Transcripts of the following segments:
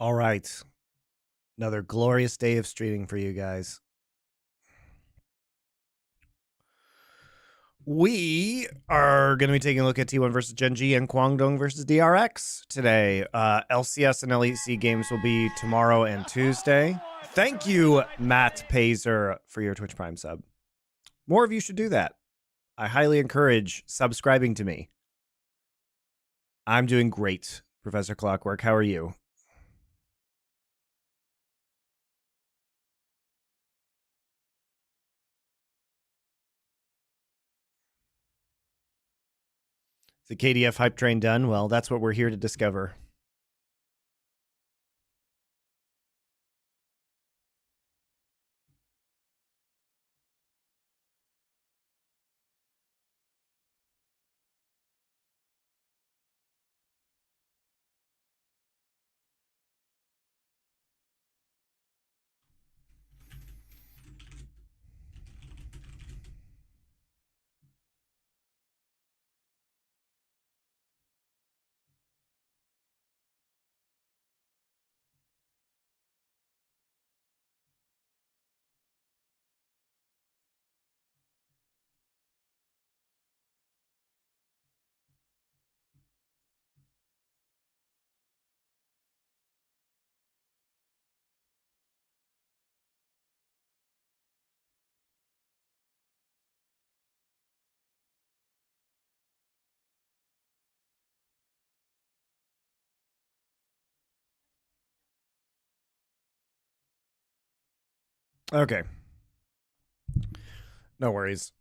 All right. Another glorious day of streaming for you guys. We are going to be taking a look at T1 versus Gen G and Guangdong versus DRX today. LCS and LEC games will be tomorrow and Tuesday. Thank you, Matt Pazer, for your Twitch Prime sub. More of you should do that. I highly encourage subscribing to me. I'm doing great, Professor Clockwork. How are you? Is the KDF hype train done? Well, that's what we're here to discover. Okay. No worries.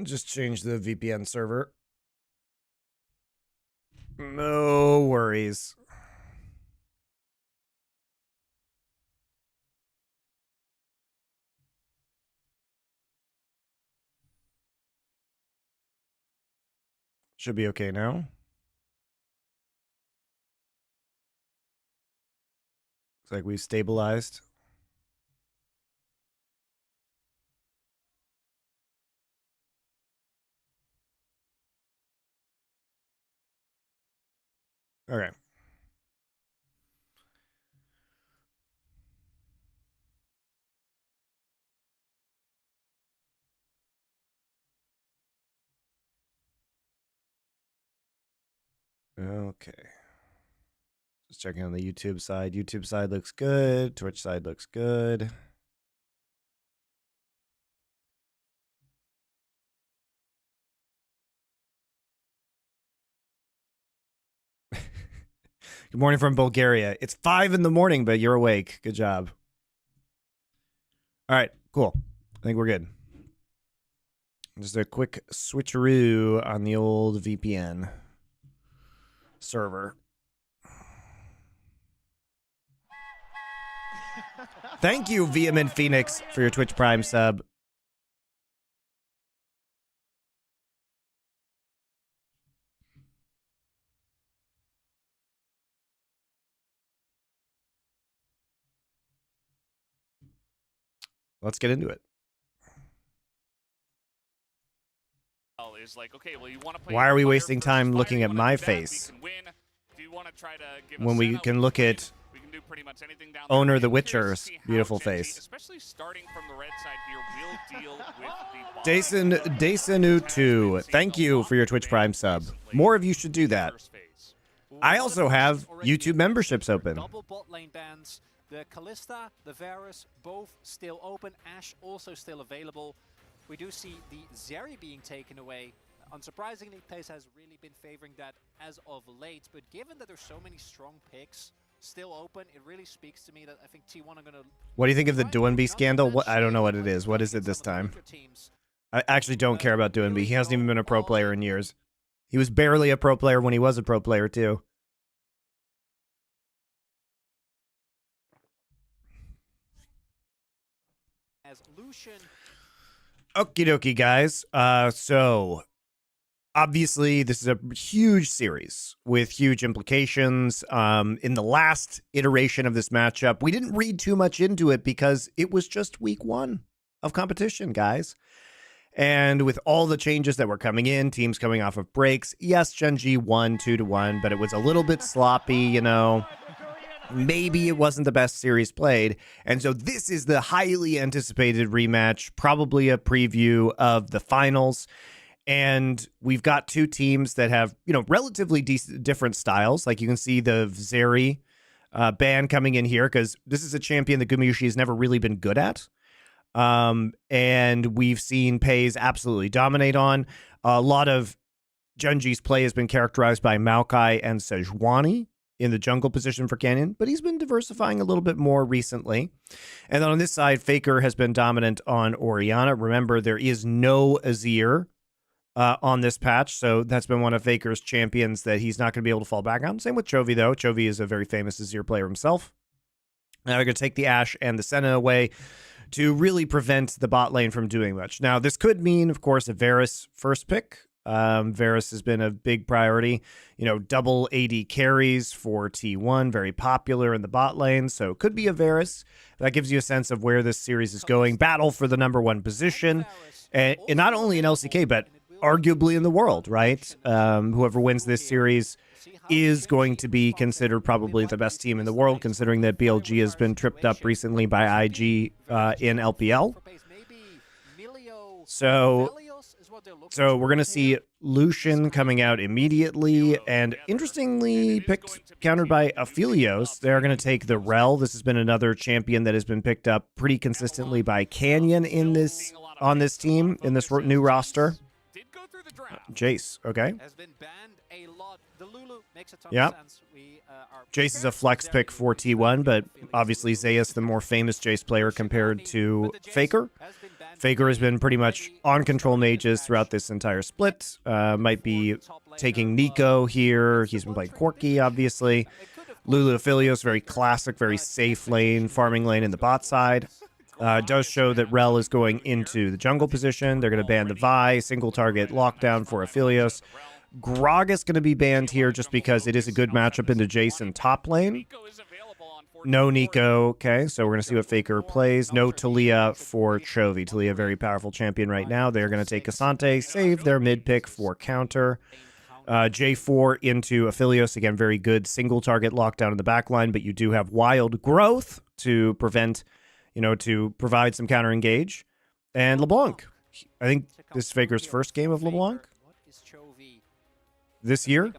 Just change the VPN server. No worries. Should be okay now. Looks like we've stabilized. Okay. Okay. Just checking on the YouTube side. YouTube side looks good. Twitch side looks good. Good morning from Bulgaria. It's 5 in the morning, but you're awake. Good job. All right, cool. I think we're good. Just a quick switcheroo on the old VPN server. Thank you, Vehement Phoenix, for your Twitch Prime sub. Let's get into it. Is like, okay, well, you want to play Why are we wasting time looking at my face when we can look at Owner the Witcher's beautiful face? Especially starting from the red side here, we'll deal with the Daisonu2, thank you for your Twitch Prime sub. More of you should do that. I also have YouTube memberships open. Double bot lane bans. The Kalista, the Varus, both still open. Ashe also still available. We do see the Zeri being taken away. Unsurprisingly, PaZ has really been favoring that as of late. But given that there's so many strong picks still open, it really speaks to me that I think T1 are going to... What do you think of the Doinby scandal? What, I don't know what it is. What is it this time? I actually don't care about Doinby. He hasn't even been a pro player in years. He was barely a pro player when he was a pro player, too. As Lucian... Okie dokie, guys. So obviously this is a huge series with huge implications. In the last iteration of this matchup, we didn't read too much into it because it was just week 1 of competition, guys. And with all the changes that were coming in, teams coming off of breaks, yes, Gen G won 2-1, but it was a little bit sloppy, you know. maybe it wasn't the best series played. And so this is the highly anticipated rematch, probably a preview of the finals. And we've got two teams that have, relatively different styles. Like you can see the Zeri ban coming in here because this is a champion that Gumayusi has never really been good at. And we've seen Pays absolutely dominate on. A lot of Gen.G's play has been characterized by Maokai and Sejuani in the jungle position for Canyon, but he's been diversifying a little bit more recently. And then on this side, Faker has been dominant on Orianna. Remember, there is no Azir on this patch, so that's been one of Faker's champions that he's not going to be able to fall back on. Same with Chovy, though. Chovy is a very famous Azir player himself. Now we're going to take the Ashe and the Senna away to really prevent the bot lane from doing much. Now, this could mean, of course, a Varus first pick. Varus has been a big priority, double AD carries for T1, very popular in the bot lane. So it could be a Varus. That gives you a sense of where this series is going. Battle for the #1 position, and not only in LCK, but arguably in the world, right? Whoever wins this series is going to be considered probably the best team in the world, considering that BLG has been tripped up recently by IG in LPL. So we're going to see Lucian coming out immediately, and interestingly countered by Aphelios. They're going to take the Rel. This has been another champion that has been picked up pretty consistently by Canyon on this team, in this new roster. Jace, okay. Yeah. Jace is a flex pick for T1, but obviously Zeus, the more famous Jace player compared to Faker. Faker has been pretty much on control mages throughout this entire split. Might be taking Nico here. He's been playing Corki, obviously. Lulu Aphelios, very classic, very safe lane, farming lane in the bot side. Does show that Rel is going into the jungle position. They're going to ban the Vi, single target lockdown for Aphelios. Gragas going to be banned here just because it is a good matchup into Jason top lane. No Nico. Okay, so we're going to see what Faker plays. No Taliyah for Chovy. Taliyah, very powerful champion right now. They're going to take K'Sante, save their mid pick for counter. J4 into Aphelios. Again, very good single target lockdown in the backline, but you do have wild growth to prevent, to provide some counter engage. And LeBlanc. I think this is Faker's first game of LeBlanc this year.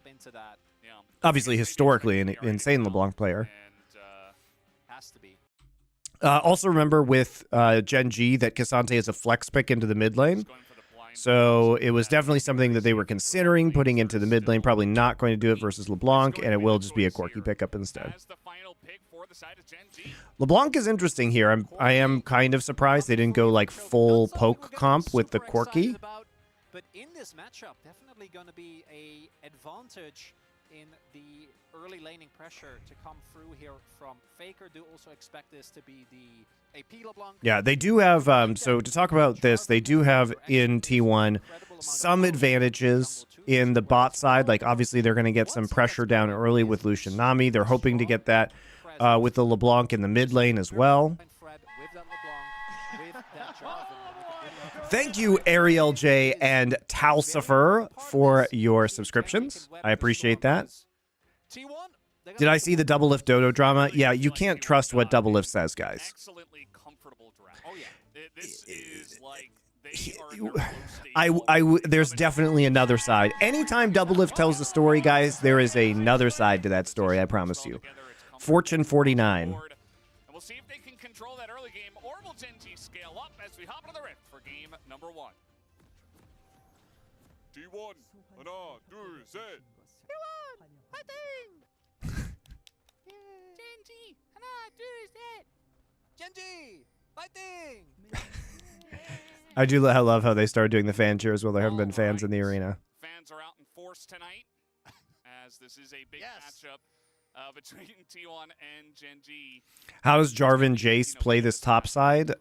Obviously, historically, an insane LeBlanc player. Also remember with Gen.G that K'Sante is a flex pick into the mid lane. So it was definitely something that they were considering putting into the mid lane. Probably not going to do it versus LeBlanc, and it will just be a Corki pickup instead. LeBlanc is interesting here. I am kind of surprised they didn't go like full poke comp with the Corki. But in this matchup, definitely going to be a advantage in the early laning pressure to come through here from Faker. Do also expect this to be the AP LeBlanc. Yeah, they do have, so to talk about this, they do have in T1 some advantages in the bot side. Like, obviously, they're going to get some pressure down early with Lucian Nami. They're hoping to get that with the LeBlanc in the mid lane as well. Thank you, Ariel J and Talsifer, for your subscriptions. I appreciate that. Did I see the Double Lift Dodo drama? Yeah, you can't trust what Double Lift says, guys. Excellently comfortable draft. Oh yeah, this is like they are there's definitely another side. Anytime Double Lift tells a story, guys, there is another side to that story, I promise you. Fortune 49. And we'll see if they can control that early game, or will Gen.G scale up as we hop into the Rift for game number 1. T1, 하나, 둘, 셋. T1, 파이팅! Gen.G, 하나, 둘, 셋. Gen.G, fighting! I love how they started doing the fan cheers while there haven't been fans in the arena. Fans are out in force tonight, as this is a big matchup between T1 and Gen.G. How does Jarvan Jace play this top side?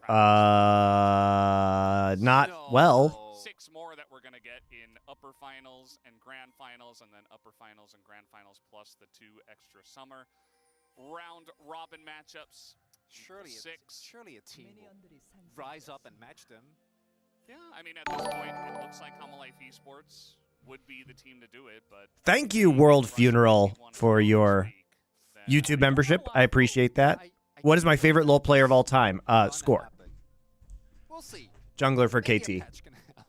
Not well. 6 more that we're going to get in upper finals and grand finals, and then upper finals and grand finals, plus the 2 extra summer round robin matchups. Surely a team will rise up and match them. Yeah, I mean, at this point, it looks like Hamalife Esports would be the team to do it, but Thank you, World Funeral, for your YouTube membership. I appreciate that. I What is my favorite LoL player of all time? gonna Score. happen. We'll see. Jungler for Maybe a KT. patch can help.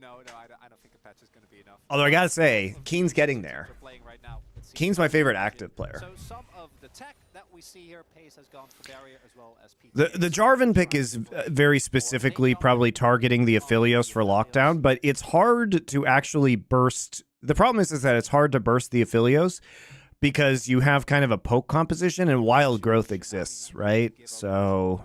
No, I don't think a patch is going to be enough. Although I gotta say, Keen's getting there. We're playing right now. It seems Keen's my favorite active player. So some of the tech that we see here, Pace has gone for barrier as well as PT. The Jarvan pick is very specifically probably targeting the Aphelios for lockdown, but it's hard to actually burst. The problem is that it's hard to burst the Aphelios because you have kind of a poke composition and wild growth exists, right? So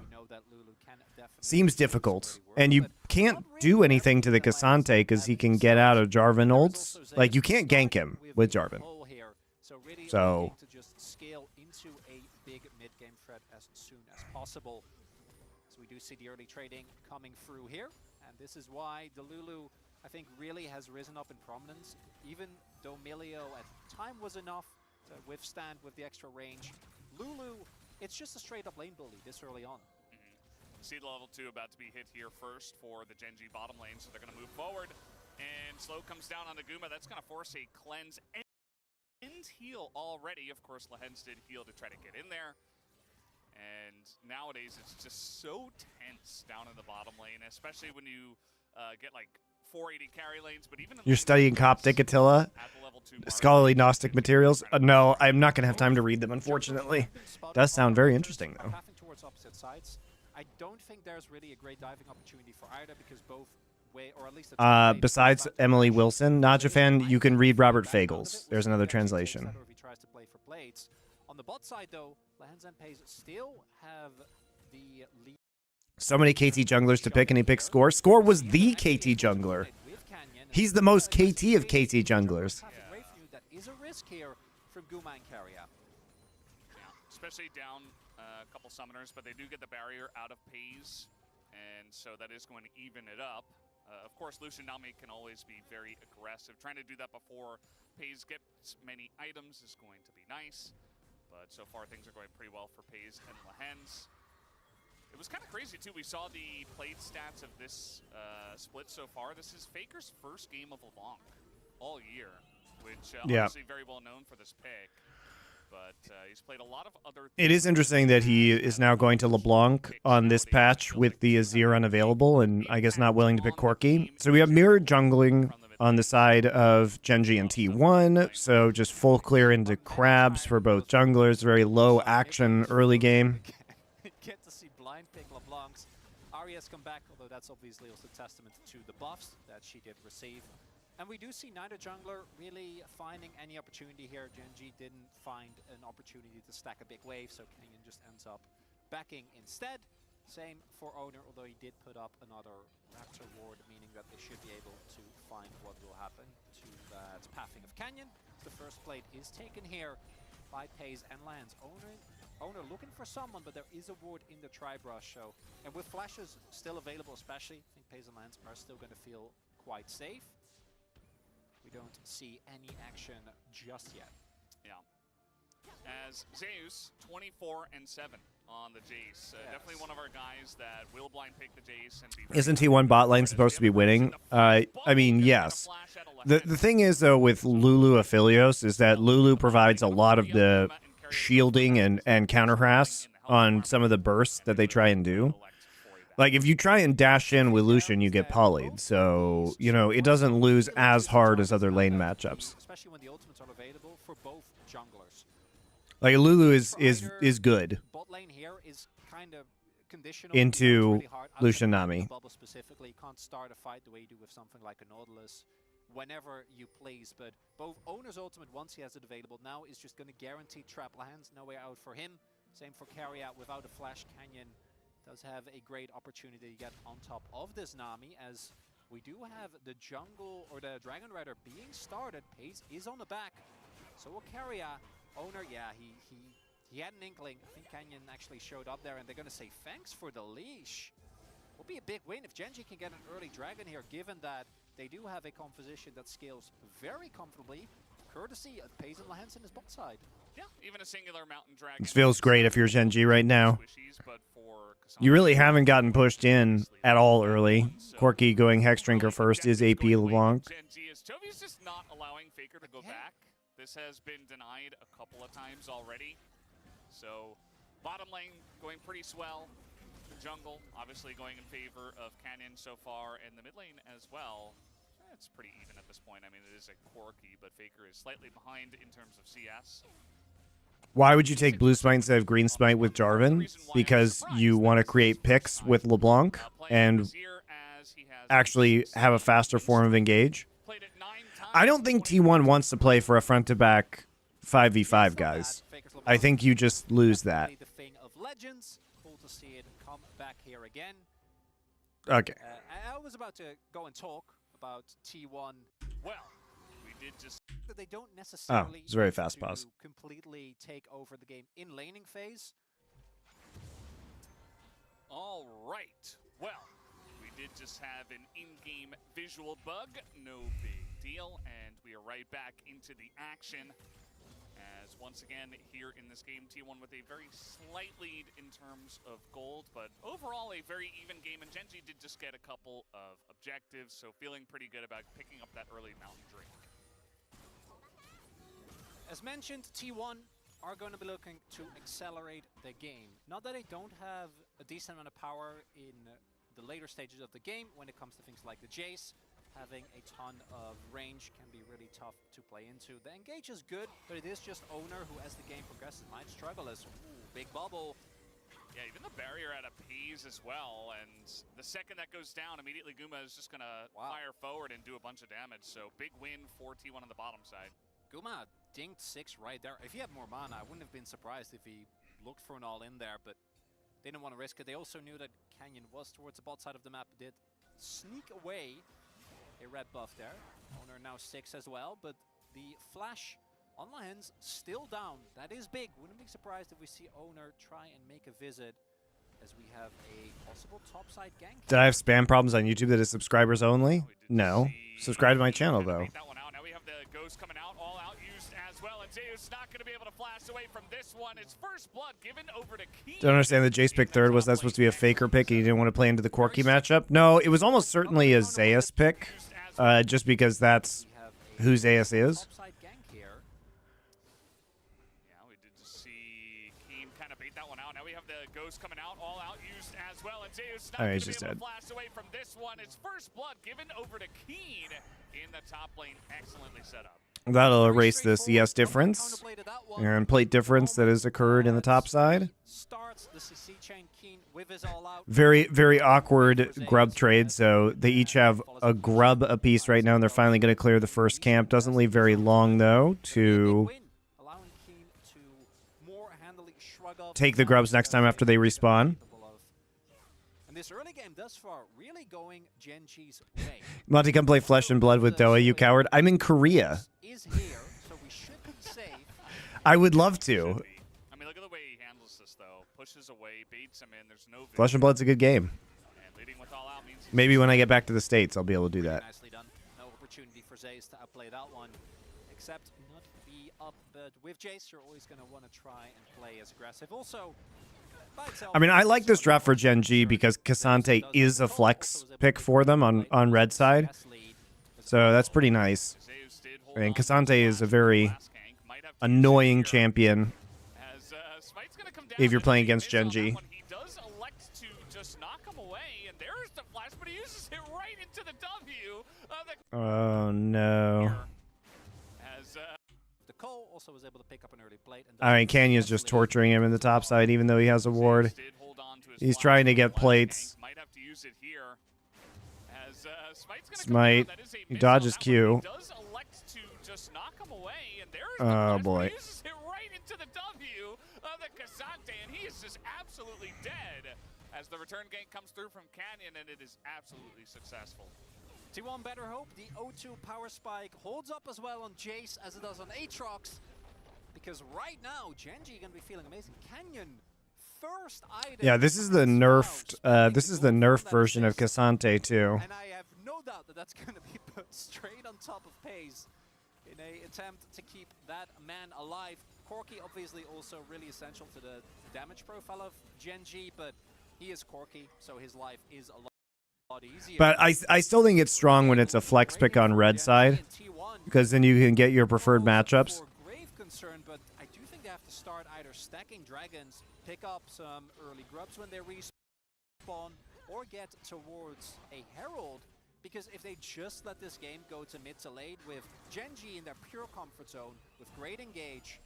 seems difficult. And you can't do anything to the Cassante because he can get out of Jarvan ults. Like, you can't gank him with Jarvan. So to just scale into a big mid-game threat as soon as possible. So we do see the early trading coming through here, and this is why the Lulu, I think, really has risen up in prominence. Even though Milio at time was enough to withstand with the extra range, Lulu, it's just a straight-up lane bully this early on. Seed level 2 about to be hit here first for the Gen G bottom lane, so they're going to move forward. And Slow comes down on Naguma. That's going to force a cleanse and heal already. Of course, Lehens did heal to try to get in there. And nowadays, it's just so tense down in the bottom lane, especially when you get like 480 carry lanes. But even in you're studying Coptic, Attila? at the level 2 Scholarly Gnostic materials? No, I'm not going to have time to read them, unfortunately. Does sound very interesting, though. Pathing towards opposite sides. I don't think there's really a great diving opportunity for either because both way, or at least Besides Emily Wilson, Najafan, you can read Robert Fagels. There's another translation. If he tries to play for blades. On the bot side, though, Lehens and Pace still have the lead. So many KT junglers to pick, and he picked Score. Score was the KT jungler. He's the most KT of KT junglers. That is a risk here from Guma and Carrier. Yeah, especially down a couple summoners, but they do get the barrier out of Paze, and so that is going to even it up. Of course, Lucian Nami can always be very aggressive. Trying to do that before Paze gets many items is going to be nice, but so far things are going pretty well for Paze and Lehens. It was kind of crazy, too. We saw the played stats of this split so far. This is Faker's first game of LeBlanc all year, which obviously very well known for this pick. But he's played a lot of other. It is interesting that he is now going to LeBlanc on this patch with the Azir unavailable and I guess not willing to pick Corki. So we have mirrored jungling on the side of Genji and T1. So just full clear into crabs for both junglers. Very low action early game. Get to see blind pick LeBlancs. Arias come back, although that's obviously also testament to the buffs that she did receive. And we do see neither jungler really finding any opportunity here. Genji didn't find an opportunity to stack a big wave, so Canyon just ends up backing instead. Same for Owner, although he did put up another Raptor ward, meaning that they should be able to find what will happen to that pathing of Canyon. The first plate is taken here by Paze and lands. Owner looking for someone, but there is a ward in the Tri-Brush show. And with flashes still available especially, I think Paze and lands are still going to feel quite safe. We don't see any action just yet. Yeah. As Zeus, 24-7 on the Jace. Definitely one of our guys that will blind pick the Jace. And be Isn't T1 bot lane supposed to be winning? I mean, yes. The thing is, though, with Lulu Aphelios is that Lulu provides a lot of the shielding and counter harass on some of the bursts that they try and do. Like, if you try and dash in with Lucian, you get polyed. So, you know, it doesn't lose as hard as other lane matchups. Especially when the ultimates are available for both junglers. Like, Lulu is good Bot lane here is kind of conditional into really hard. Lucian Nami. Bubble specifically, you can't start a fight the way you do with something like a Nautilus whenever you please. But both Owner's ultimate, once he has it available now, is just going to guarantee trap lands. No way out for him. Same for Carry Out without a flash. Canyon does have a great opportunity to get on top of this Nami, as we do have the jungle or the Dragon Rider being started. Pace is on the back, so will Carry Out. Owner, yeah, he had an inkling. I think Canyon actually showed up there, and they're going to say thanks for the leash. Will be a big win if Genji can get an early dragon here, given that they do have a composition that scales very comfortably, courtesy of Pace and Lehens in his bot side. Yeah, even a singular mountain dragon. This feels great if you're Genji right now. But for You really haven't gotten pushed in at all early. Corki going Hex Drinker first is AP LeBlanc. Genji is Toby's just not allowing Faker to go back. This has been denied a couple of times already. So bottom lane going pretty swell. The jungle obviously going in favor of Canyon so far, and the mid lane as well. It's pretty even at this point. I mean, it is a Corki, but Faker is slightly behind in terms of CS. Why would you take Blue Smite instead of Green Smite with Jarvan? Because you want to create picks with LeBlanc and actually have a faster form of engage. I don't think T1 wants to play for a front-to-back 5v5, guys. I think you just lose that. The thing of legends. Cool to see it come back here again. Okay. I was about to go and talk about T1. Well, we did just That they don't necessarily it's a very need fast to pause. completely take over the game in laning phase. all right. Well, we did just have an in-game visual bug. No big deal, and we are right back into the action. As once again, here in this game, T1 with a very slight lead in terms of gold, but overall a very even game, and Gen.G did just get a couple of objectives, so feeling pretty good about picking up that early Mountain Drake. As mentioned, T1 are going to be looking to accelerate the game. Not that they don't have a decent amount of power in the later stages of the game when it comes to things like the Jace. Having a ton of range can be really tough to play into. The engage is good, but it is just Owner who, as the game progresses, might struggle as, big bubble. Yeah, even the barrier at a P's as well, and the second that goes down, immediately Guma is just going to fire forward and do a bunch of damage. So big win for T1 on the bottom side. Guma dinked 6 right there. If he had more mana, I wouldn't have been surprised if he looked for an all-in there, but they didn't want to risk it. They also knew that Canyon was towards the bot side of the map, did sneak away a red buff there. Owner now 6 as well, but the flash on Lions still down. That is big. Wouldn't be surprised if we see Owner try and make a visit as we have a possible topside gank. Did I have spam problems on YouTube that is subscribers only? No. Subscribe to my channel, though. That one out. Now we have the Ghost coming out, all out used as well, and Zeus not going to be able to flash away from this one. It's first blood given over to Key. Don't understand that Jace pick third. Was that supposed to be a Faker pick and he didn't want to play into the Corki matchup? No, it was almost certainly a Zeus pick, just because that's who Zeus is. Topside gank here. Yeah, we did just see Keen kind of bait that one out. Now we have the Ghost coming out, all out used as well, and Zeus not Oh, going he's to be just able to dead. flash away from this one. It's first blood given over to Keen in the top lane. Excellently set up. That'll erase the CS difference and plate difference that has occurred in the top side. Starts the CC chain. Keen with his all out. Very, very awkward grub trade. So they each have a grub apiece right now, and they're finally going to clear the first camp. Doesn't leave very long, though, to Allowing Keen to more handily shrug off take the grubs next time after they respawn. And this early game thus far really going Gen.G's way. Monty, come play Flesh and Blood with Doa, you coward. I'm in Korea. Is here, so we should be safe. I would love to. I mean, look at the way he handles this, though. Pushes away, baits him in. There's no vision. Flesh and Blood's a good game. And leading with all out means Maybe when I get back to the States, I'll be able to do that. Nicely done. No opportunity for Zaze to outplay that one, except not be up. But with Jace, you're always going to want to try and play as aggressive. Also, by itself, I mean, I like this draft for Gen.G because Cassante is a flex pick for them on red side. So that's pretty nice. Zeus did hold I mean, on to Cassante the is a last very gank. Might have to use it annoying here. champion. As Smite's gonna come down If you're and playing he against misses on Gen.G. that one. He does elect to just knock him away, and there's the flash, but he uses it right into the W. Oh, no. As The Cole also was able to pick up an early plate. And All right, Canyon's just torturing him in the top side, even though he has a ward. did hold on to his He's flash trying to for get the left plates. gank. Might have to use it here. As Smite's gonna Smite. come down. That is a He miss dodges on that Q. one. He does elect to just knock him away, and there's the Oh, flash, but boy. he uses it right into the W of the Cassante, and he is just absolutely dead as the return gank comes through from Canyon, and it is absolutely successful. T1 better hope the O2 power spike holds up as well on Jace as it does on Aatrox. Because right now, Gen.G gonna be feeling amazing. Canyon, first item. Yeah, this is the nerfed. This is the nerf version of Cassante too. And I have no doubt that that's gonna be put straight on top of Paze in a attempt to keep that man alive. Corki obviously also really essential to the damage profile of Gen.G, but he is Corki, so his life is a lot easier. But I still think it's strong when it's a flex pick on red side, because then you can get your preferred matchups. start either stacking dragons, pick up some early grubs when they respawn, or get towards a herald. Because if they just let this game go to mid to late with Gen.G in their pure comfort zone, with great engage,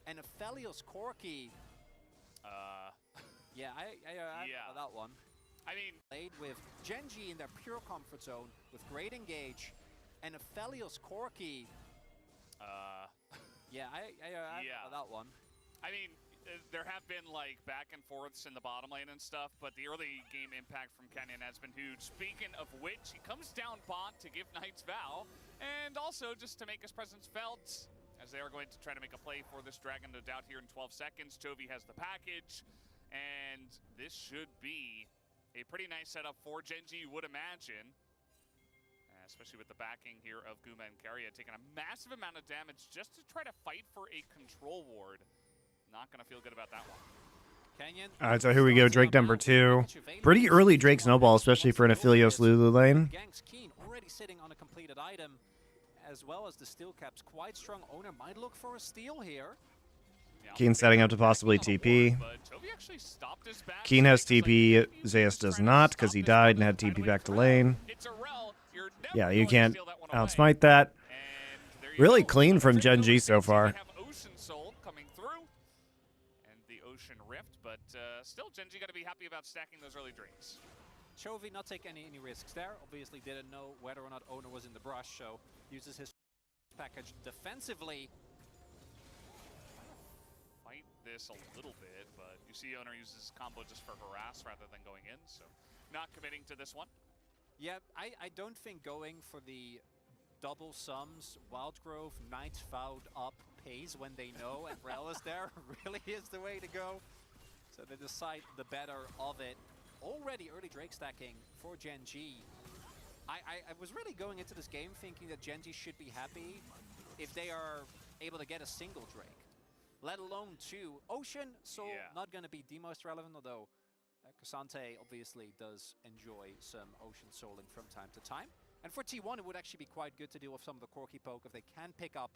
and Aphelios Corki. Yeah, I Yeah. that one. I mean, Played with Gen.G in their pure comfort zone, with great engage, and Aphelios Corki. Yeah, I Yeah. that one. I mean, there have been like back and forths in the bottom lane and stuff, but the early game impact from Kenyan has been huge. Speaking of which, he comes down bot to give Knight's Vow, and also just to make his presence felt, as they are going to try to make a play for this Dragon no doubt here in 12 seconds. Chovy has the package, and this should be a pretty nice setup for Gen.G, you would imagine. Especially with the backing here of Guma and Keria, taking a massive amount of damage just to try to fight for a control ward. Not going to feel good about that one. Kenyan. All right, so here we go. Drake number 2. Pretty early Drake snowball, especially for an Aphelios Lulu lane. Gang's Keen already sitting on a completed item, as well as the steel caps. Quite strong. Owner might look for a steal here. Yeah, Keen setting up to possibly TP. but Chovy actually stopped his back. Keen has TP. Zeus does not because he died and had TP back to lane. It's a rel. You're never Yeah, you going to can't steal that one away. outsmite that. And there you Really go. clean from Drake Gen.G so seems to far. have Ocean Soul coming through, and the Ocean Rift, but still Gen.G got to be happy about stacking those early drakes. Chovy not taking any risks there. Obviously didn't know whether or not Owner was in the brush, so uses his package defensively. Fight this a little bit, but you see Owner uses combo just for harass rather than going in, so not committing to this one. Yeah, I don't think going for the double sums, Wildgrove, Knight fouled up pays when they know and Rel is there really is the way to go. So they decide the better of it. Already early Drake stacking for Gen.G. I was really going into this game thinking that Gen.G should be happy if they are able to get a single Drake, let alone two. Ocean Soul Yeah. not going to be the most relevant, although K'Sante obviously does enjoy some Ocean Souling from time to time. And for T1, it would actually be quite good to deal with some of the Corki poke if they can pick up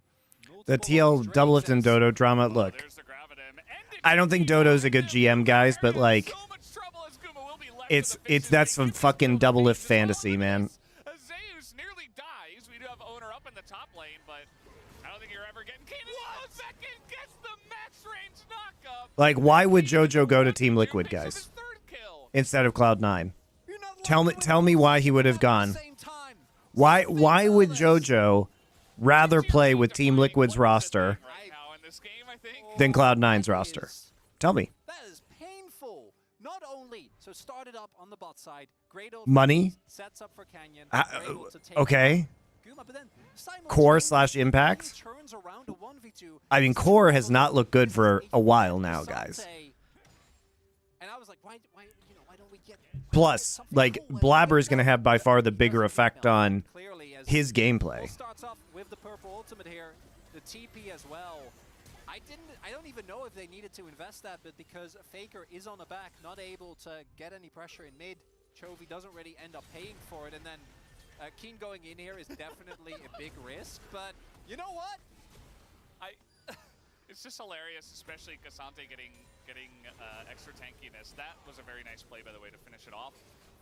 The multiple TL Drakes double lift and as- Dodo drama. Look, There's the Gravitum. I don't think Dodo's a good GM, guys, but like, So much trouble as Guma will be left it's with the that's faces. some They fucking kill double the lift faces as well, fantasy, but man. Zeus nearly dies. We do have Owner up in the top lane, but I don't think you're ever getting Keenan. 1 second gets the max range knockup. Like, why would JoJo go to Team Liquid, Picks up guys, his third kill. instead of Cloud9? You're not Tell me- lying, tell me why he would have at the gone. same time. Why would JoJo rather play with Team Liquid's roster Right now in this game, I think. than Cloud9's That roster? is- Tell me. That is painful. Not only so started up on the bot side, great old Money? sets up for Canyon. Uh, We're able to take Okay. Guma, but then Core simultaneously / Impact? turns around a 1v2. I mean, Core has not looked good for a while now, guys. And I was like, why don't we get Plus, something like, cool like Blabber is that? going to have by far the bigger effect on Clearly, as his gameplay. All starts off with the purple ultimate here, the TP as well. I don't even know if they needed to invest that, but because Faker is on the back, not able to get any pressure in mid, Chovy doesn't really end up paying for it, and then Keen going in here is definitely a big risk, but you know what? It's just hilarious, especially K'Sante getting extra tankiness. That was a very nice play, by the way, to finish it off.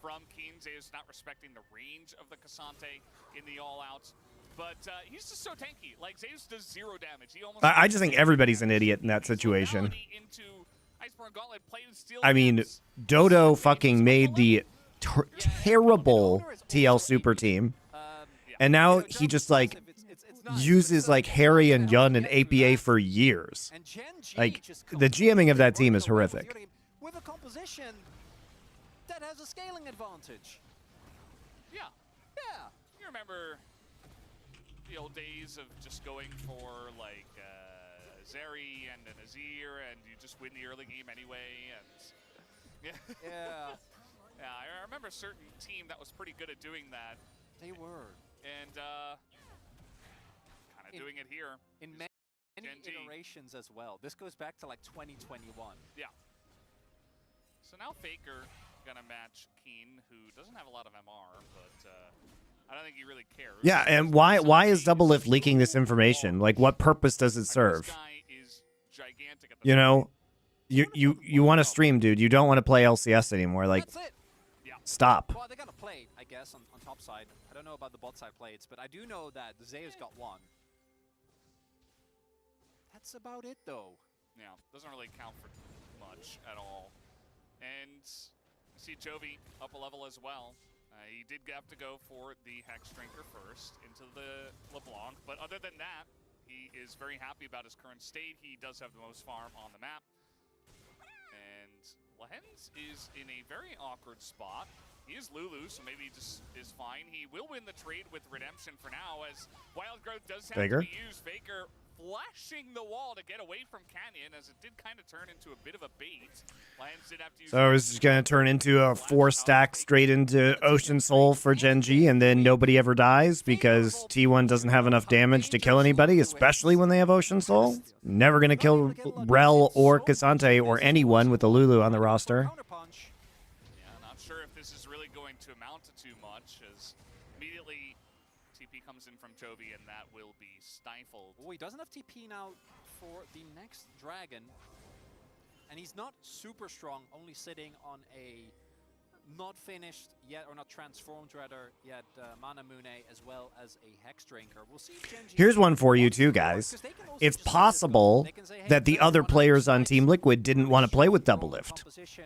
From Keen, Zeus not respecting the range of the K'Sante in the all-outs. But he's just so tanky. Like, Zeus does 0 damage. He almost I just think everybody's an idiot in that situation. Into Iceborne Gauntlet, played in steel I mean, hands. Dodo fucking made the terrible TL Super Team, and now he just, like, uses, like, Harry and Yun and APA for years. And Gen.G Like, just the GMing of that team is working away with horrific. the other game with a composition that has a scaling advantage. Yeah. Yeah. You remember the old days of just going for, like, Zeri and an Azir, and you just win the early game anyway, and... Yeah. Yeah. Yeah, I remember a certain team that was pretty good at doing that, They were. and kind of In- doing it here. In many Gen.G. iterations as well. This goes back to like 2021. Yeah. So now Faker gonna match Keen, who doesn't have a lot of MR, but I don't think he really cares. Yeah, and why is Double Lift leaking this information? Like, what purpose does it serve? This guy is gigantic. gigantic at the You know, you want to stream, dude. You don't want to play LCS anymore. Like, That's it. stop. Well, they're gonna play, I guess, on top side. I don't know about the bot side plates, but I do know that Zeus got one. That's about it, though. Yeah, doesn't really count for much at all. And you see Chovy up a level as well. He did have to go for the Hex Drinker first into the LeBlanc, but other than that, he is very happy about his current state. He does have the most farm on the map. And Lehens is in a very awkward spot. He is Lulu, so maybe he just is fine. He will win the trade with Redemption for now, as Wild Growth does have Faker. to be used. Faker flashing the wall to get away from Canyon, as it did kind of turn into a bit of a bait. Lions did have to use. So it's just gonna turn into a 4-stack straight into Ocean Soul for Gen.G, and then nobody ever dies because T1 doesn't have enough damage to kill anybody, especially when they have Ocean Soul. Never gonna kill Rel or Cassante or anyone with the Lulu on the roster. Counterpunch. Yeah, not sure if this is really going to amount to too much, as immediately TP comes in from Chovy, and that will be stifled. Oh, he doesn't have TP now for the next dragon. And he's not super strong, only sitting on a not finished yet, or not transformed rather, yet Mana Mune, as well as a Hex Drinker. We'll see if Gen.G Here's one for you too, guys. because they can also It's just let this go. possible They can say, hey, that the we don't other wanna players on fight Team Liquid didn't want to play with Double Lift. composition.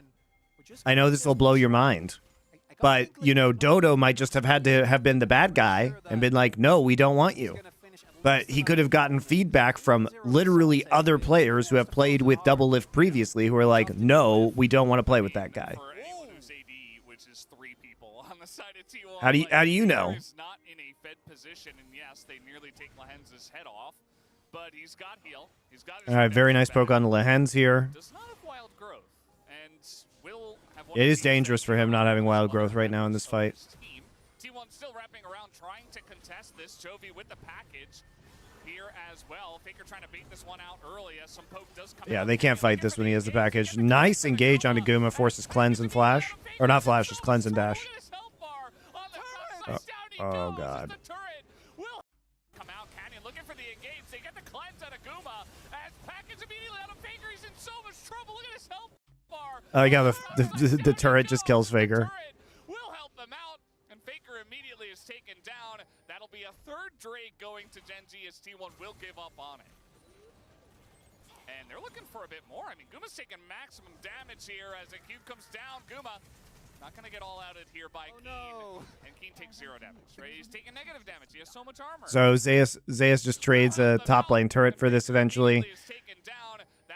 We're just I know gonna this just will blow your push. mind. I gotta But, think you know, Liquid Dodo might just have had to have been the bad guy and been like, no, we don't want is you. gonna finish at But least he another could have gotten 0-0 feedback from literally other players who have played with Double Lift previously who are like, no, we don't want to play with that guy. For anyone who's AD, which is 3 people on the side of T1. How do you know? Faker is not in a fed position, and yes, they nearly take Lehens' head off, but he's got heal. He's got his All right, very nice redemption poke on the Lehens here. back. Does not have wild growth, and will have one It of is these dangerous for him not having wild growth right now in this fight. Team. T1 still wrapping around, trying to contest this. Chovy with the package here as well. Faker trying to bait this one out early as some poke does come Yeah, out. they can't fight this when he has the package. Nice engage onto Guma, forces cleanse and flash. Or not flash, just cleanse and dash. Oh, God. The turret will come out. Canyon looking for the engage. They get the cleanse out of Guma. As package immediately out of Faker. He's in so much trouble. Look at his health bar. I like how the turret just kills Faker. Turret will help them out, and Faker immediately is taken down. That'll be a third Drake going to Gen.G, as T1 will give up on it. And they're looking for a bit more. I mean, Guma's taking maximum damage here as the cube comes down. Guma not going to get all outed here by Keen. no. And Keen takes 0 damage, right? He's taking negative damage. He has so much armor. So Zeus just trades a top lane turret for this eventually.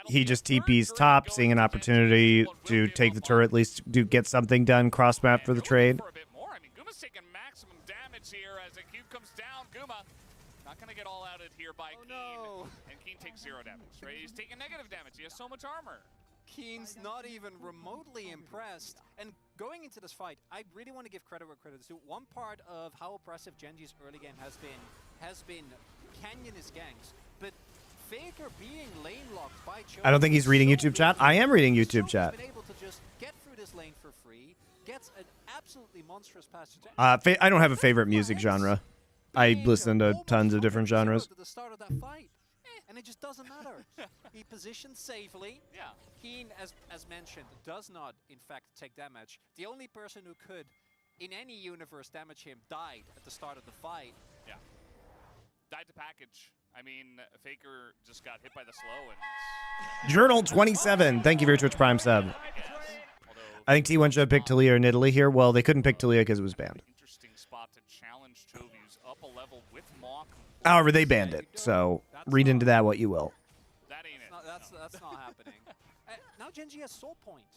He just TP's top, seeing an opportunity to take the turret, at least to get something done cross map for the trade. For a bit more. I mean, Guma's taking maximum damage here as the cube comes down. Guma not going to get all outed here by Keen. no. And Keen takes 0 damage, right? He's taking negative damage. He has so much armor. Keen's not even remotely impressed. And going into this fight, I really want to give credit where credit is due. One part of how oppressive Gen.G's early game has been Canyon is ganks, but Faker being lane locked by Chovy. I don't think he's reading YouTube chat. I am reading YouTube Chovy's chat. been able to just get through this lane for free, gets an absolutely monstrous pass to I don't have a favorite music genre. I listen to tons of different genres. At the start of that fight, and it just doesn't matter. He positions safely. Yeah. Keen, as mentioned, does not, in fact, take damage. The only person who could, in any universe, damage him died at the start of the fight. Yeah. Died to package. I mean, Faker just got hit by the slow and... Journal 27. Thank you for your Twitch Prime sub. I guess. Although, I think T1 should have picked Talia or Nidalee here. Well, they couldn't pick Talia because it was banned. interesting spot to challenge Chovy's up a level with Mawk. However, they banned it, so read into that what you will. That ain't it. No, that's not happening. Now Gen.G has Soul Point.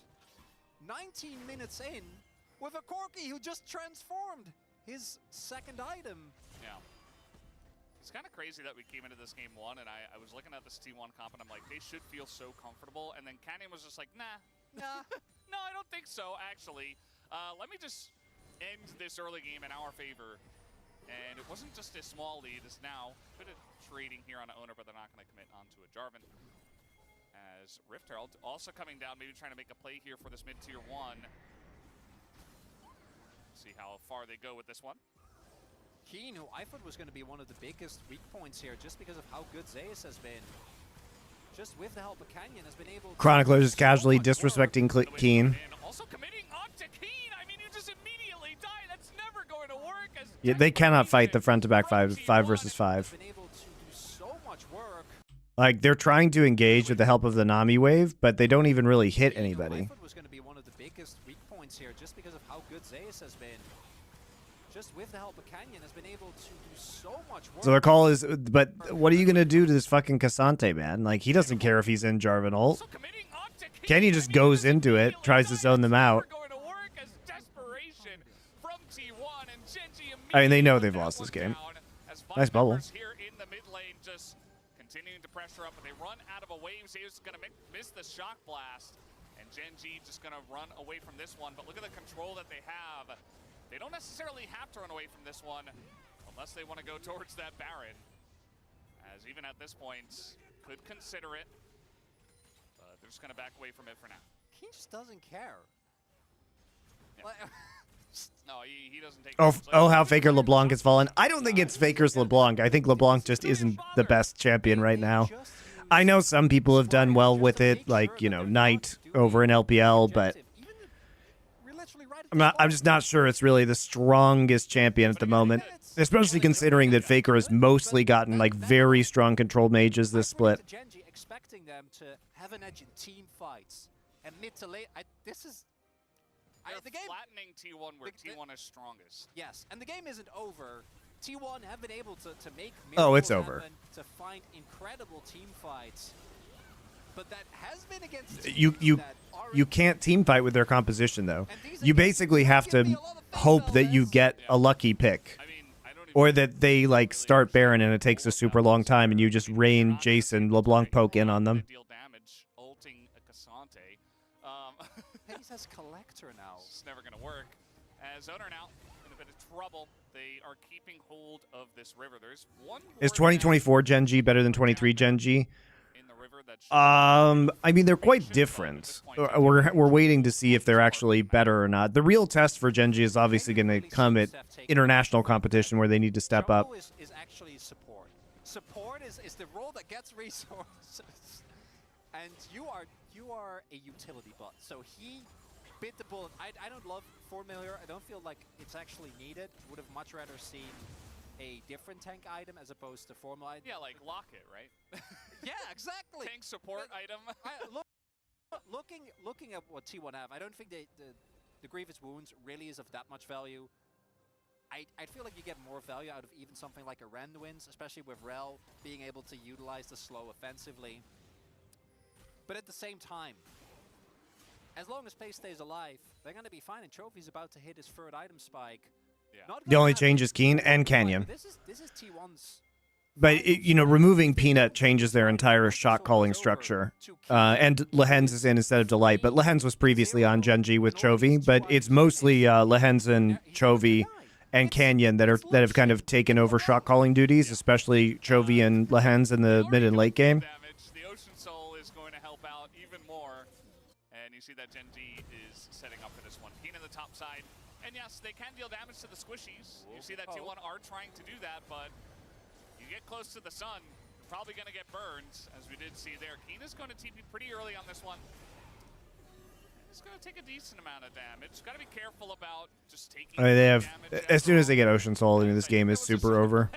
19 minutes in, with a Corki who just transformed his second item. Yeah. It's kind of crazy that we came into this game 1, and I was looking at this T1 comp, and I'm like, they should feel so comfortable. And then Canyon was just like, nah. Nah. No, I don't think so, actually. Let me just end this early game in our favor. And it wasn't just a small lead, it's now a bit of trading here on an owner, but they're not going to commit onto a Jarvan. As Rift Herald also coming down, maybe trying to make a play here for this mid-tier 1. See how far they go with this one. Keen, who I thought was going to be one of the biggest weak points here, just because of how good Zeus has been. just with the help of Canyon, has been able to Chronicler just do so casually much work. disrespecting Keen. And also committing onto Keen. I mean, you just immediately die. That's never going to work. As Yeah, they cannot fight the front to back from five T1 versus five. Been able to do so much work. Like they're trying to engage with the help of the Nami wave, but they don't even really hit anybody. Lightfoot was going to be one of the biggest weak points here, just because of how good Zeus has been. Just with the help of Canyon, has been able to do so much work. So their call is, but what are you gonna do to this fucking Cassante, man? Like he doesn't care if he's in Jarvan ult. Also committing onto Keen. Canyon just I mean, goes this into it, immediately tries to dies. zone them It's out. never going to work as desperation from T1 and Genji I mean, they know immediately they've put lost that this one game. down as Nice five bubble. members here in the mid lane just continuing to pressure up, but they run out of a wave. Zeus is going to miss the shock blast, and Genji just going to run away from this one. But look at the control that they have. They don't necessarily have to run away from this one unless they want to go towards that Baron. As even at this point, could consider it, but they're just going to back away from it for now. He just doesn't care. Yeah. Like, No, he doesn't take. Oh, how Faker LeBlanc has fallen. I don't think it's Faker's LeBlanc. I think LeBlanc just isn't the best champion right now. I know some people have done well with it, like, you know, Knight over in LPL, but I'm just not sure it's really the strongest champion at the moment, especially considering that Faker has mostly gotten like very strong control mages this split. Genji expecting them to have an edge in team fights and mid to late. This is the game. Flattening T1 where the- T1 is strongest. Yes, and the game isn't over. T1 have been able to make Oh, it's miracles over. happen, to find incredible team fights, but that has been against You teams that aren't- you can't team fight with their composition though. and these are You games basically that have give me to a lot of faith hope on that you this. get a lucky pick. I mean, I don't even Or that they like start Baron and it takes a super long time and you just rain Jason LeBlanc poke in on them. Deal damage, ulting a Cassante. Hayes has Collector now. It's never going to work. As Owner now in a bit of trouble. They are keeping hold of this river. There's one. Is ward 2024 Gen G better than 23 Gen G? in the river that should- I mean, they're quite different. We're waiting to see if they're actually better or not. The real test for Gen G is obviously going to come at international competition where they need to step up. Joe is actually support. Support is the role that gets resources, and you are a utility bot. So he bit the bullet. I don't love Familiar. I don't feel like it's actually needed. Would have much rather seen a different tank item as opposed to Formula. Yeah, like Locket, right? Yeah, exactly. Tank support item. Looking at what T1 have, I don't think the Grievous Wounds really is of that much value. I feel like you get more value out of even something like a Rend Wins, especially with Rel being able to utilize the slow offensively. But at the same time, as long as Pace stays alive, they're going to be fine, and Trophy's about to hit his third item spike. Yeah. Not The gonna only have change a is Keen and fight, Canyon. but this is T1's. But, removing Peanut changes their entire shot calling structure. And Lehens is in instead of Delight. But Lehens was previously on Gen G with Chovy. But it's mostly Lehens and Chovy and Canyon that have kind of taken over shot calling duties, especially Chovy and Lehens in the mid and late game. The Ocean Soul is going to help out even more. And you see that Gen G is setting up for this one. Keen in the top side. And yes, they can deal damage to the squishies. You see that T1 are trying to do that, but you get close to the sun, you're probably going to get burned, as we did see there. Keen is going to TP pretty early on this one. He's going to take a decent amount of damage. Got to be careful about just taking I mean, they have, damage as soon as they get Ocean Soul, this game is super over.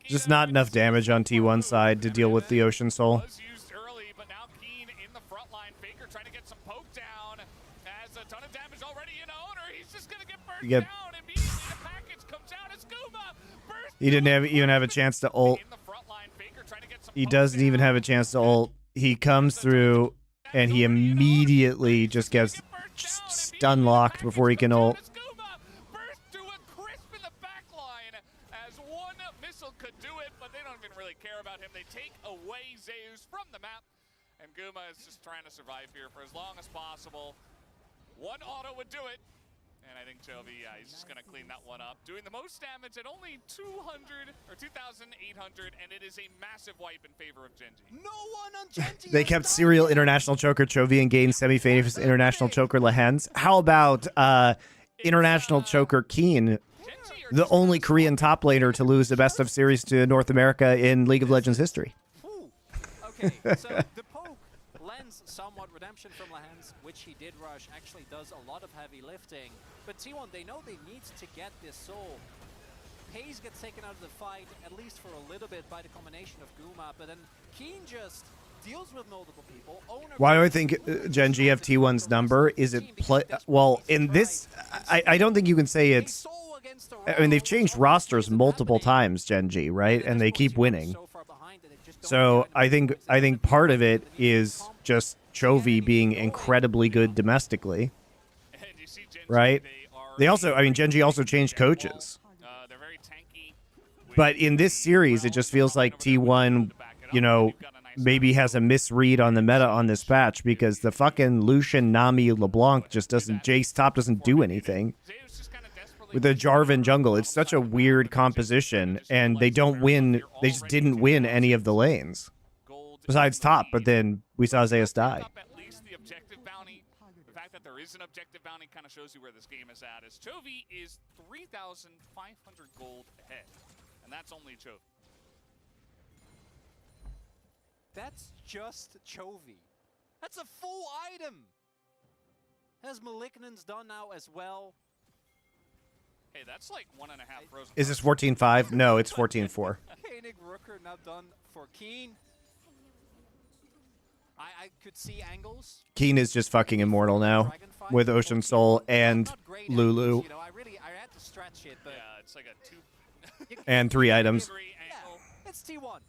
Just not enough damage on T1 side to deal with the Ocean Soul. Was used early, but now Keen in the front line. Faker trying to get some poke down. Has a ton of damage already in Owner. He's just going to get burned Yep. down. Immediately the package comes out as Guma bursts He didn't even have a chance to ult. in the front line. Faker trying to get some He poke doesn't even down. have a chance to ult. He comes through and he immediately just gets stun locked before he can ult. Burst to a crisp in the back line as one missile could do it, but they don't even really care about him. They take away Zeus from the map, and Guma is just trying to survive here for as long as possible. One auto would do it, and I think Chovy, he's just going to clean that one up. Doing the most damage at only 200 or 2,800, and it is a massive wipe in favor of Genji. No one on Genji. They kept serial international choker Chovy and gained semi-famous international choker Lehens. How about international choker Keen, Genji are the just only Korean top laner to lose the best of series to North America in League of Legends history? Ooh. Okay, so the poke somewhat redemption from Lahens, which he did rush, actually does a lot of heavy lifting. But T1, they know they need to get this soul. Pace gets taken out of the fight, at least for a little bit, by the combination of Guma, but then Keen just deals with multiple people. Why do I think Gen.G have T1's number? Is it well, in this, I don't think you can say it's... I mean, they've changed rosters multiple times, Gen.G, right? And they keep winning. So I think part of it is just Chovy being incredibly good domestically, right? They also, I mean, Gen.G also changed coaches. But in this series, it just feels like T1, you know, maybe has a misread on the meta on this patch because the fucking Lucian, Nami, LeBlanc just doesn't, Jace top doesn't do anything. With the Jarvan jungle, it's such a weird composition, and they don't win, they just didn't win any of the lanes. Besides top, but then we saw Zeus die. The fact that there is an objective bounty kind of shows you where this game is at, as Chovy is 3,500 gold ahead. And that's only Chovy. That's just Chovy. That's a full item. Has Malignance done now as well? Hey, that's like 1.5 frozen. Is this 14-5? No, it's 14-4. Koenig Rooker now done for Keen. I could see angles. Keen is just fucking immortal now with Ocean Soul and Lulu. You know, I had to stretch it, but yeah, it's like a 2 and 3 items. Yeah, it's T1.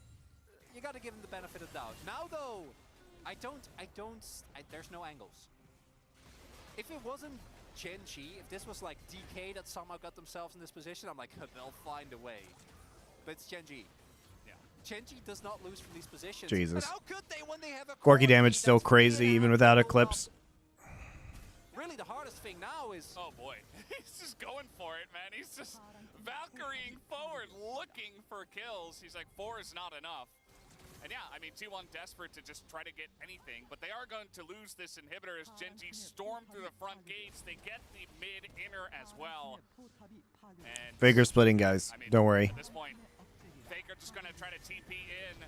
You got to give him the benefit of doubt. Now though, there's no angles. If it wasn't Gen.G, if this was like DK that somehow got themselves in this position, I'm like, they'll find a way. But it's Gen.G. Yeah. Gen.G does not lose from these positions. Jesus. But how could they when they have a Corki damage still crazy even without Eclipse. Really, the hardest thing now is... Oh boy, he's just going for it, man. He's just Valkyrieing forward, looking for kills. He's like, 4 is not enough. And yeah, I mean, T1 desperate to just try to get anything, but they are going to lose this inhibitor as Gen.G storm through the front gates. They get the mid-inner as well. And Faker splitting, guys. I mean, don't worry. At this point, Faker just going to try to TP in,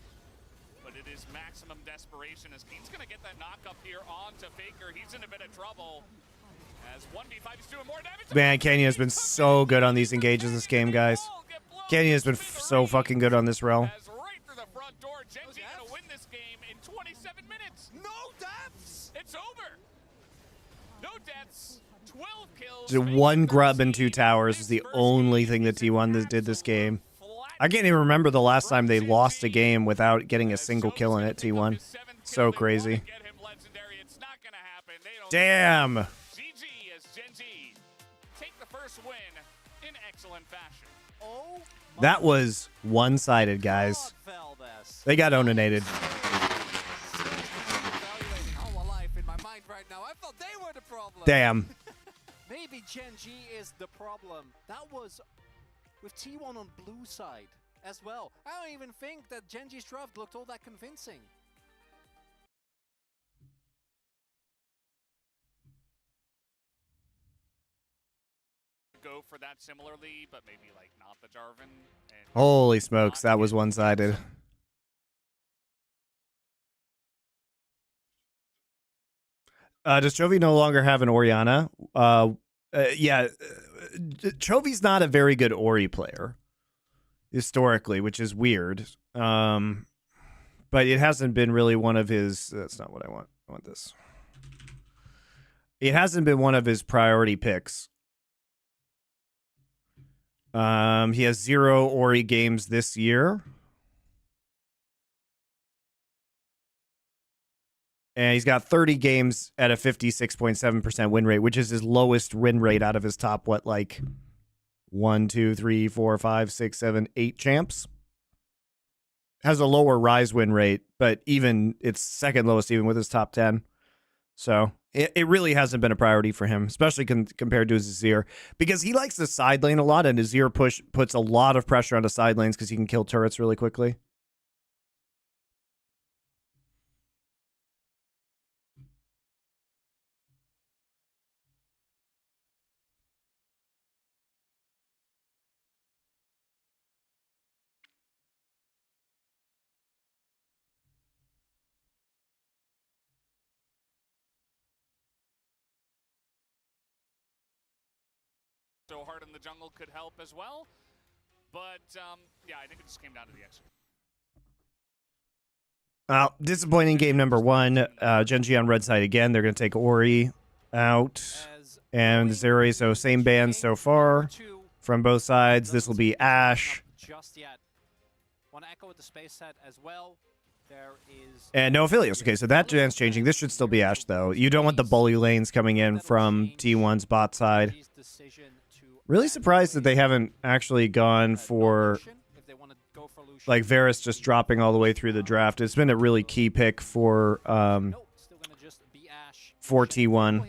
but it is maximum desperation as Keen's going to get that knock up here onto Faker. He's in a bit of trouble. As 1v5 is doing more damage. Man, Canyon has been so good on these engages this game, guys. Canyon has been so fucking good on this rel. Gen.G gonna win this game in 27 minutes. No deaths. It's over. No deaths. 12 kills. Just 1 grub and 2 towers is the only thing that T1 did this game. I can't even remember the last time they lost a game without getting a single kill in it, T1. So crazy. Damn. GG as Gen.G take the first win in excellent fashion. Oh, that was one-sided, guys. They got onated. Damn. Maybe Gen.G is the problem. That was with T1 on blue side as well. I don't even think that Gen.G's draft looked all that convincing. Go for that similarly, but maybe like not the Jarvan. And Holy smokes, that was one-sided. Does Chovy no longer have an Orianna? Yeah, Chovy's not a very good Ori player historically, which is weird. But it hasn't been really one of his. That's not what I want. I want this. It hasn't been one of his priority picks. He has 0 Ori games this year. And he's got 30 games at a 56.7% win rate, which is his lowest win rate out of his top, what, like 1, 2, 3, 4, 5, 6, 7, 8 champs. Has a lower Rise win rate, but even it's second lowest even with his top 10. So it really hasn't been a priority for him, especially compared to his Azir, because he likes the side lane a lot, and Azir puts a lot of pressure onto side lanes because he can kill turrets really quickly. Musto Hard in the jungle could help as well. But, yeah, I think it just came down to the execution. Disappointing game number one. Gen G on red side again. They're going to take Ori out. And Zeri, so same band so far from both sides. This will be Ashe. Just yet. Want to echo with the space set as well. There is And no Aphelios. Okay, so that gen's changing. This should still be Ashe, though. You don't want the bully lanes coming in from T1's bot side. Really surprised that they haven't actually gone for, like, Varus just dropping all the way through the draft. It's been a really key pick for T1.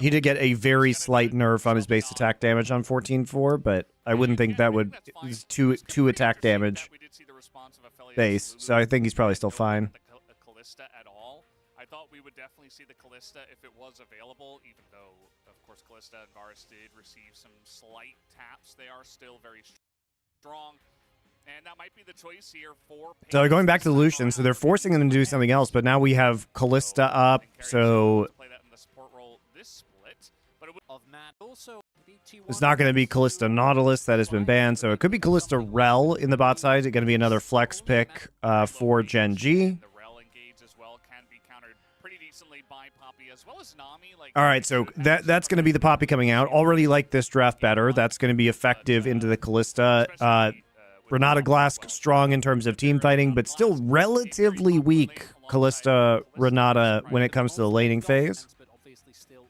He did get a very slight nerf on his base attack damage on 14-4, but I wouldn't think that would... It's two attack damage base, so I think he's probably still fine. Kalista at all. I thought we would definitely see the Kalista if it was available, even though, of course, Kalista and Varus did receive some slight taps. They are still very strong. And that might be the choice here for... So going back to the Lucian, so they're forcing them to do something else, but now we have Kalista up, so... It's not going to be Kalista Nautilus, that has been banned, so it could be Kalista Rel in the bot side. It's going to be another flex pick for Gen G. All right, so that's going to be the Poppy coming out. Already like this draft better. That's going to be effective into the Kalista. Renata Glask strong in terms of team fighting, but still relatively weak Kalista Renata when it comes to the laning phase. But obviously still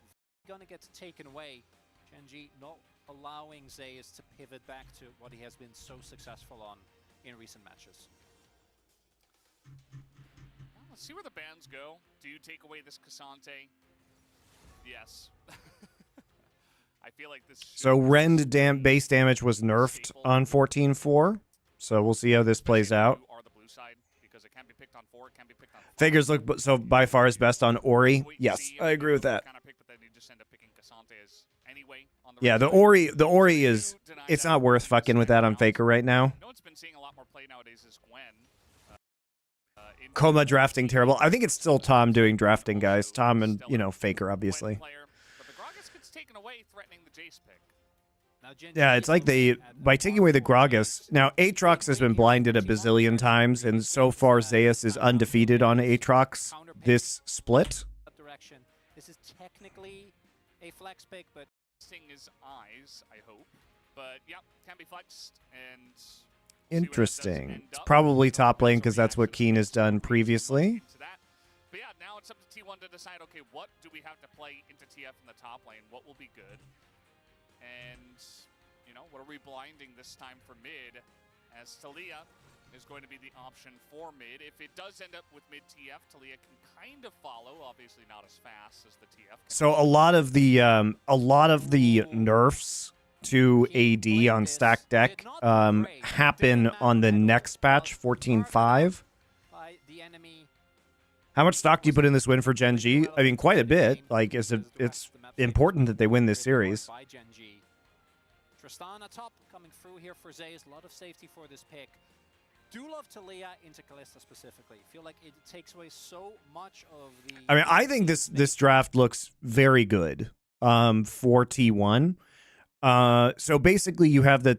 gonna get taken away. Gen G not allowing Zeus to pivot back to what he has been so successful on in recent matches. Well, let's see where the bans go. Do you take away this Cassante? Yes. I feel like this. So Rend base damage was nerfed on 14-4. So we'll see how this plays out. Figures look so by far his best on Ori. Yes, I agree with that. Yeah, the Ori is, it's not worth fucking with that on Faker right now. Coma drafting terrible. I think it's still Tom doing drafting, guys. Tom and, you know, Faker, obviously. Yeah, it's like they, by taking away the Gragas, now Aatrox has been blinded a bazillion times, and so far Zeus is undefeated on Aatrox this split. This is technically a flex pick, but his eyes, I hope. But yeah, can be flexed and interesting. It's probably top lane because that's what Keen has done previously. But yeah, now it's up to T1 to decide, okay, what do we have to play into TF in the top lane? What will be good? And, you know, what are we blinding this time for mid? As Taliyah is going to be the option for mid. If it does end up with mid TF, Taliyah can kind of follow, obviously not as fast as the TF. So a lot of the nerfs to AD on stack deck happen on the next patch, 14.5. How much stock do you put in this win for Gen G? I mean, quite a bit. Like, it's important that they win this series. Tristana top coming through here for Zeus. A lot of safety for this pick. Do love Taliyah into Kalista specifically. Feel like it takes away so much of the... I mean, I think this draft looks very good for T1. So basically you get the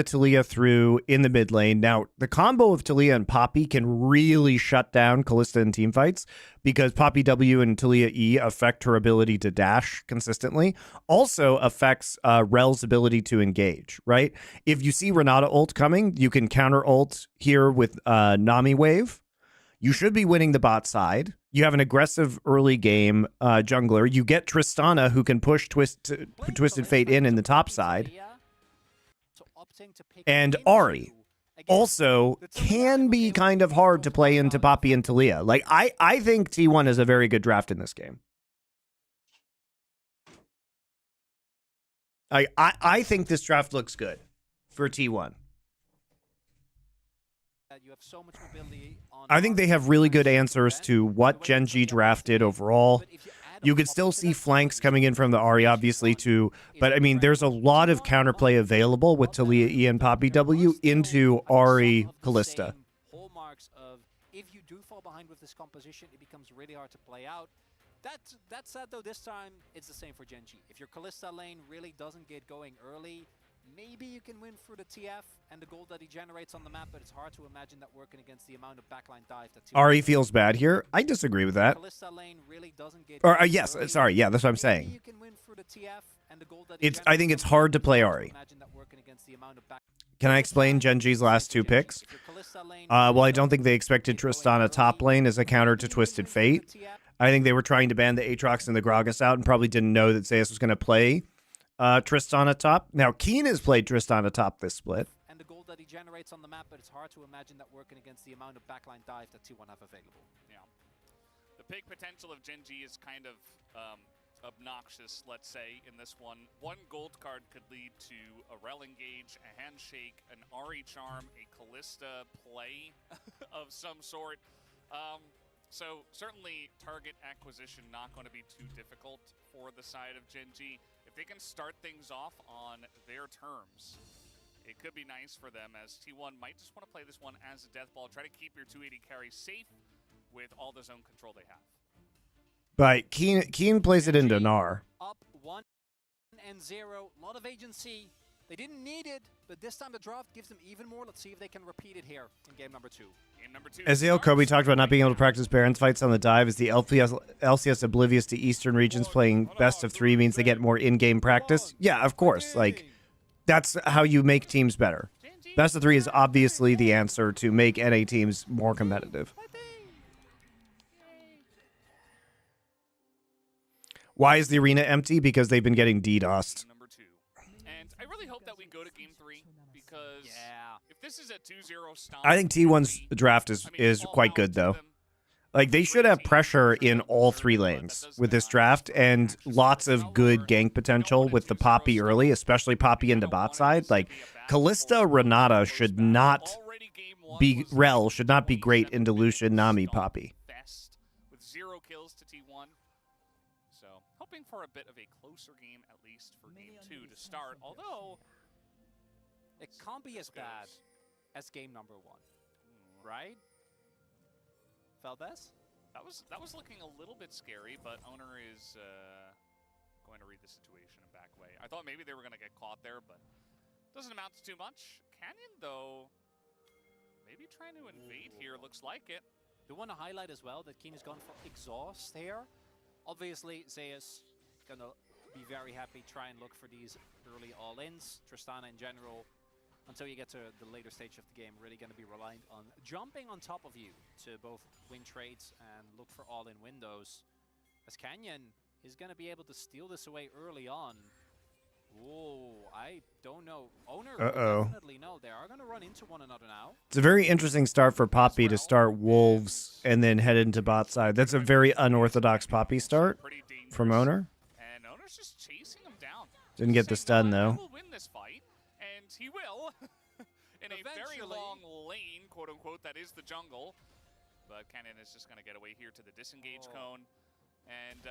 Taliyah through in the mid lane. Now, the combo of Taliyah and Poppy can really shut down Kalista in team fights because Poppy W and Taliyah E affect her ability to dash consistently. Also affects Rel's ability to engage, right? If you see Renata ult coming, you can counter ult here with Nami wave. You should be winning the bot side. You have an aggressive early game jungler. You get Tristana, who can push Twisted Fate in the top side. And Ahri also can be kind of hard to play into Poppy and Taliyah. Like, I think T1 is a very good draft in this game. I think this draft looks good for T1. You have so much mobility on I think they have really good answers to what Gen G drafted overall. You could still see flanks coming in from the Ahri, obviously, too. But, I mean, there's a lot of counterplay available with Taliyah E and Poppy W into Ahri Kalista. Hallmarks of if you do fall behind with this composition, it becomes really hard to play out. That said, though, this time it's the same for Gen G. If your Kalista lane really doesn't get going early, maybe you can win through the TF and the gold that he generates on the map, but it's hard to imagine that working against the amount of backline dive that Ari feels bad here. I disagree with that. Kalista lane really doesn't get Or going yes, early, sorry, yeah, that's what I'm maybe saying. you can win through the TF and the gold that he It's I think generates it's on the hard to map, play but it's hard Ari. to imagine that working against the amount of Can I explain Gen G's last two picks? Well, I don't think they expected Tristana top lane as a counter to Twisted Fate. I think they were trying to ban the Aatrox and the Gragas out and probably didn't know that Zeus was going to play Tristana top. Now, Keen has played Tristana top this split. And the gold that he generates on the map, but it's hard to imagine that working against the amount of backline dive that T1 have available. Yeah. The pick potential of Gen G is kind of obnoxious, let's say, in this one. One gold card could lead to a Rel engage, a handshake, an Ari charm, a Kalista play of some sort. So certainly target acquisition not going to be too difficult for the side of Gen G. If they can start things off on their terms, it could be nice for them, as T1 might just want to play this one as a death ball, try to keep your 280 carry safe with all the zone control they have. But Keen plays it into Gnar. Up 1-0, a lot of agency. They didn't need it, but this time the draft gives them even more. Let's see if they can repeat it here in game number 2. Game number 2. As Kobe talked about not being able to practice Baron's fights on the dive, is the LCS oblivious to Eastern regions playing best of 3 means they get more in-game practice? Yeah, of course. Like, that's how you make teams better. Best of 3 is obviously the answer to make NA teams more competitive. Why is the arena empty? Because they've been getting DDoSed. Number 2. And I really hope that we go to game 3, because if this is a 2-0 stop, I think T1's draft is quite good, though. Like, they should have pressure in all 3 lanes with this draft and lots of good gank potential with the Poppy early, especially Poppy into bot side. Like, Kalista Renata should not be, Rel should not be great into Lucian, Nami, Poppy. Best with 0 kills to T1. So, hoping for a bit of a closer game, at least for game 2 to start, although it can't be as bad as game number 1, right? Valdez? That was looking a little bit scary, but Owner is going to read the situation and back away. I thought maybe they were going to get caught there, but doesn't amount to too much. Canyon, though, maybe trying to invade here. Looks like it. Do want to highlight as well that Keen has gone for exhaust here. Obviously, Zeus gonna be very happy, try and look for these early all-ins. Tristana in general, until you get to the later stage of the game, really going to be reliant on jumping on top of you to both win trades and look for all-in windows. As Canyon is going to be able to steal this away early on. Whoa, I don't know. Owner will definitely know. They are going to run into one another now. It's a very interesting start for Poppy to start Wolves and then head into bot side. That's a very unorthodox Poppy start from Owner. And Owner's just chasing him down. Didn't get the stun, though. He will win this fight, and he will. In a very long lane, quote-unquote, that is the jungle. But Canyon is just going to get away here to the disengage cone and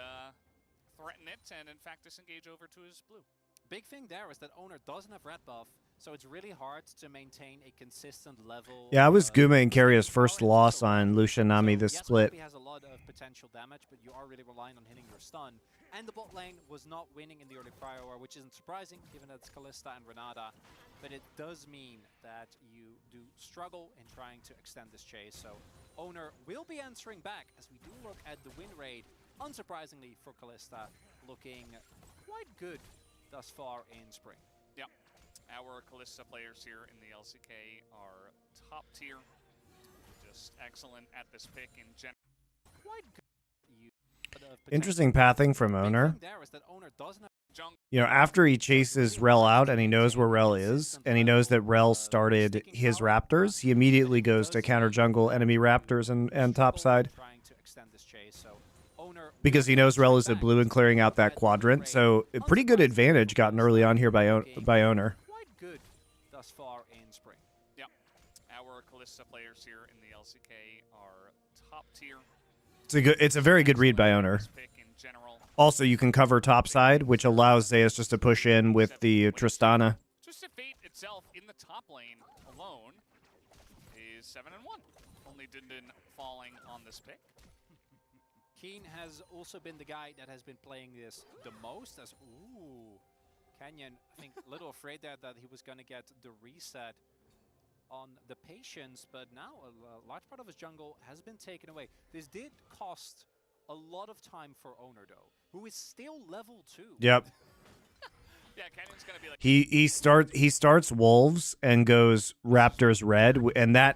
threaten it, and in fact disengage over to his blue. Big thing there is that Owner doesn't have red buff, so it's really hard to maintain a consistent level. Yeah, I was Guma and Carrier's first loss on Lucian Nami this split. He has a lot of potential damage, but you are really relying on hitting your stun. And the bot lane was not winning in the early prior war, which isn't surprising given that it's Kalista and Renata. But it does mean that you do struggle in trying to extend this chase. So Owner will be answering back as we do look at the win rate, unsurprisingly for Kalista, looking quite good thus far in spring. Yep. Our Kalista players here in the LCK are top tier. Just excellent at this pick in general. Quite good. Interesting pathing from Owner. You know, after he chases Rel out and he knows where Rel is, and he knows that Rel started his Raptors, he immediately goes to counter jungle enemy Raptors and top side. Because he knows Rel is at blue and clearing out that quadrant, so a pretty good advantage gotten early on here by Owner. Quite good thus far in spring. Yep. Our Kalista players here in the LCK are top tier. It's a very good read by Owner. Also, you can cover top side, which allows Zeus just to push in with the Tristana. Twisted Fate itself in the top lane alone is 7-1. Only Dindin falling on this pick. Keen has also been the guy that has been playing this the most. As Canyon, I think, a little afraid there that he was going to get the reset on the Patience, but now a large part of his jungle has been taken away. This did cost a lot of time for Owner, though, who is still level 2. Yep. Yeah, Canyon's gonna be like He starts Wolves and goes Raptors Red, and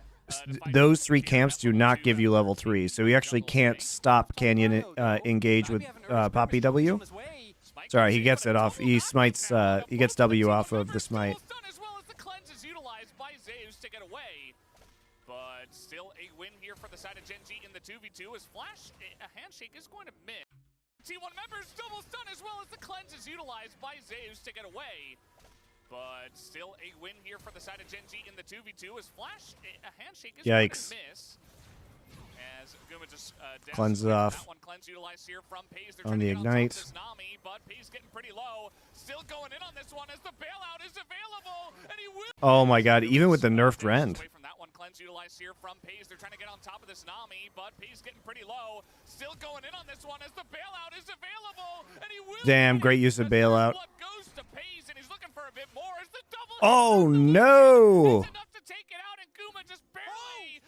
those 3 camps do not give you level 3, so he actually can't stop Canyon engage with Poppy W. Sorry, he gets it off. He smites. He gets W off of the smite. as well as the cleanse is utilized by Zeus to get away. But still a win here for the side of Gen G in the 2v2 as Flash, a handshake is going to miss. T1 members double stun as well as the cleanse is utilized by Zeus to get away. But still a win here for the side of Gen G in the 2v2 as Flash, a handshake is going to miss. As Guma just cleanses off that one cleanse utilized here from Paze. on the ignite. Nami, but Paze getting pretty low. Still going in on this one as the bailout is available, and he will. Oh my god, even with the nerfed Rend. Away from that one cleanse utilized here from Paze. They're trying to get on top of this Nami, but Paze getting pretty low. Still going in on this one as the bailout is available, and he will. Damn, great use of bailout. Goes to Paze, and he's looking for a bit more as the double. Oh no! It's enough to take it out, and Guma just barely.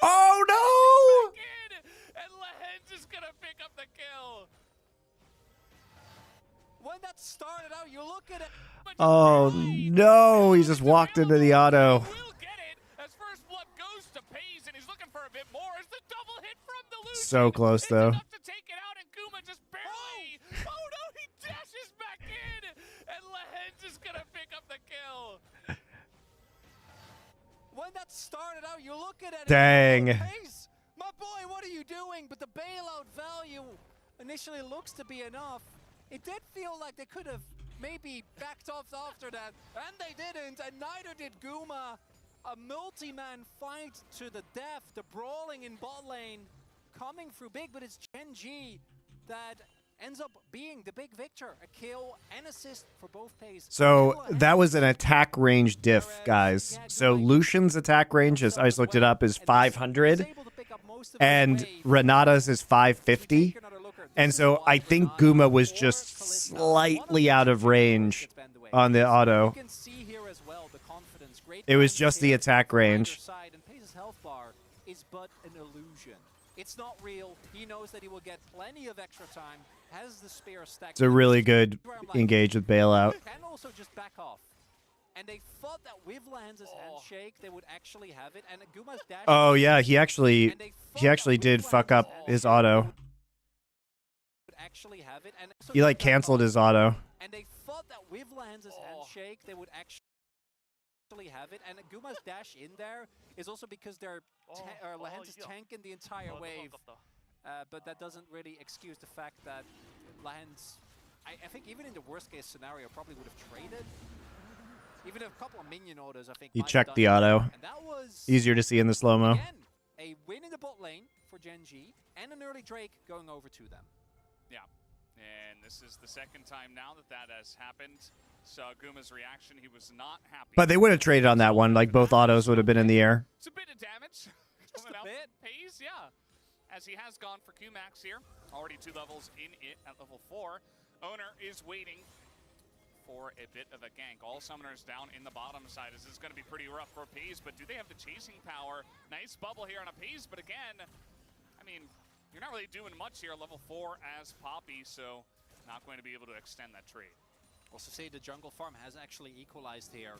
Oh no! And Lehens is gonna pick up the kill. When that started out, you look at it. Oh no! He just walked into the auto. Will get it as first blood goes to Paze, and he's looking for a bit more as the double hit from the Lucian. So close though. Enough to take it out, and Guma just barely. Oh no! He dashes back in, and Lehens is gonna pick up the kill. When that started out, you look at it. Dang. Pace, my boy, what are you doing? But the bailout value initially looks to be enough. It did feel like they could have maybe backed off after that, and they didn't, and neither did Guma. A multi-man fight to the death, the brawling in bot lane coming through big, but it's Gen G that ends up being the big victor. A kill and assist for both Pace. So that was an attack range diff, guys. So Lucian's attack range, as I just looked it up, is 500, and Renata's is 550. And so I think Guma was just slightly out of range on the auto. It was just the attack range. And Pace's health bar is but an illusion. It's not real. He knows that he will get plenty of extra time. Has the spear stacked. It's a really good engage with bailout. And also just back off. And they thought that with Lehens' handshake, they would actually have it. And Guma's dash. Oh yeah, he actually did fuck up his auto. Actually have it. And He like canceled his auto. And they thought that with Lehens' handshake, they would actually have it. And Guma's dash in there is also because they're Lehens is tanking the entire wave. But that doesn't really excuse the fact that Lehens, I think even in the worst case scenario, probably would have traded. Even a couple of minion orders, I think. He checked the auto. And that was easier to see in the slow-mo. Again, a win in the bot lane for Gen G and an early Drake going over to them. Yeah, and this is the second time now that has happened. Saw Guma's reaction, he was not happy. But they would have traded on that one, like both autos would have been in the air. It's a bit of damage. Just a bit. Pace, yeah. As he has gone for Q-Max here, already 2 levels in it at level 4. Owner is waiting for a bit of a gank. All summoners down in the bottom side. This is going to be pretty rough for Pace, but do they have the chasing power? Nice bubble here on a Pace, but again, I mean, you're not really doing much here, level 4 as Poppy, so not going to be able to extend that trade. Also say the jungle farm has actually equalized here.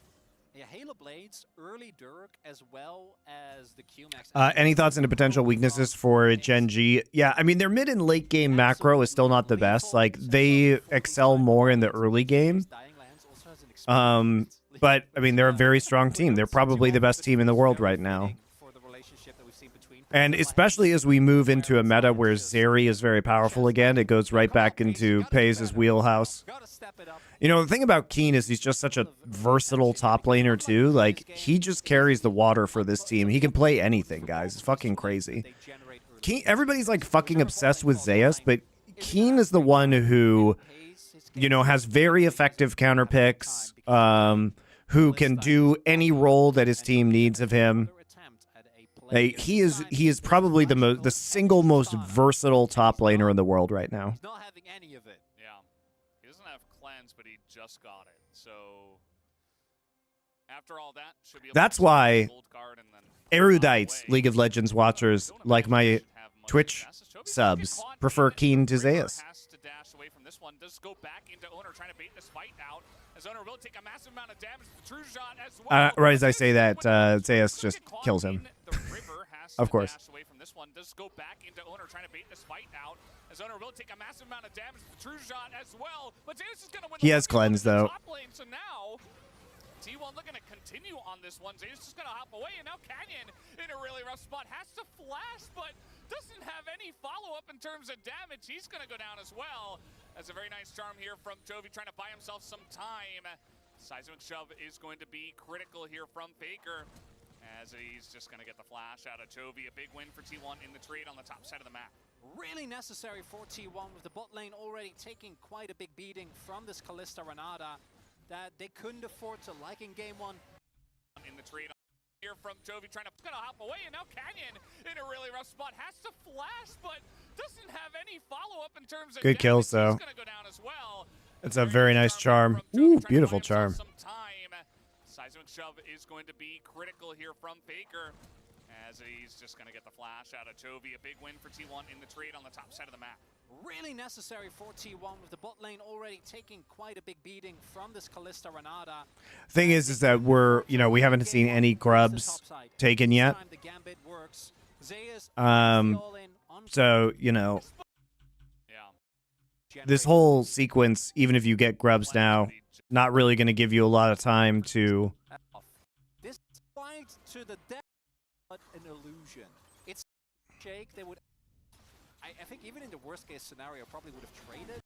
Yeah, Halo Blades, early Dirk, as well as the Q-Max. Any thoughts into potential weaknesses for Gen G? Yeah, I mean, their mid and late game macro is still not the best. Like, they excel more in the early game. But, I mean, they're a very strong team. They're probably the best team in the world right now. And especially as we move into a meta where Zeri is very powerful again, it goes right back into Paze's wheelhouse. You know, the thing about Keen is he's just such a versatile top laner too. Like, he just carries the water for this team. He can play anything, guys. It's fucking crazy. Keen, everybody's like fucking obsessed with Zeus, but Keen is the one who, you know, has very effective counter picks, who can do any role that his team needs of him. Hey, he is probably the single most versatile top laner in the world right now. He's not having any of it. Yeah. He doesn't have cleanse, but he just got it. So after all that, should be able That's to why gold card and then Erudite League of Legends watchers like my Twitch subs prefer Keen to Zeus. Has to dash away from this one. Does go back into Owner trying to bait this fight out. As Owner will take a massive amount of damage. The true shot as well. Right as I say that, Zeus just kills him. Of course. Away from this one. Does go back into Owner trying to bait this fight out. As Owner will take a massive amount of damage. The true shot as well. But Zeus is going to win. He has cleanse though. Top lane, so now T1 looking to continue on this one. Zeus just going to hop away, and now Canyon in a really rough spot. Has to flash, but doesn't have any follow-up in terms of damage. He's going to go down as well. That's a very nice charm here from Chovy, trying to buy himself some time. Seismic Shove is going to be critical here from Faker, as he's just going to get the flash out of Chovy. A big win for T1 in the trade on the top side of the map. Really necessary for T1 with the bot lane already taking quite a big beating from this Kalista Renata that they couldn't afford to, like in game one. In the trade here from Chovy, trying to hop away, and now Canyon in a really rough spot. Has to flash, but doesn't have any follow-up in terms of good kills though. He's going to go down as well. It's a very nice charm. Ooh, beautiful charm. Seismic Shove is going to be critical here from Faker, as he's just going to get the flash out of Chovy. A big win for T1 in the trade on the top side of the map. Really necessary for T1 with the bot lane already taking quite a big beating from this Kalista Renata. Thing is that we haven't seen any grubs taken yet. So, this whole sequence, even if you get grubs now, not really going to give you a lot of time to... This fight to the death, but an illusion. It's shake, they would... I think even in the worst case scenario, probably would have traded.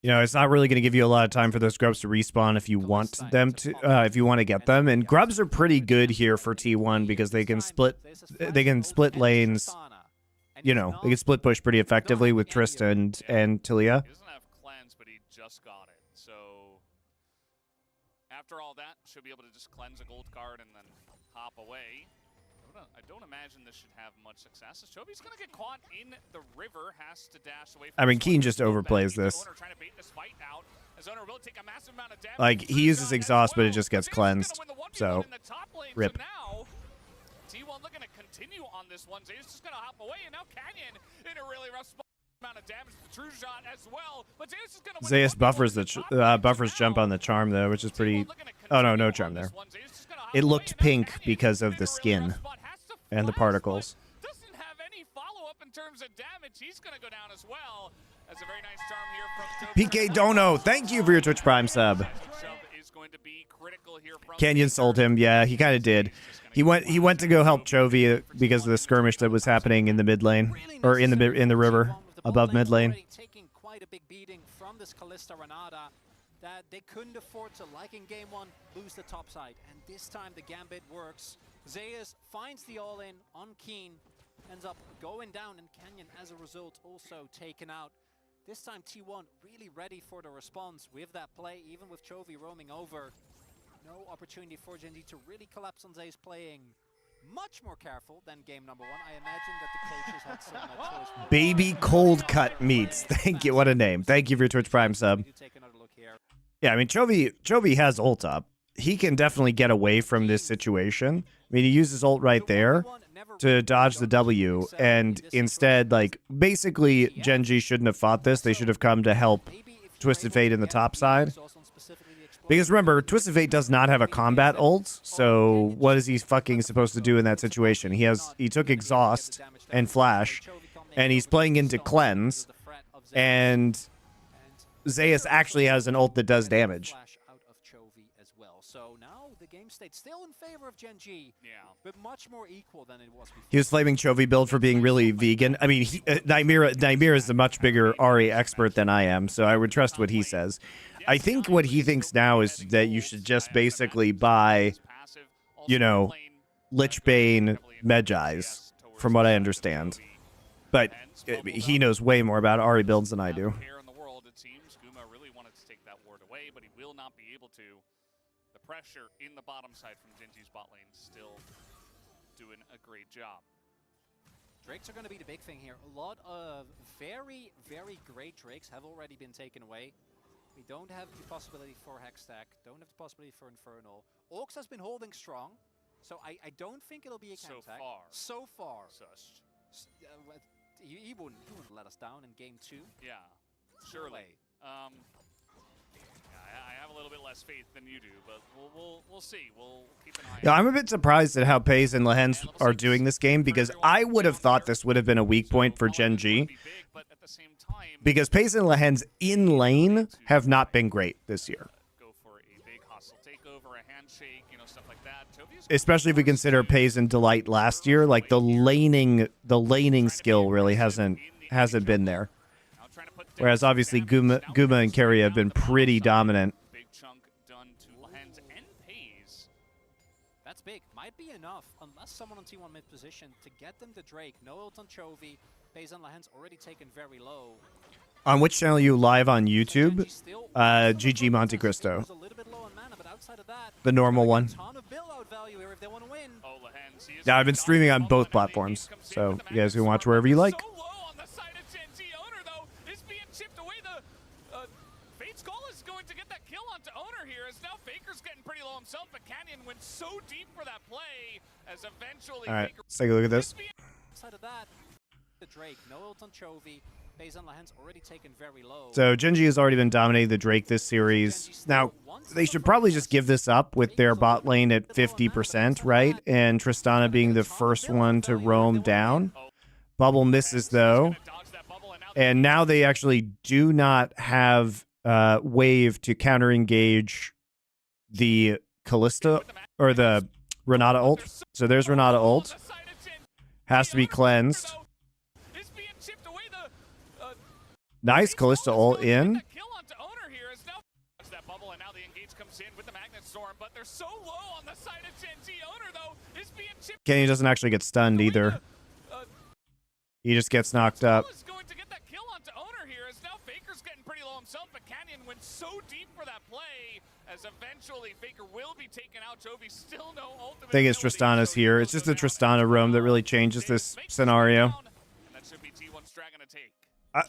It's not really going to give you a lot of time for those grubs to respawn if you want them to, if you want to get them. And grubs are pretty good here for T1 because they can split lanes. They can split push pretty effectively with Trista and Tilia. He doesn't have cleanse, but he just got it. So after all that, should be able to just cleanse a gold card and then hop away. I don't imagine this should have much success. Chovy's going to get caught in the river, has to dash away from I mean, Keen just overplays this. Like, he uses exhaust, but it just gets cleansed. So, rip. T1 looking to continue on this one. Zeus just going to hop away, and now Canyon in a really rough spot. Amount of damage. The true shot as well. But Zeus is going to Zeus buffers jump on the charm though, which is pretty. Oh no charm there. It looked pink because of the skin and the particles. Doesn't have any follow-up in terms of damage. He's going to go down as well. That's a very nice charm here from PK Dono, thank you for your Twitch Prime sub. Canyon sold him. Yeah, he kind of did. He went to go help Chovy because of the skirmish that was happening in the mid lane, or in the river above mid lane. Taking quite a big beating from this Kalista Renata that they couldn't afford to, like in game one, lose the top side. And this time the gambit works. Zeus finds the all-in on Keen, ends up going down, and Canyon as a result also taken out. This time T1 really ready for the response with that play, even with Chovy roaming over. No opportunity for Gen G to really collapse on Zeus, playing much more careful than game number one. I imagine that the coaches had some choice. Baby Cold Cut Meats. Thank you. What a name. Thank you for your Twitch Prime sub. Yeah, I mean, Chovy has ult up. He can definitely get away from this situation. I mean, he uses ult right there to dodge the W, and instead, like, basically, Gen G shouldn't have fought this. They should have come to help Twisted Fate in the top side. Because remember, Twisted Fate does not have a combat ult, so what is he fucking supposed to do in that situation? He took exhaust and flash, and he's playing into cleanse, and Zeus actually has an ult that does damage. So now the game state still in favor of Gen G, but much more equal than it was before. He was flaming Chovy build for being really vegan. I mean, Nymira is a much bigger Ahri expert than I am, so I would trust what he says. I think what he thinks now is that you should just basically buy, Lichbane Medjais, from what I understand. But he knows way more about Ahri builds than I do. Pressure in the bottom side from Gen G's bot lane, still doing a great job. Drakes are going to be the big thing here. A lot of very, very great Drakes have already been taken away. We don't have the possibility for Hextech, don't have the possibility for Infernal. Orcs has been holding strong, so I don't think it'll be a Chemtech. So far. He wouldn't let us down in game 2. Yeah, surely. I have a little bit less faith than you do, but we'll see. We'll keep an eye. Yeah, I'm a bit surprised at how Pays and Lehens are doing this game, because I would have thought this would have been a weak point for Gen G. Because Pays and Lehens in lane have not been great this year. Go for a big hostile takeover, a handshake, you know, stuff like that. Especially if we consider Pays and Delight last year, like the laning skill really hasn't been there. Whereas obviously Guma and Keria have been pretty dominant. Big chunk done to Lehens and Pays. That's big. Might be enough, unless someone on T1 mid position, to get them the Drake. No ult on Chovy. Pays and Lehens already taken very low. On which channel are you live on YouTube? GG Monte Cristo. The normal one. Yeah, I've been streaming on both platforms, so you guys can watch wherever you like. All right, let's take a look at this. So Gen G has already been dominating the Drake this series. Now, they should probably just give this up with their bot lane at 50%, right? And Tristana being the first one to roam down. Bubble misses, though. And now they actually do not have wave to counter-engage the Kalista, or the Renata ult. So there's Renata ult. Has to be cleansed. Nice Kalista ult in. Kenny doesn't actually get stunned either. He just gets knocked up. Thing is, Tristana's here. It's just the Tristana roam that really changes this scenario.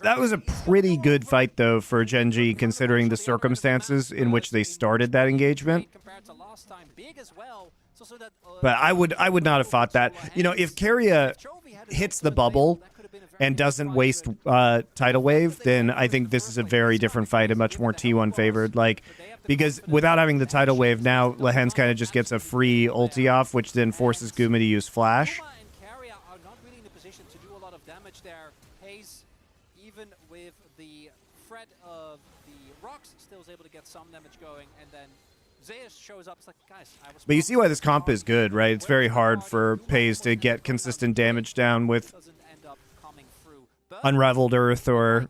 That was a pretty good fight, though, for Gen G, considering the circumstances in which they started that engagement. But I would not have fought that. You know, if Keria hits the bubble and doesn't waste Tidal Wave, then I think this is a very different fight, and much more T1 favored. Like, because without having the Tidal Wave, now Lehens kind of just gets a free ulti off, which then forces Guma to use Flash. Even with the threat of the rocks, still is able to get some damage going, and then Zeus shows up. It's like, guys, but you see why this comp is good, right? It's very hard for Pays to get consistent damage down with Unraveled Earth or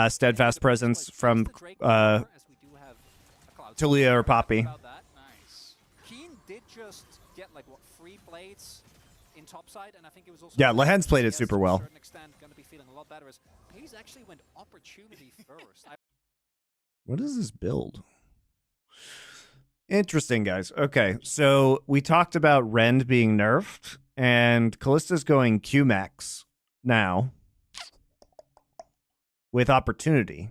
Steadfast Presence from Talia or Poppy. Keen did just get like what 3 blades in topside, and I think it was also Lehens played it super well. Going to be feeling a lot better as Pays actually went opportunity first. What is this build? Interesting, guys. Okay, so we talked about Rend being nerfed, and Kalista's going Q-Max now with opportunity.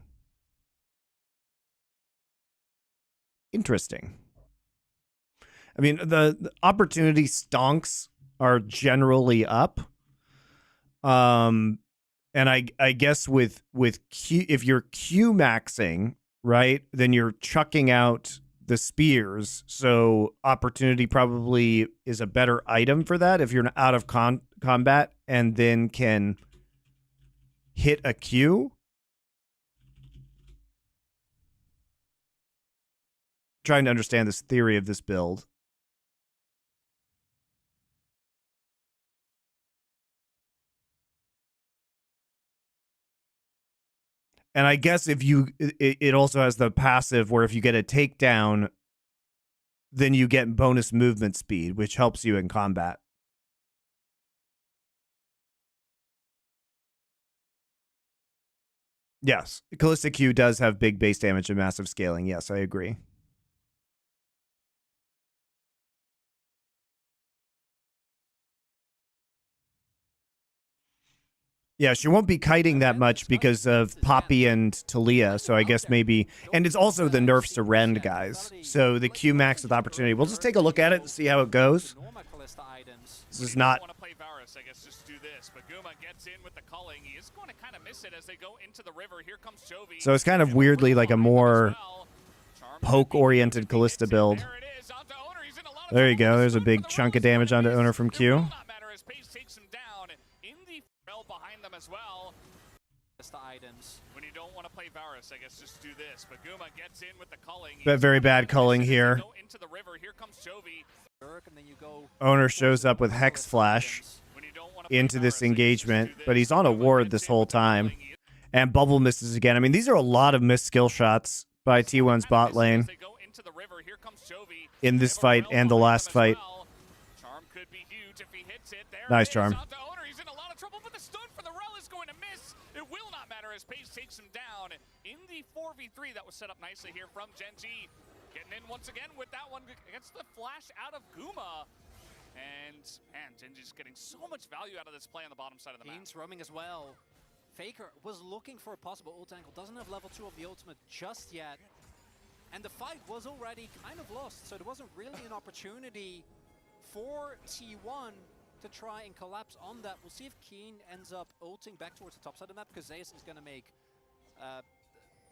Interesting. I mean, the opportunity stonks are generally up. And I guess with Q, if you're Q-maxing, right, then you're chucking out the spears. So opportunity probably is a better item for that if you're out of combat and then can hit a Q. Trying to understand this theory of this build. And I guess if you, it also has the passive where if you get a takedown, then you get bonus movement speed, which helps you in combat. Yes, Kalista Q does have big base damage and massive scaling. Yes, I agree. Yeah, she won't be kiting that much because of Poppy and Talia, so I guess maybe... And it's also the nerfs to Rend, guys. So the Q max with opportunity. We'll just take a look at it and see how it goes. This is not... want to play Varus, I guess just do this. But Guma gets in with the culling. He is going to kind of miss it as they go into the river. Here comes Chovy. So it's kind of weirdly like a more poke-oriented Kalista build. There you go. There's a big chunk of damage onto Owner from Q. When you don't want to play Varus, I guess just do this. But Guma gets in with the culling. But very bad culling here. Into the river. Here comes Chovy. Owner shows up with Hex Flash into this engagement, but he's on a ward this whole time. And Bubble misses again. I mean, these are a lot of missed skill shots by T1's bot lane in this fight and the last fight. Nice Charm. Pace takes him down in the 4v3 that was set up nicely here from Gen G. Getting in once again with that one against the flash out of Guma. And man, Gen G's getting so much value out of this play on the bottom side of the map. Keen's roaming as well. Faker was looking for a possible ult angle. Doesn't have level 2 of the ultimate just yet. And the fight was already kind of lost. So there wasn't really an opportunity for T1 to try and collapse on that. We'll see if Keen ends up ulting back towards the top side of the map, because Zeus is going to make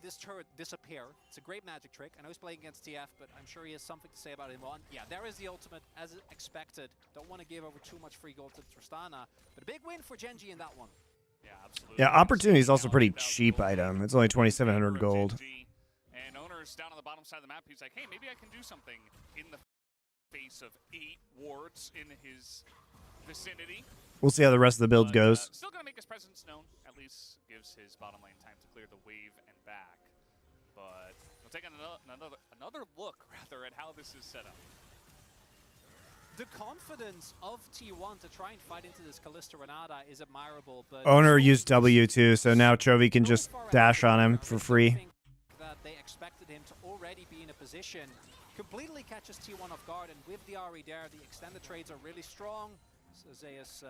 this turret disappear. It's a great magic trick. I know he's playing against TF, but I'm sure he has something to say about him on. Yeah, there is the ultimate, as expected. Don't want to give over too much free gold to Tristana, but a big win for Gen G in that one. Yeah, absolutely. Yeah, Opportunity is also a pretty cheap item. It's only 2,700 gold. And Owner's down on the bottom side of the map. He's like, hey, maybe I can do something in the face of 8 wards in his vicinity. We'll see how the rest of the build goes. Still going to make his presence known. At least gives his bottom lane time to clear the wave and back. But we'll take another look rather at how this is set up. The confidence of T1 to try and fight into this Kalista Renata is admirable, but Owner used W too, so now Chovy can just dash on him for free. That they expected him to already be in a position. Completely catches T1 off guard, and with the RE there, the extended trades are really strong. So Zeus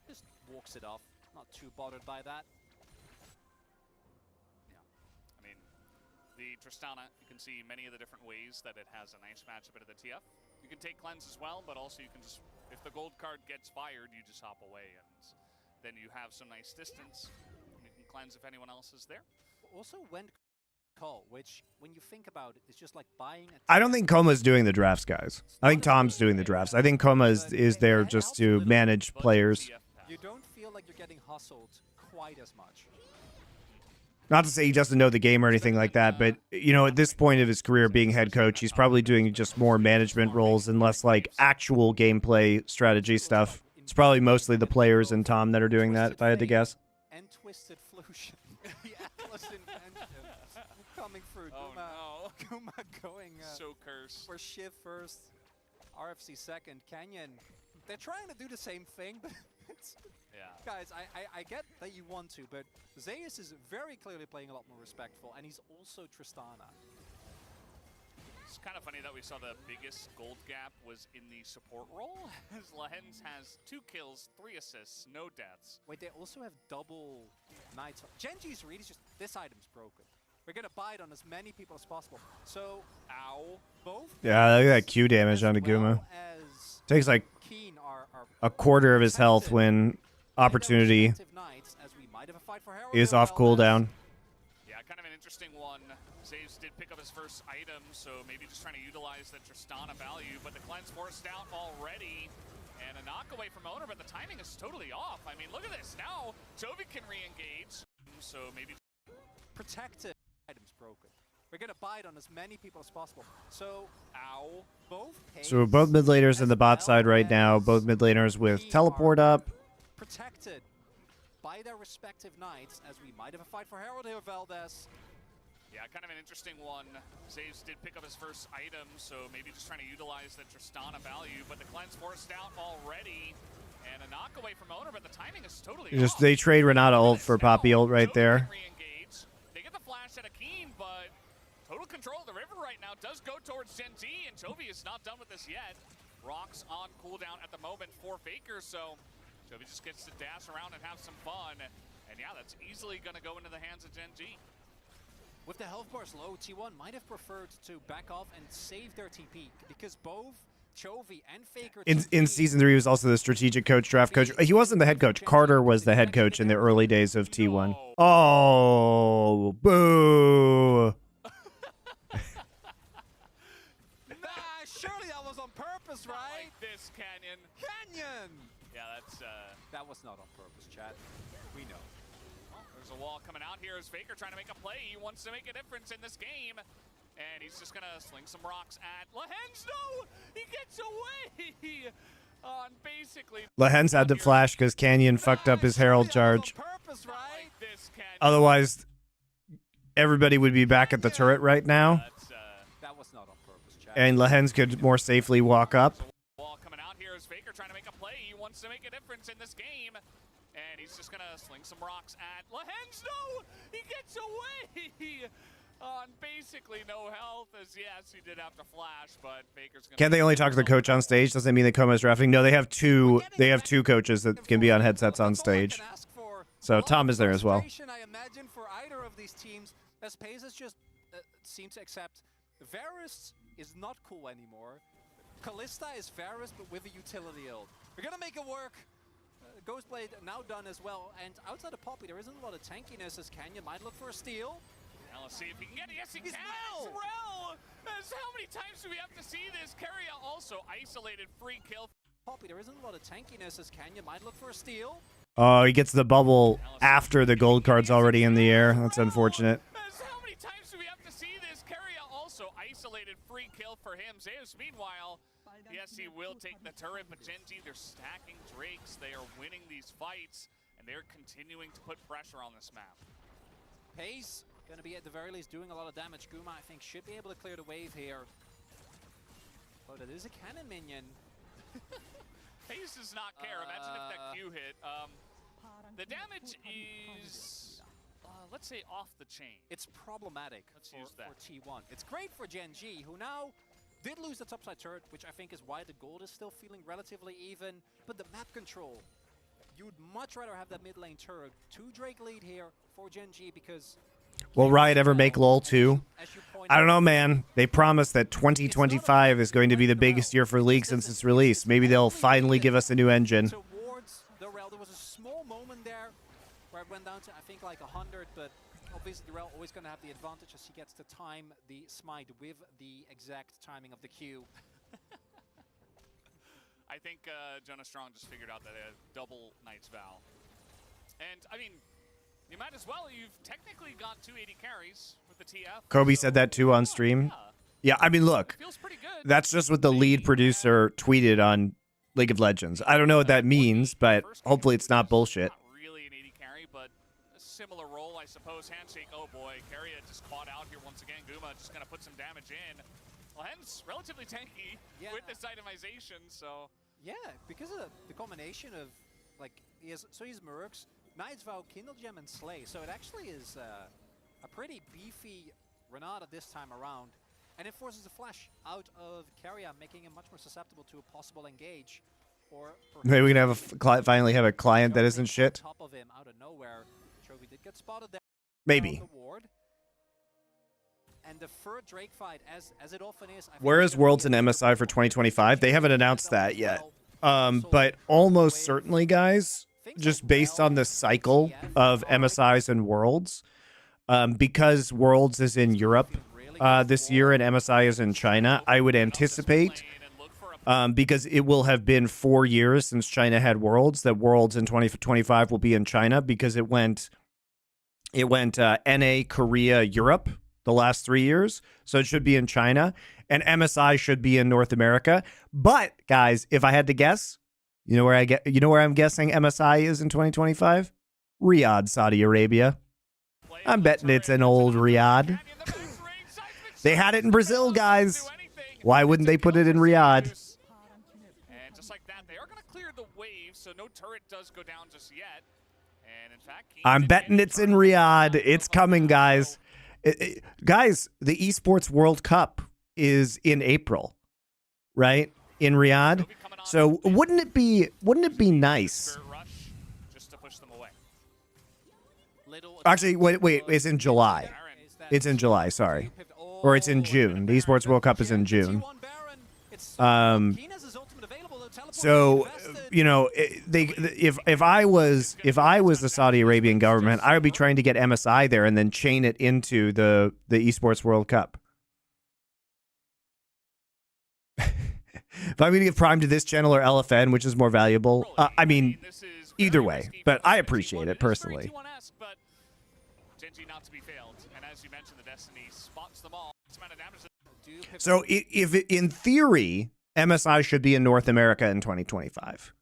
just walks it off, not too bothered by that. Yeah, I mean, the Tristana, you can see many of the different ways that it has a nice matchup into the TF. You can take cleanse as well, but also you can just, if the gold card gets fired, you just hop away, and then you have some nice distance. You can cleanse if anyone else is there. Also went Call, which, when you think about it, is just like buying a... I don't think Koma's doing the drafts, guys. I think Tom's doing the drafts. I think Koma is there just to manage players. You don't feel like you're getting hustled quite as much. Not to say he doesn't know the game or anything like that, but, you know, at this point of his career being head coach, he's probably doing just more management roles and less, like, actual gameplay strategy stuff. It's probably mostly the players and Tom that are doing that, if I had to guess. And Twisted Flution. The Atlas Invention coming through. Oh, no. Guma going So cursed. for Shiv first, RFC second. Canyon, they're trying to do the same thing, but it's... Yeah. Guys, I get that you want to, but Zeus is very clearly playing a lot more respectful, and he's also Tristana. It's kind of funny that we saw the biggest gold gap was in the support role, as Lehens has 2 kills, 3 assists, no deaths. Wait, they also have double Knights. Gen G's really just, this item's broken. We're gonna buy it on as many people as possible. So, ow, both. Yeah, look at that Q damage onto Guma. Takes like a quarter of his health when Opportunity is off cooldown. Yeah, kind of an interesting one. Zeus did pick up his first item, so maybe just trying to utilize the Tristana value, but the cleanse forced out already. And a knock away from Owner, but the timing is totally off. I mean, look at this. Now, Chovy can re-engage, so maybe... Protected. Items broken. We're gonna buy it on as many people as possible. So, ow, both. So both mid laners in the bot side right now. Both mid laners with teleport up. Protected by their respective knights, as we might have a fight for Herald here, Valdez. Yeah, kind of an interesting one. Zeus did pick up his first item, so maybe just trying to utilize the Tristana value, but the cleanse forced out already. And a knock away from Owner, but the timing is totally off. They trade Renata ult for Poppy ult right there. They get the flash at a Keen, but total control of the river right now does go towards Gen Z, and Chovy is not done with this yet. Rocks on cooldown at the moment for Faker, so Chovy just gets to dash around and have some fun. And yeah, that's easily going to go into the hands of Gen G. With the health bars low, T1 might have preferred to back off and save their TP because both Chovy and Faker In season 3, he was also the strategic coach, draft coach. He wasn't the head coach. Carter was the head coach in the early days of T1. Oh, boo. Surely that was on purpose, right? Like this, Canyon. Canyon! Yeah, that's... That was not on purpose, chat. We know. Well, there's a wall coming out here as Faker trying to make a play. He wants to make a difference in this game. And he's just going to sling some rocks at Lehens. No! He gets away! On basically... Lehens had to flash because Canyon fucked up his Herald charge. Purpose, right? Like this, Canyon. Otherwise, everybody would be back at the turret right now. That's, That was not on purpose, chat. And Lehens could more safely walk up. wall coming out here as Faker trying to make a play. He wants to make a difference in this game. And he's just going to sling some rocks at Lehens. No! He gets away! On basically no health, as yes, he did have to flash, but Faker's gonna... Can't they only talk to the coach on stage? Doesn't mean the Koma's drafting. No, they have two coaches that can be on headsets on stage. So Tom is there as well. I imagine for either of these teams, as Pacers just seem to accept, Varus is not cool anymore. Kalista is Varus, but with a utility ult. We're gonna make it work. Ghostblade now done as well, and outside of Poppy, there isn't a lot of tankiness as Canyon might look for a steal. Now let's see if he can get it. Yes, he He's can. Rel! Rel! How many times do we have to see this? Keria also isolated, free kill. Poppy, there isn't a lot of tankiness as Canyon might look for a steal. Oh, he gets the bubble after the gold card's already in the air. That's unfortunate. How many times do we have to see this? Keria also isolated, free kill for him. Zeus, meanwhile, yes, he will take the turret, but Gen G, they're stacking Drakes. They are winning these fights, and they're continuing to put pressure on this map. Pace going to be at the very least doing a lot of damage. Guma, I think, should be able to clear the wave here. But it is a cannon minion. Pace does not care. Imagine if that Q hit. The damage is, let's say, off the chain. It's problematic for T1. It's great for Gen G, who now did lose the topside turret, which I think is why the gold is still feeling relatively even. But the map control, you'd much rather have that mid lane turret. 2 Drake lead here for Gen G because... Will Riot ever make LoL 2? I don't know, man. They promised that 2025 is going to be the biggest year for League since its release. Maybe they'll finally give us a new engine. Towards the Rel, there was a small moment there where it went down to, I think, like 100, but obviously the Rel always going to have the advantage as he gets to time the smite with the exact timing of the Q. I think Jonas Strong just figured out that a double Knight's Vow. And, I mean, you might as well. You've technically got 280 carries with the TF. Kobe said that too on stream. Yeah, I mean, look, Feels pretty good. that's just what the lead producer tweeted on League of Legends. I don't know what that means, but hopefully it's not bullshit. Not really an 80 carry, but a similar role, I suppose. Handshake, oh boy. Keria just caught out here once again. Guma just going to put some damage in. Well, Hen's relatively tanky with this itemization, so... Yeah, because of the combination of, like, he's Mercs, Knight's Vow, Kindle Gem, and Slay. So it actually is a pretty beefy Renata this time around. And it forces a flash out of Keria, making him much more susceptible to a possible engage. Or Maybe we can have finally have a client that isn't shit. Top of him out of nowhere. Chovy did get spotted there. Maybe. On the ward. And the third Drake fight, as it often is. Where is Worlds and MSI for 2025? They haven't announced that yet. But almost certainly, guys, just based on the cycle of MSIs and Worlds, because Worlds is in Europe this year and MSI is in China, I would anticipate, because it will have been 4 years since China had Worlds, that Worlds in 2025 will be in China because it went NA, Korea, Europe the last 3 years. So it should be in China. And MSI should be in North America. But guys, if I had to guess, you know where I'm guessing MSI is in 2025? Riyadh, Saudi Arabia. I'm betting it's an old Riyadh. They had it in Brazil, guys. Why wouldn't they put it in Riyadh? And just like that, they are going to clear the wave, so no turret does go down just yet. And in fact, I'm betting it's in Riyadh. It's coming, guys. Guys, the Esports World Cup is in April, right? In Riyadh. So wouldn't it be nice? Just to push them away. Actually, wait, it's in July. It's in July, sorry. Or it's in June. The Esports World Cup is in June. So, you know, if I was the Saudi Arabian government, I would be trying to get MSI there and then chain it into the Esports World Cup. If I'm going to give Prime to this channel or LFN, which is more valuable, I mean, either way. But I appreciate it personally. So if in theory, MSI should be in North America in 2025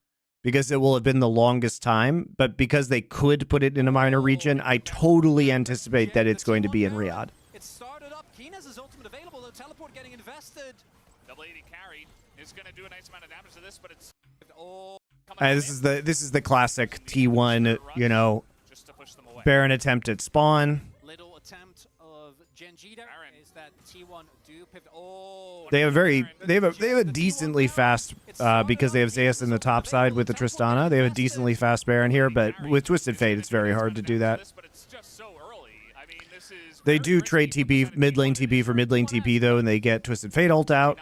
because it will have been the longest time. But because they could put it in a minor region, I totally anticipate that it's going to be in Riyadh. It started up. Keena's ultimate available. The teleport getting invested. Double 80 carried is going to do a nice amount of damage to this, but it's all this is the classic T1, you know, just to push them away. Baron attempt at spawn. Little attempt of Genji there is that T1 do pivot. Oh, They have a decently fast because they have Zeus in the top side with the Tristana. They have a decently fast Baron here, but with Twisted Fate, it's very hard to do that. They do trade TP, mid lane TP for mid lane TP though, and they get Twisted Fate ult out.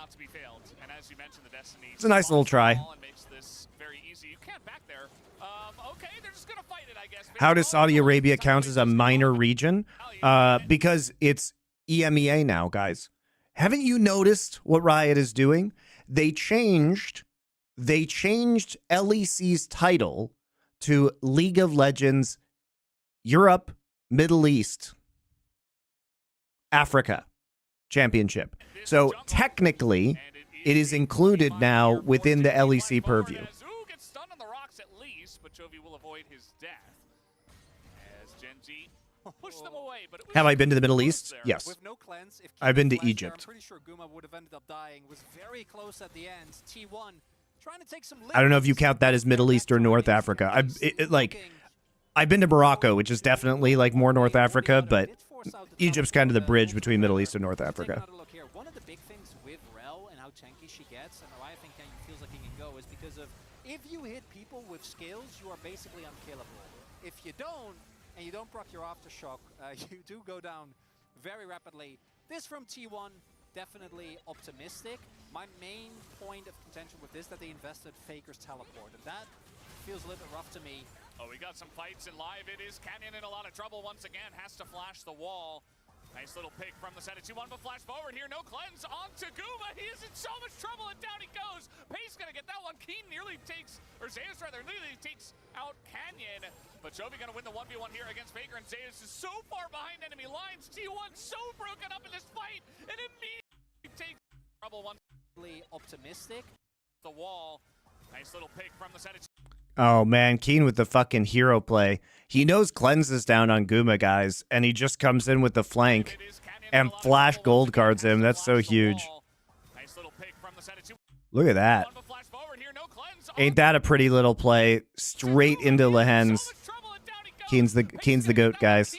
It's a nice little try. How does Saudi Arabia count as a minor region? Because it's EMEA now, guys. Haven't you noticed what Riot is doing? They changed LEC's title to League of Legends Europe, Middle East, Africa Championship. So technically, it is included now within the LEC purview. Gets stunned on the rocks at least, but Chovy will avoid his death. As Genji push them away, but Have I been to the Middle East? Yes. With no cleanse, if I've been to Keenan Egypt. I'm pretty sure Guma would have ended up dying. Was very close at the end. T1 trying to take some. I don't know if you count that as Middle East or North Africa. I've been to Morocco, which is definitely like more North Africa, but Egypt's kind of the bridge between Middle East and North Africa. One of the big things with Rell and how tanky she gets, and why I think Kenyon feels like he can go, is because of if you hit people with skills, you are basically unkillable. If you don't, and you don't proc your aftershock, you do go down very rapidly. This from T1, definitely optimistic. My main point of contention with this, that they invested Faker's teleport, and that feels a little bit rough to me. Oh, we got some fights in live. It is Canyon in a lot of trouble once again. Has to flash the wall. Nice little pick from the set of 2-1, but flash forward here. No cleanse onto Guma. He is in so much trouble, and down he goes. Pace gonna get that one. Keen nearly takes, or Zeus rather, nearly takes out Canyon. But Chovy gonna win the 1v1 here against Faker, and Zeus is so far behind enemy lines. T1 so broken up in this fight, and immediately takes trouble once. Optimistic. The wall. Nice little pick from the set of. Oh man, Keen with the fucking hero play. He knows cleanse is down on Guma, guys, and he just comes in with the flank and flash gold cards him. That's so huge. Look at that. Ain't that a pretty little play? Straight into Lehens. Keen's the GOAT, guys.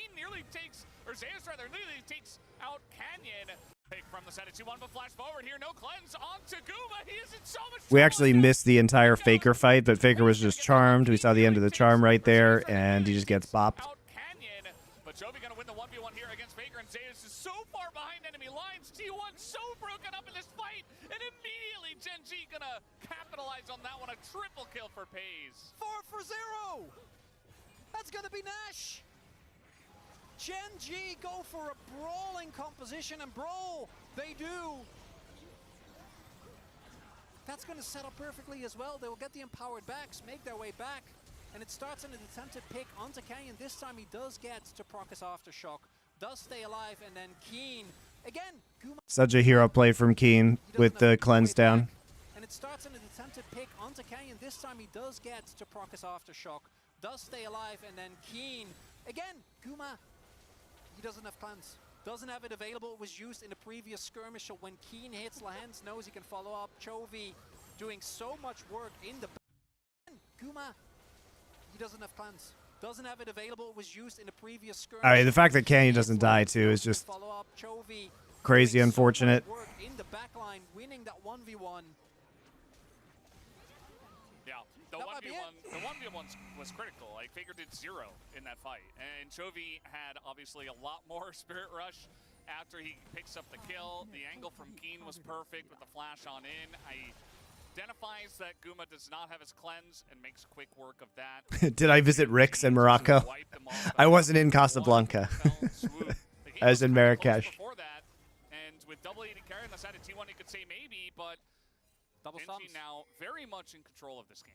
We actually missed the entire Faker fight, but Faker was just charmed. We saw the end of the charm right there, and he just gets bopped. But Chovy gonna win the 1v1 here against Faker, and Zeus is so far behind enemy lines. T1 so broken up in this fight, and immediately Genji gonna capitalize on that one. A triple kill for Paze. 4-for-0. That's gonna be Nash. Genji go for a brawling composition, and brawl they do. That's going to set up perfectly as well. They will get the empowered backs, make their way back, and it starts in an attempted pick onto Canyon. This time he does get to proc his aftershock, does stay alive, and then Keen again. Guma Such a hero play from Keen with the cleanse down. And it starts in an attempted pick onto Canyon. This time he does get to proc his aftershock, does stay alive, and then Keen again. Guma, he doesn't have cleanse. Doesn't have it available. It was used in the previous skirmish. So when Keen hits, Lehens knows he can follow up. Chovy doing so much work in the Guma, he doesn't have cleanse. Doesn't have it available. It was used in the previous skirmish. All right, the fact that Canyon doesn't die too is just crazy unfortunate. In the back line, winning that 1v1. Yeah, the 1v1 be it. The 1v1 was critical. Like, Faker did 0 in that fight. And Chovy had, obviously, a lot more Spirit Rush after he picks up the kill. The angle from Keen was perfect with the flash on in. Identifies that Guma does not have his cleanse and makes quick work of that. Did I visit Rick's in Morocco? I wasn't in Casablanca. I was in Marrakesh. Before that, and with double AD carry on the side of T1, you could say maybe, but Double Genji stumps. now very much in control of this game.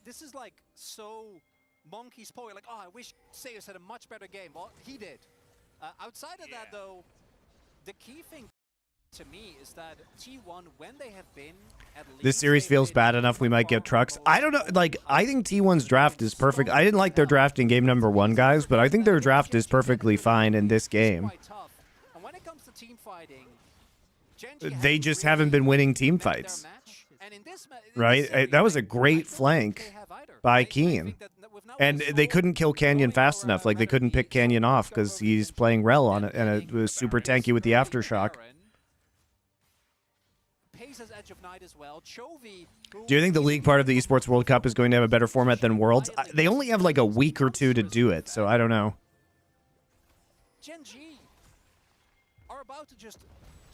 This is like so monkey spoil. Like, oh, I wish Seus had a much better game. Well, he did. Outside of that, though, the key thing to me is that T1, when they have been at least... This series feels bad enough we might get trucks. I don't know. Like, I think T1's draft is perfect. I didn't like their draft in game number 1, guys, but I think their draft is perfectly fine in this game. And when it comes to team fighting, They just haven't been winning team fights. Right? That was a great flank by Keen. And they couldn't kill Canyon fast enough. Like, they couldn't pick Canyon off because he's playing Rel on it, and it was super tanky with the Aftershock. Do you think the league part of the Esports World Cup is going to have a better format than Worlds? They only have like a week or 2 to do it, so I don't know. Gen.G are about to just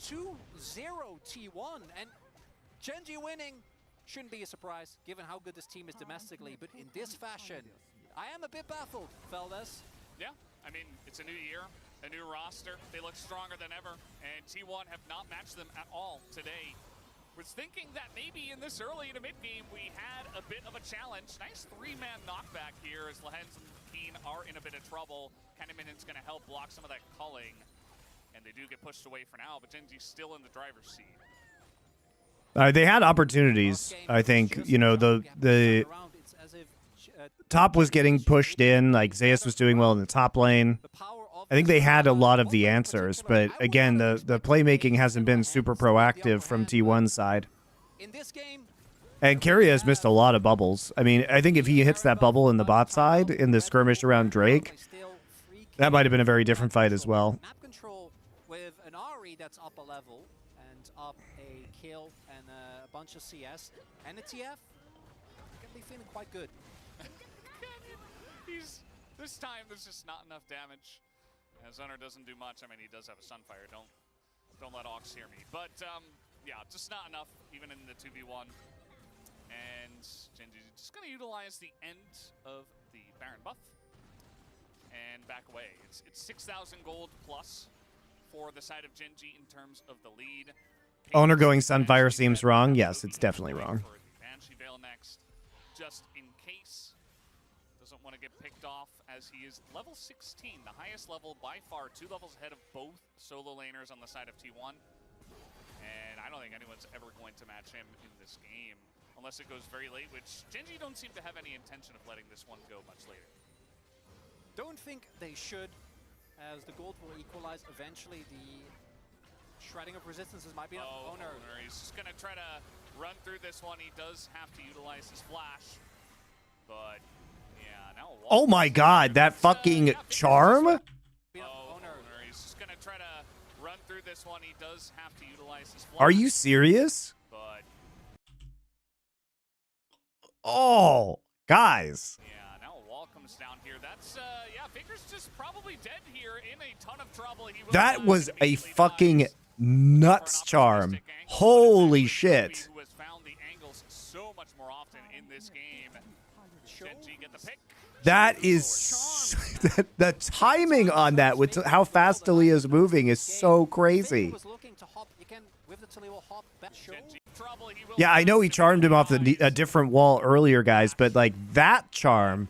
2-0 T1, and Gen.G winning shouldn't be a surprise, given how good this team is domestically, but in this fashion, I am a bit baffled, Feldes. Yeah, I mean, it's a new year, a new roster. They look stronger than ever, and T1 have not matched them at all today. Was thinking that maybe in this early to mid-game we had a bit of a challenge. Nice 3-man knockback here as Lehends and Keen are in a bit of trouble. Kennemin's going to help block some of that culling, and they do get pushed away for now, but Gen.G's still in the driver's seat. They had opportunities, I think. You know, the top was getting pushed in, like Zeus was doing well in the top lane. I think they had a lot of the answers, but again, the playmaking hasn't been super proactive from T1's side. And Keria has missed a lot of bubbles. I mean, I think if he hits that bubble in the bot side in the skirmish around Drake, that might have been a very different fight as well. Map control with an Ahri that's up a level and up a kill and a bunch of CS and a TF, can be feeling quite good. This time there's just not enough damage. Zunner doesn't do much. I mean, he does have a Sunfire. Don't let Ox hear me. But yeah, just not enough even in the 2v1. And Gen.G just going to utilize the end of the Baron buff and back away. It's 6,000 gold plus for the side of Gen.G in terms of the lead. Owner going Sunfire seems wrong. Yes, it's definitely wrong. Banshee Veil next, just in case. Doesn't want to get picked off as he is level 16, the highest level by far, 2 levels ahead of both solo laners on the side of T1. And I don't think anyone's ever going to match him in this game unless it goes very late, which Gen.G don't seem to have any intention of letting this one go much later. Don't think they should, as the gold will equalize eventually. The shredding of resistances might be enough. Owner. He's just going to try to run through this one. He does have to utilize his flash, but yeah, now oh my god, that fucking charm? Owner. He's just going to try to run through this one. He does have to utilize his flash. Are you serious? But oh, guys. yeah, now a wall comes down here. That's yeah, Faker's just probably dead here in a ton of trouble. He will That was a immediately fucking dies. nuts charm. Holy shit. Who has found the angles so much more often in this game. Gen.G get the pick. That is the timing on that with how fast Talia is moving is so crazy. Yeah, I know he charmed him off a different wall earlier, guys, but like that charm.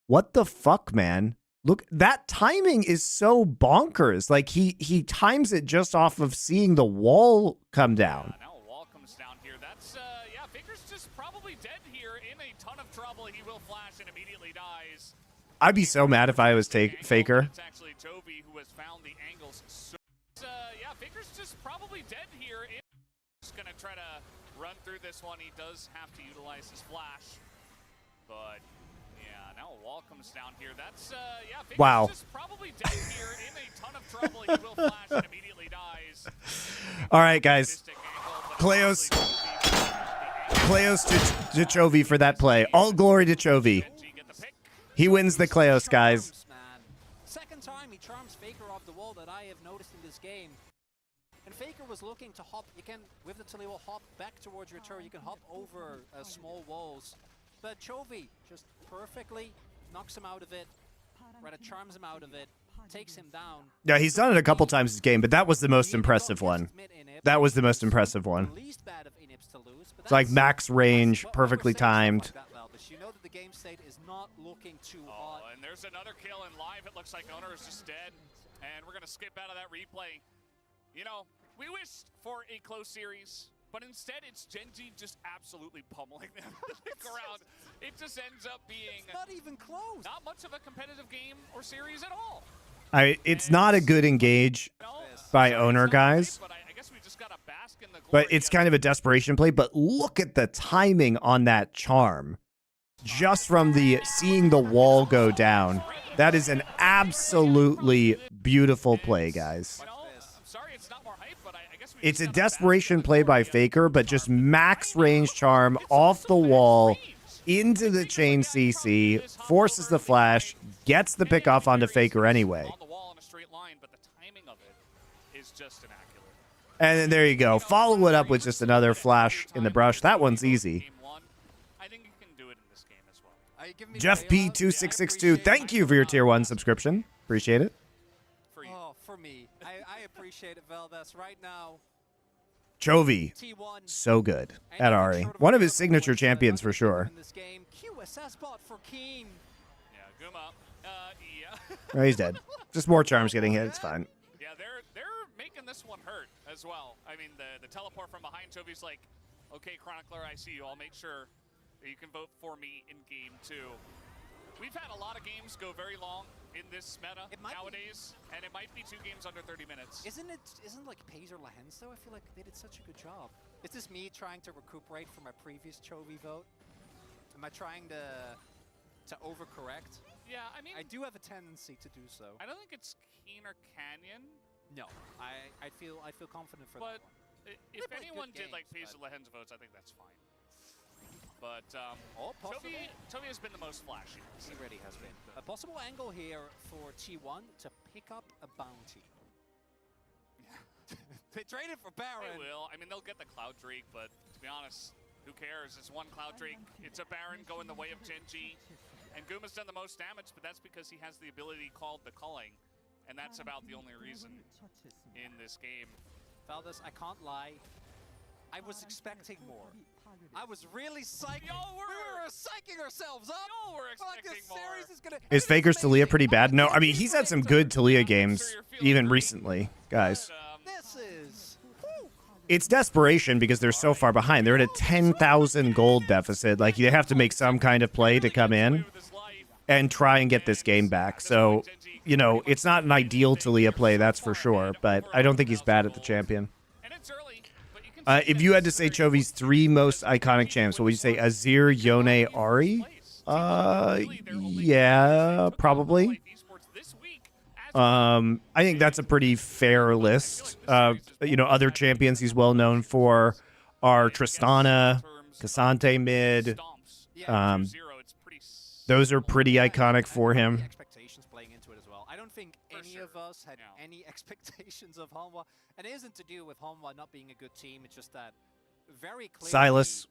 What the fuck, man? Look, that timing is so bonkers. Like he times it just off of seeing the wall come down. Now a wall comes down here. That's yeah, Faker's just probably dead here in a ton of trouble. He will flash and immediately dies. I'd be so mad if I was Faker. It's actually Chovy who has found the angles. So yeah, Faker's just probably dead here. Just gonna try to run through this one. He does have to utilize his flash, but yeah, now a wall comes down here. That's yeah, Faker's wow. just probably dead here in a ton of trouble. He will flash and immediately dies. All right, guys. Kleos. Kleos to Chovy for that play. All glory to Chovy. Genji get the pick. He wins the Kleos, guys. Charms, man. Second time he charms Faker off the wall that I have noticed in this game. And Faker was looking to hop. You can, with the Taliyah, hop back towards your turret. You can hop over small walls. But Chovy just perfectly knocks him out of it. Rather charms him out of it. Takes him down. Yeah, he's done it a couple times this game, but that was the most impressive one. That was the most impressive one. Least bad of Inips to lose, but It's like that's- max range, But perfectly we're saying timed. stuff like that, Valdes. You know that the game state is not looking too hot. Oh, and there's another kill in live. It looks like Owner is just dead. And we're going to skip out of that replay. You know, we wished for a close series, but instead it's Genji just absolutely pummeling them to the ground. It just ends up being It's not even close. not much of a competitive game or series at all. It's not a good engage You know? by Sorry, Owner, it's not great, guys. but I guess we just got to bask in the glory. But it's kind of a desperation play. But look at the timing on that charm. Just from the seeing the wall go down. That is an absolutely beautiful play, guys. Well, I'm sorry it's not more hype, but I guess we It's just a gotta bask desperation in the play by glory of Faker, but just max range charm off the wall into the chain CC, forces the flash, gets the pick off onto Faker anyway. on the wall in a straight line, but the timing of it is just immaculate. And then there you go. Follow it up with just another flash in the brush. That one's easy. Game one, I think you can do it in this game as well. Are you giving me Jeff bailout? P2662, thank you for your tier 1 subscription. Appreciate it. For you. Oh, for me. I appreciate it, Valdes. Right now, Chovy, T1. so good at Ari. One of his signature champions for sure. In this game, QSS bot for Keen. Yeah, Guma. Yeah. Oh, he's dead. Just more charms getting hit. It's fine. Yeah, they're making this one hurt as well. I mean, the teleport from behind Chovy's like, okay, Chronicler, I see you. I'll make sure that you can vote for me in game 2. We've had a lot of games go very long in this meta It might be. nowadays, and it might be 2 games under 30 minutes. Isn't like Paze or Lahens though? I feel like they did such a good job. Is this me trying to recuperate from my previous Chovy vote? Am I trying to overcorrect? Yeah, I mean, I do have a tendency to do so. I don't think it's Keen or Canyon, No, I feel confident for but that one. if They played anyone good did like games, Pace or Lehens votes, I think that's fine. But Oh, possible. Chovy has been the most flashy. He really has been. A possible angle here for T1 to pick up a bounty. They traded for Baron. They will. I mean, they'll get the Cloud Drake, but to be honest, who cares? It's one Cloud Drake. It's a Baron going the way of Genji. And Guma's done the most damage, but that's because he has the ability called the Culling. And that's about the only reason in this game. Valdes, I can't lie. I was expecting more. I was really psyched. Yo, we were psyching ourselves up. Yo, we're Like this expecting more. series is gonna. Is Faker's Taliyah pretty bad? No, I mean, he's had some good Taliyah games, even recently, guys. This is. Whew. It's desperation because they're so far behind. They're at a 10,000 gold deficit. Like, they have to make some kind of play to come in and try and get this game back. So, you know, it's not an ideal Taliyah play, that's for sure, but I don't think he's bad at the champion. And it's early, but you can see If that you had to it's say very Chovy's 3 most iconic champs, what would you say? Azir, Yone, Ari? Yeah, probably. I think that's a pretty fair list. You know, other champions he's well known for are Tristana, Cassante mid. Yeah, Those are pretty iconic for The him. expectations playing into it as well. I don't think For any sure. of us had No. any expectations of Hanwha, and it isn't to do with Hanwha not being a good team. It's just that very clearly. Silas.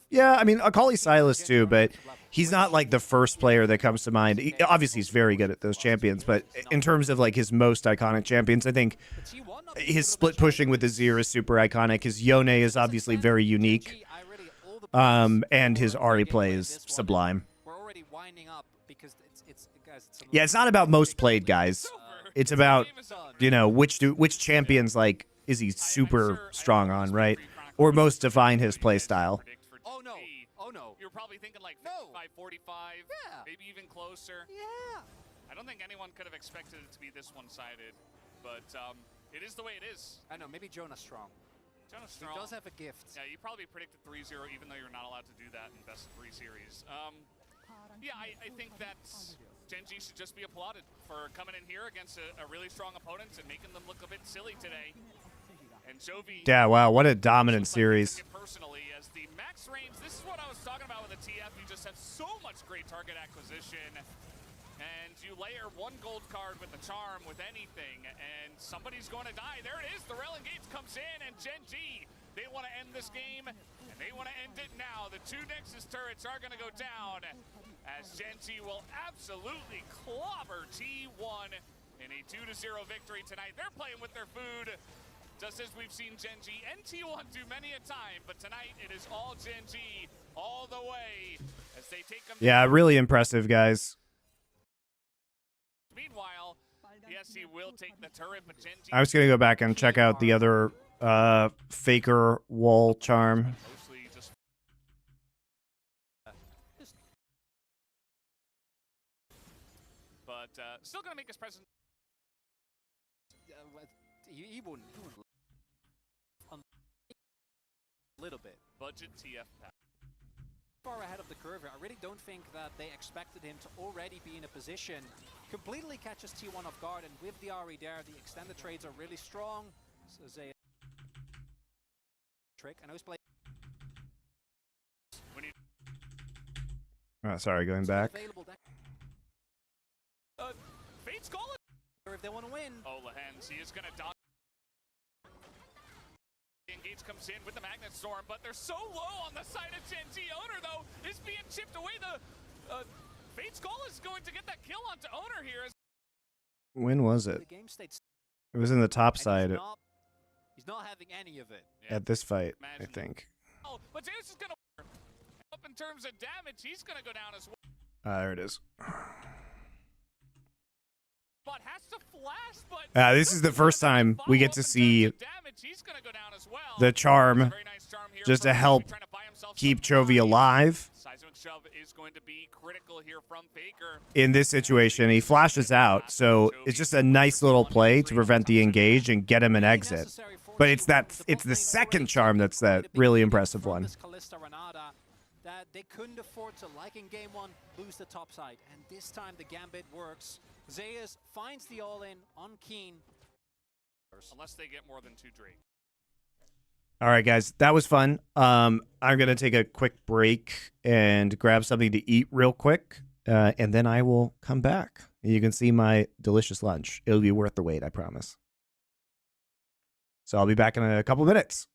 Yeah, I mean, Akali Silas too, but he's not like the first player that comes to mind. Obviously, he's very good at those champions, but in terms of like his most iconic champions, I think his split pushing with Azir is super iconic. His Yone is obviously very unique, and his Ari play is sublime. We're already winding up because guys, Yeah, it's not about most played, guys. It's about, you know, which champions like is he super strong on, right? Or most define his play style. Oh no! Oh no! You're probably thinking like No. 55, 45, Yeah. maybe even closer. Yeah. I don't think anyone could have expected it to be this one-sided, but it is the way it is. I know. Maybe Jonah's strong. Jonas He Strong. does have a gift. Yeah, you probably predicted 3-0, even though you're not allowed to do that in best of 3 series. Yeah, I think that Genji should just be applauded for coming in here against a really strong opponent and making them look a bit silly today. And Chovy. Yeah, wow, what a dominant series. target acquisition. And you layer one gold card with the charm with anything, and somebody's going to die. There it is. The Railing Gates comes in, and Gen G, they want to end this game, and they want to end it now. The two Nexus turrets are going to go down, as Gen G will absolutely clobber T1 in a 2-0 victory tonight. They're playing with their food, just as we've seen Gen G and T1 do many a time, but tonight it is all Gen G all the way as they take them. Yeah, really impressive, guys. Meanwhile, yes, he will take the turret, but Gen G I was gonna go back and check out the other Faker wall charm. mostly just but still gonna make his presence. He wouldn't. A little bit. Budget TF pack. Far ahead of the curve here. I really don't think that they expected him to already be in a position. Completely catches T1 off guard, and with the RE there, the extended trades are really strong. So Zay trick. I know he's playing. Oh, sorry, going back. Available Fate's call it. if they want to win. Oh, Lehens, he is gonna dodge. Gates comes in with the Magnet Storm, but they're so low on the side of Gen G. Owner, though, is being chipped away. The Fate's Call is going to get that kill onto Owner here. When was it? The game states It was in the top side he's not having any of it. at this fight, I think. Oh, but Zeus is gonna up in terms of damage. He's gonna go down as well. There it is. But has to flash, but This is the first time we get to see He's gonna go down as well. the charm Very nice charm here just to from help trying to buy himself keep some Chovy time. alive. Seismic Shove is going to be critical here from Faker. In this situation, he flashes out, so it's just a nice little play to prevent the engage and get him an exit. But it's the second charm that's that really impressive one. That they couldn't afford to, like in game one, lose the top side. And this time the Gambit works. Zayas finds the all-in on Keen. Unless they get more than 2 Drake. All right, guys, that was fun. I'm going to take a quick break and grab something to eat real quick, and then I will come back. You can see my delicious lunch. It'll be worth the wait, I promise. So I'll be back in a couple minutes.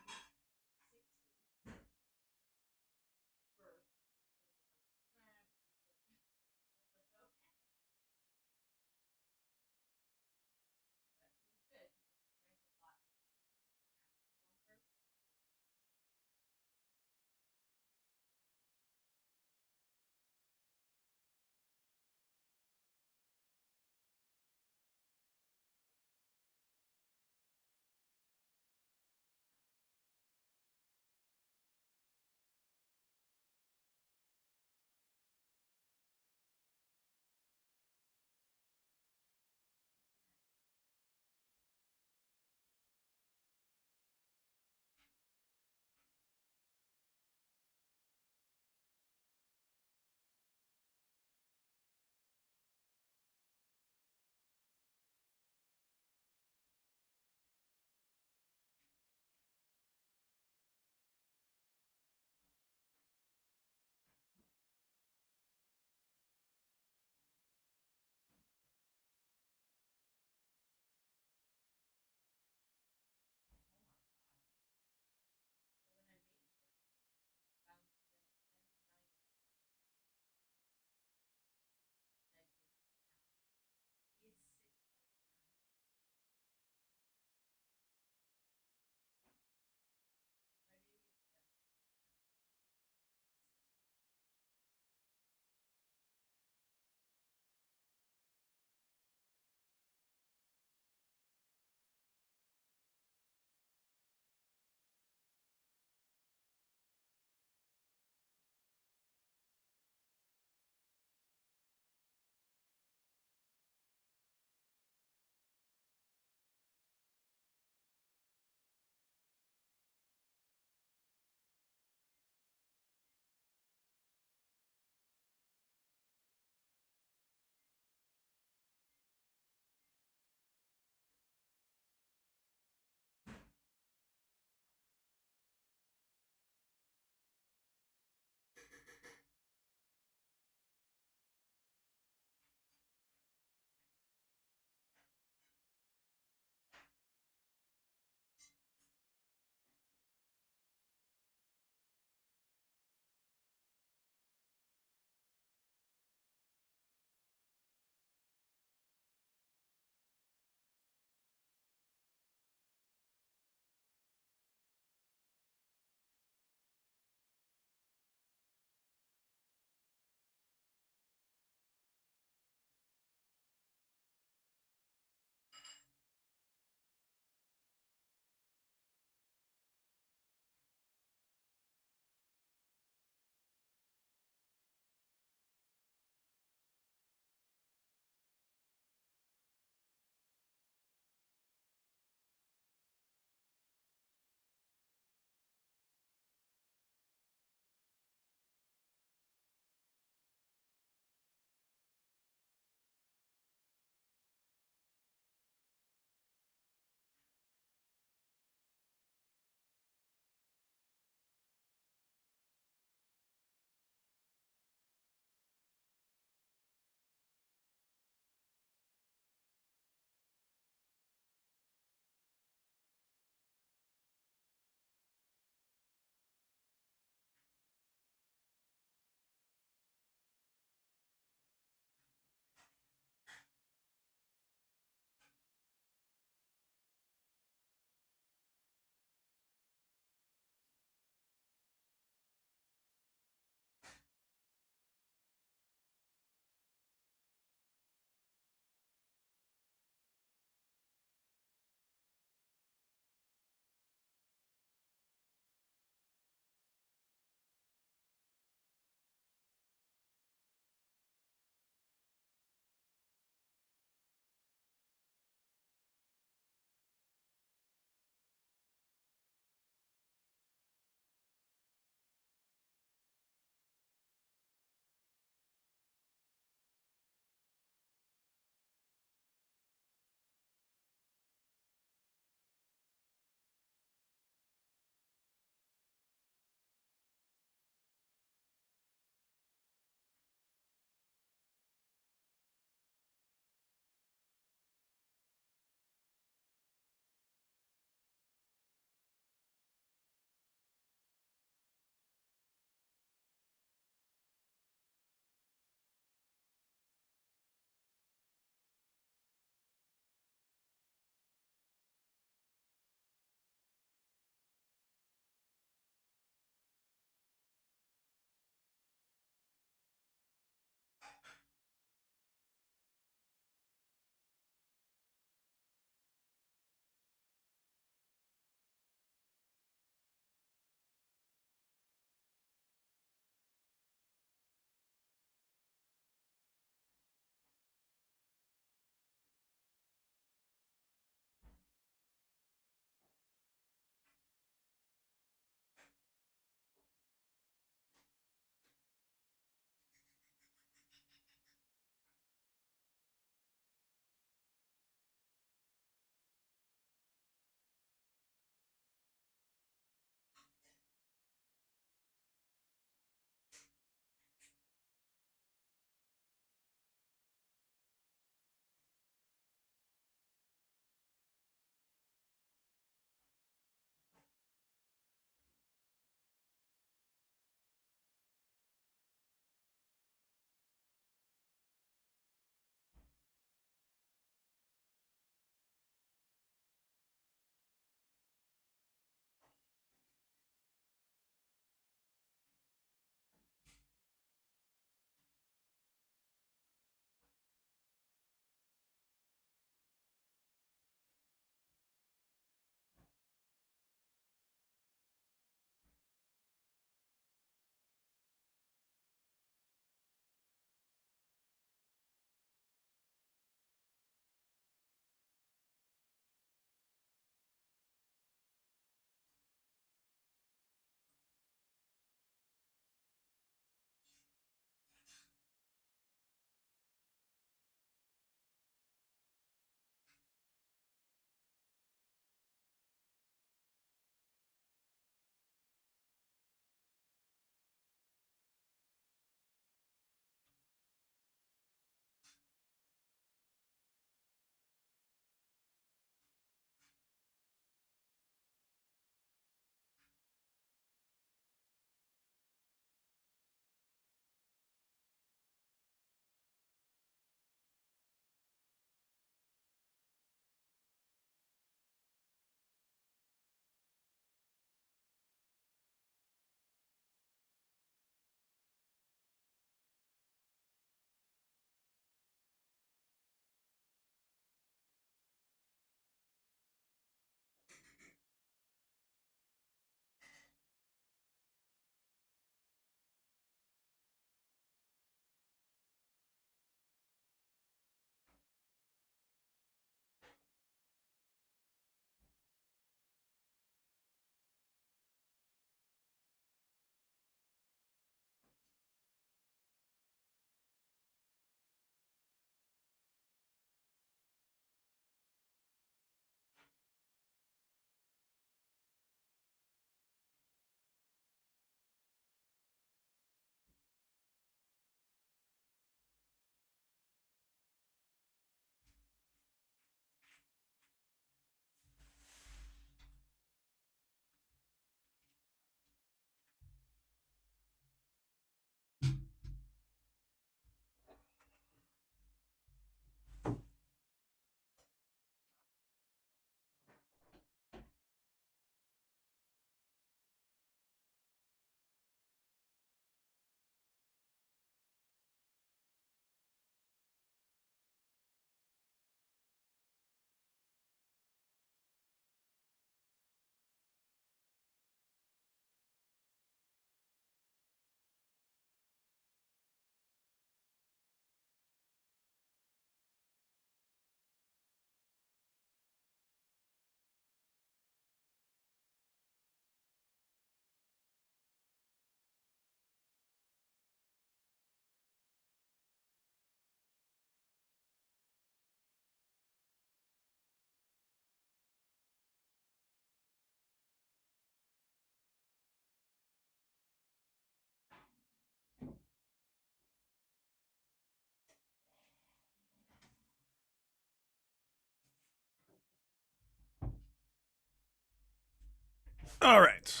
All right.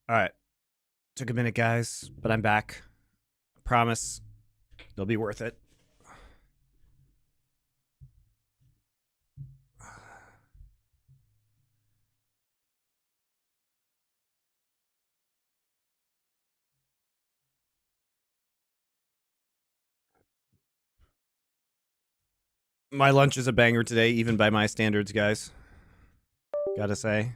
All right. Took a minute, guys, but I'm back. I promise it'll be worth it. My lunch is a banger today, even by my standards, guys. Gotta say.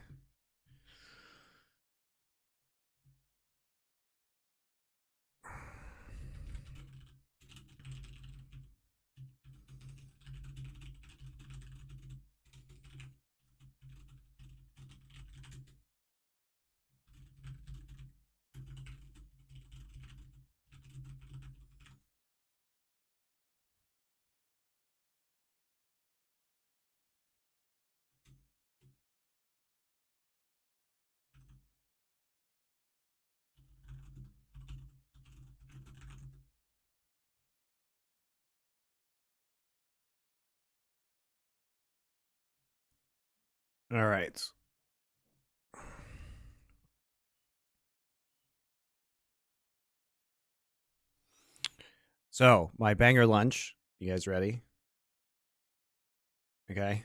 All right. So, my banger lunch. You guys ready? Okay.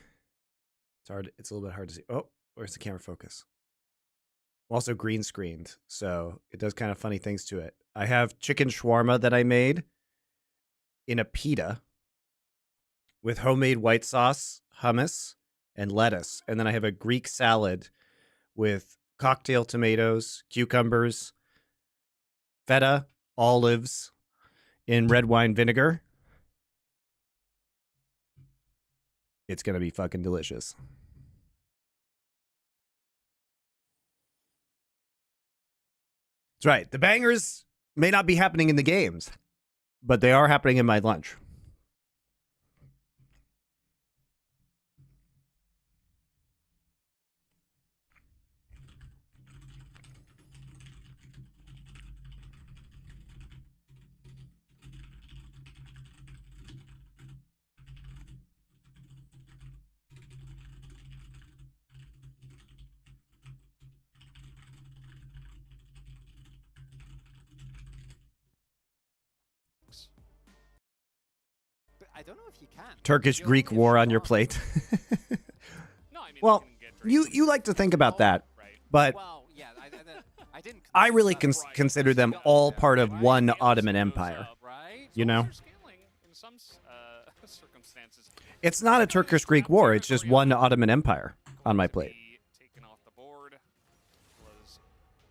It's hard. It's a little bit hard to see. Oh, where's the camera focus? I'm also green screened, so it does kind of funny things to it. I have chicken shawarma that I made in a pita with homemade white sauce, hummus, and lettuce. And then I have a Greek salad with cocktail tomatoes, cucumbers, feta, olives in red wine vinegar. It's going to be fucking delicious. That's right. The bangers may not be happening in the games, but they are happening in my lunch. But I don't know if you can. Turkish-Greek war on your plate. No, I mean, Well, they can get drinks. you like to think about that, Right. but Well, yeah, I didn't. I really consider that. consider them all part of one Ottoman Empire. Right? You know? Scaling in some circumstances. It's not a Turkish-Greek war. It's just one Ottoman Empire on my plate. Be taken off the board. Was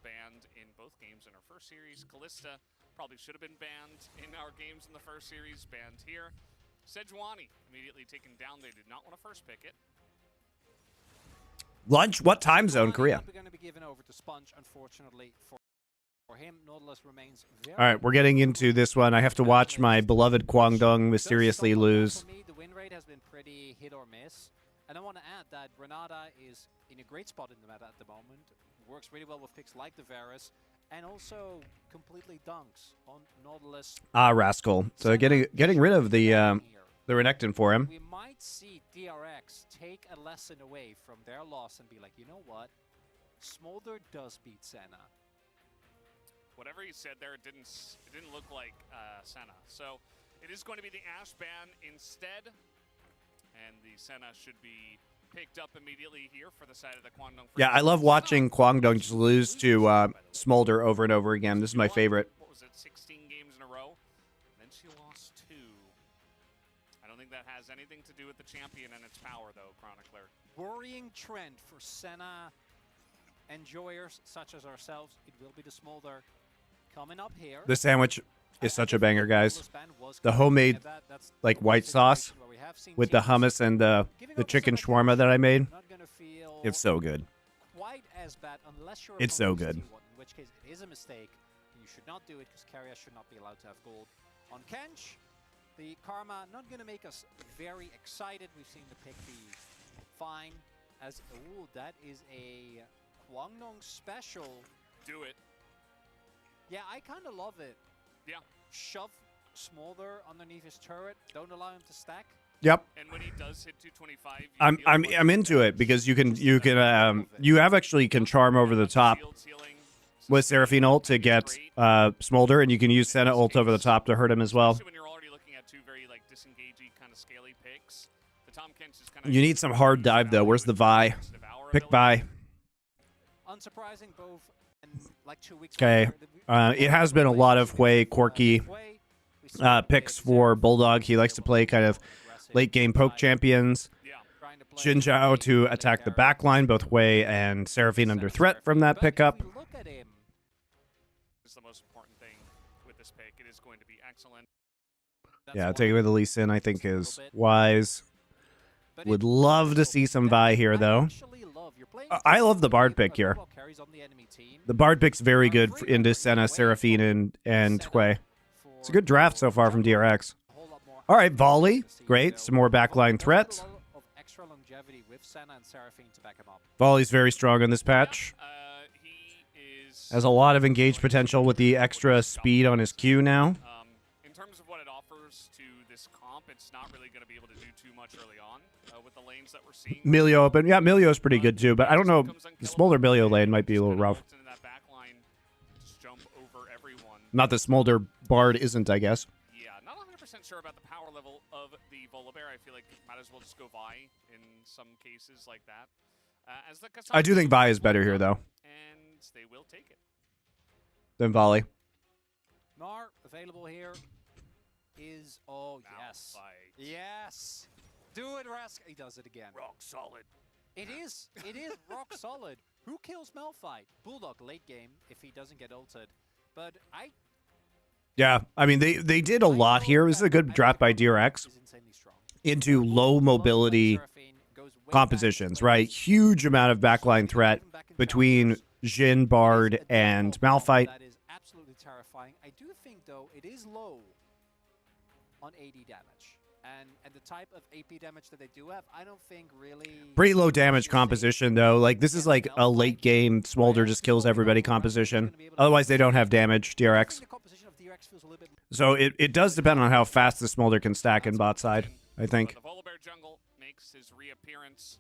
banned in both games in our first series. Kalista probably should have been banned in our games in the first series. Banned here. Sejuani immediately taken down. They did not want to first pick it. Lunch? What time zone? Korea. We're going to be given over to Sponge, unfortunately for him. Nautilus remains very. All right, we're getting into this one. I have to watch my beloved Kwangdong mysteriously lose. For me, the win rate has been pretty hit or miss. And I want to add that Renata is in a great spot in the meta at the moment. Works really well with picks like the Varus, and also completely dunks on Nautilus. Ah, rascal. So getting rid of the Renekton for him. We might see DRX take a lesson away from their loss and be like, you know what? Smolder does beat Senna. Whatever he said there, it didn't look like Senna. So it is going to be the Ashe ban instead, and the Senna should be picked up immediately here for the side of the Kwangdong. Yeah, I love watching Kwangdong just lose to Smolder over and over again. This is my favorite. What was it, 16 games in a row? Then she lost 2. I don't think that has anything to do with the champion and its power, though, Chronicler. Worrying trend for Senna enjoyers such as ourselves. It will be the Smolder coming up here. The sandwich is such a banger, guys. The homemade like white sauce with the hummus and the chicken shawarma that I made. It's so good. Quite as bad unless you're It's so good. in which case it is a mistake. You should not do it because Keria should not be allowed to have gold. On Kench, the Karma not going to make us very excited. We've seen the pick be fine. As ooh, that is a Kwangdong special. Do it. Yeah, I kind of love it. Yeah. Shove Smolder underneath his turret. Don't allow him to stack. Yep. And when he does hit 225, you I'm feel I'm like I'm into it because you have actually can charm over the top shields healing, with Seraphine ult to get Smolder, and you can use Senna ult over the top to hurt him as well. especially when you're already looking at two very like disengagey kind of scaly picks. The Tom Kent's is kind of You need some hard dive though. Where's the Vi? Pick Vi. Unsurprising, both and like 2 weeks. Okay. It has been a lot of Hui quirky picks for Bulldog. He likes to play kind of late game poke champions. Xin Zhao to attack the backline, both Hui and Seraphine under threat from that pickup. Is the most important thing with this pick. It is going to be excellent. Yeah, taking away the Lee Sin I think is wise. Would love to see some Vi here though. I love the Bard pick here. The Bard pick's very good into Senna, Seraphine, and Hui. It's a good draft so far from DRX. All right, Volley. Great. Some more backline threats. Volley's very strong on this patch. He is Has a lot of engaged potential with the extra speed on his Q now. in terms of what it offers to this comp, it's not really going to be able to do too much early on with the lanes that we're seeing. Milio open. Yeah, Milio's pretty good too, but I don't know. The Smolder Milio lane might be a little rough. Into that back line, just jump over everyone. Not that Smolder Bard isn't, I guess. Yeah, not 100% sure about the power level of the Volibear. I feel like might as well just go Vi in some cases like that. As the I do think Vi is better here, though, and they will take it. than Volley. Gnar available here is yes. Malphite. Yes. Do it, Rask. He does it again. Rock solid. It is rock solid. Who kills Malphite? Bulldog late game if he doesn't get ulted. But Yeah, I mean, they did a lot here. This is a good draft by DRX is insanely strong. into low mobility compositions, right? Huge amount of backline threat between Jhin, Bard, and Malphite. That is absolutely terrifying. I do think though it is low on AD damage. And the type of AP damage that they do have, I don't think really Pretty low damage composition, though. Like, this is like a late game Smolder just kills everybody composition. Otherwise, they don't have damage, DRX. the composition of DRX feels a little bit So it does depend on how fast the Smolder can stack in bot side, I think. The Volibear jungle makes his reappearance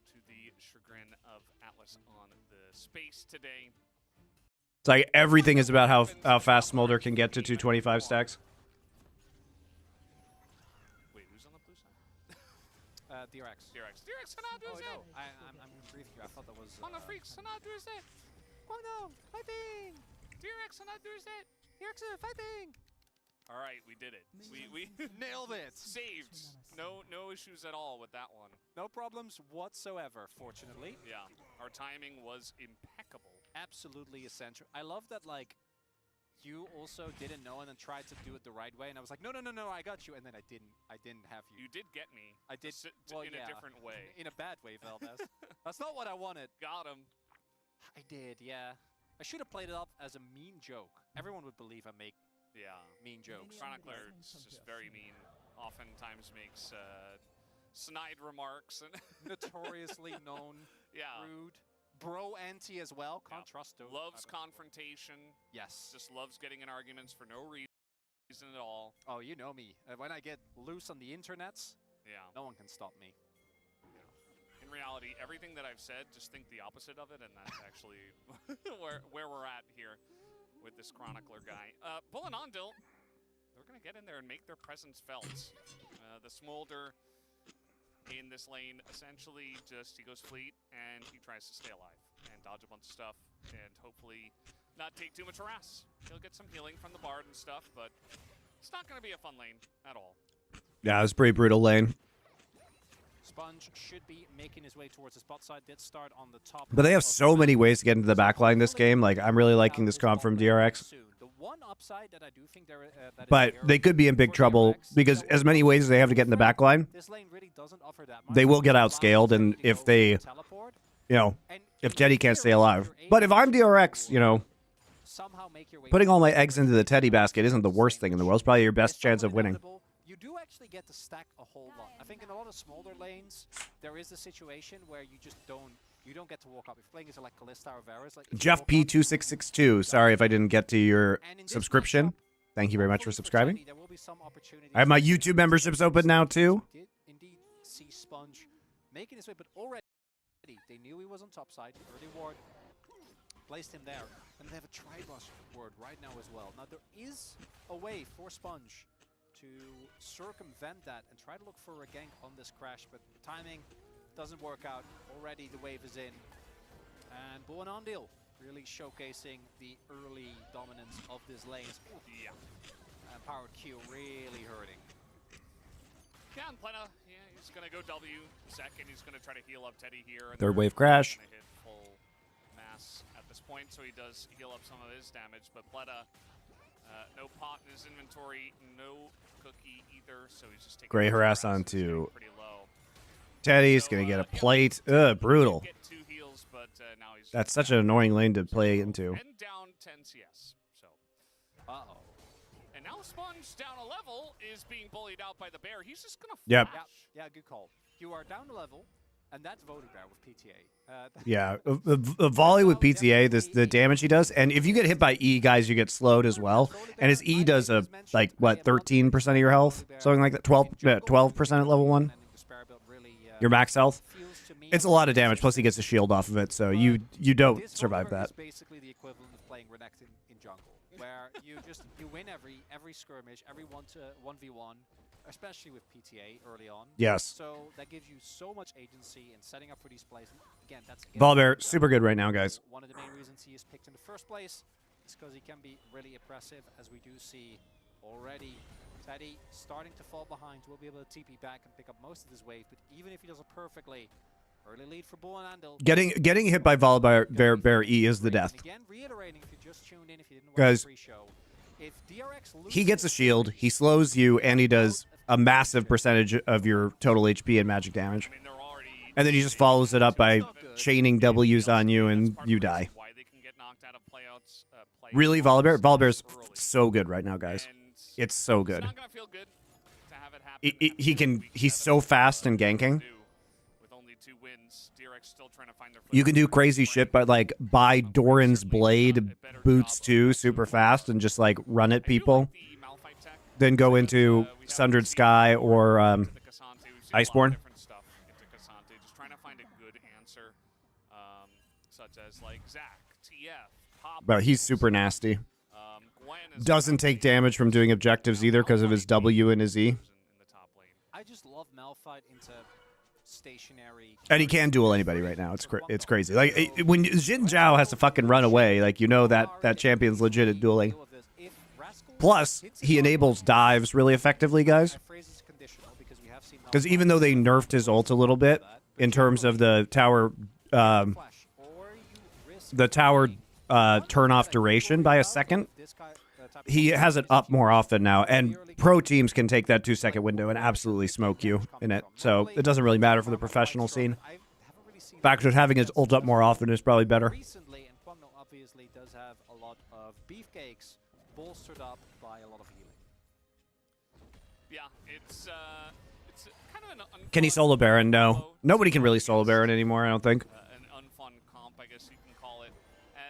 to the chagrin of Atlas on the space today. It's like everything is about how fast Smolder can get to 225 stacks. Wait, who's on the blue side? DRX. DRX cannot do Oh that. no, I'm breathing you. I thought that was On the freaks cannot do that. Oh no, fighting! DRX cannot do that. DRX is fighting! All right, we did it. We Nailed it! saved. No issues at all with that one. No problems whatsoever, fortunately. Yeah, our timing was impeccable. Absolutely essential. I love that, like, you also didn't know and then tried to do it the right way, and I was like, no, I got you, and then I didn't have you. You did get me. I did, in a different way. In a bad way, Valdez. That's not what I wanted. Got him. I did, yeah. I should have played it up as a mean joke. Everyone would believe I make Yeah. mean jokes. Chronicler is just very mean. Oftentimes makes snide remarks and Notoriously known, yeah. rude. Bro anti as well. Can't Yeah. trust those. Loves confrontation. Yes. Just loves getting in arguments for no reason at all. Oh, you know me. When I get loose on the internets, Yeah. no one can stop me. In reality, everything that I've said, just think the opposite of it, and that's actually where we're at here with this Chronicler guy. Pulling on Dill. They're going to get in there and make their presence felt. The Smolder in this lane essentially just, he goes fleet and he tries to stay alive and dodge a bunch of stuff and hopefully not take too much harass. He'll get some healing from the Bard and stuff, but it's not going to be a fun lane at all. Yeah, it was a pretty brutal lane. Sponge should be making his way towards the spot side. Did start on the top. But they have so many ways to get into the backline this game. Like, I'm really liking this comp from DRX. The one upside that I do think that is But there they could be in big for trouble DRX, because as many ways as they have to get in the backline, this lane really doesn't offer that much. they will get Allows outscaled, and you to if go they, teleport, you know, and if in Jetty can't stay theory, alive. you're But if able I'm to DRX, you know, somehow make your way putting all my forward. eggs into the Teddy basket isn't the worst thing in the world. It's probably your best It's chance somewhat of winning. inevitable. You do actually get to stack a whole lot. I think in a lot of smaller lanes, there is a situation where you just don't get to walk up. If you're playing as like Kalista or Varus, like if you Jeff walk up, P2662. Sorry if I didn't get to your and in this subscription. matchup, Thank you very much for hopefully subscribing. Jetty, there will be some opportunities I have my to YouTube memberships open now too. did in see Sponge making his way, but already they knew he was on top side. Early ward placed him there. And they have a Tribus ward right now as well. Now there is a way for Sponge to circumvent that and try to look for a gank on this Crash, but timing doesn't work out. Already the wave is in. And Boanandil really showcasing the early dominance of this lane. Yeah. And Powered Q really hurting. Yeah, and Plena, yeah, he's going to go W second. He's going to try to heal up Teddy here. And Third they're wave crash. gonna hit full mass at this point, so he does heal up some of his damage. But Pleta, no pot in his inventory, no cookie either, so he's just taking Gray harass his onto pretty low. Teddy's So, going to get a yeah, plate. he Brutal. did get 2 heals, but now he's That's such an annoying lane to play into. and down 10 CS. So. Uh-oh. And now Sponge down a level is being bullied out by the bear. He's just gonna Yep. flash. Yeah, good call. You are down a level, and that's voted there with PTA. Yeah, the volley with PTA, the damage he does, and if you get hit by E, guys, you get slowed as well. And his E does a like what 13% of your health, something like that, 12% at level 1. Your max health. It's a lot of damage. Plus he gets a shield off of it, so you don't survive that. It's basically the equivalent of playing Renekton in jungle, where you win every skirmish, every 1v1, especially with PTA early on. Yes. So that gives you so much agency in setting up for these plays. And again, that's Volibear, super good right now, guys. One of the main reasons he is picked in the first place is because he can be really oppressive, as we do see already. Teddy starting to fall behind, will be able to TP back and pick up most of this wave, but even if he does it perfectly, early lead for Boanandil. Getting hit by Volibear E is the death. And again, reiterating, if you just tuned in, if you didn't watch Guys, the pre-show, if DRX he gets a shield, he slows you, and he does a massive percentage of your total HP and magic damage. I mean, they're already And then he just follows it up by chaining W's on you, and you die. why they can get knocked out of playouts, Really, Volibear? Volibear's so good right now, guys. And It's so good. It's not gonna feel good to have it happen. He's so fast and ganking. With only 2 wins, DRX still trying to find their You can do foothold. crazy shit, but like buy Doran's blade boots too, super fast, and just like run at I do like people. the Malphite tech. Then go into We haven't Sundered seen Sky or into the Cassante. We've seen a lot of Iceborne. different stuff into Cassante, just trying to find a good answer, such as like Zac, TF, Pop. But he's super nasty. Gwen is Doesn't take damage from doing objectives either because of his W and his E. in the top lane. I just love Malphite into stationary. And he can duel anybody right now. It's crazy. Like when Xin Zhao has to fucking run away, like you know that champion's legit at dueling. Plus, he enables dives really effectively, guys. Because even though they nerfed his ult a little bit in terms of the tower turn off duration by a second, he has it up more often now, and pro teams can take that 2-second window and absolutely smoke you in it. So it doesn't really matter for the professional scene. In fact, just having his ult up more often is probably better. Recently, and Kwangno obviously does have a lot of beefcakes bolstered up by a lot of healing. Yeah, it's kind of an Can he solo Baron? No. Nobody can really solo Baron anymore, I don't think. An unfun comp, I guess you can call it.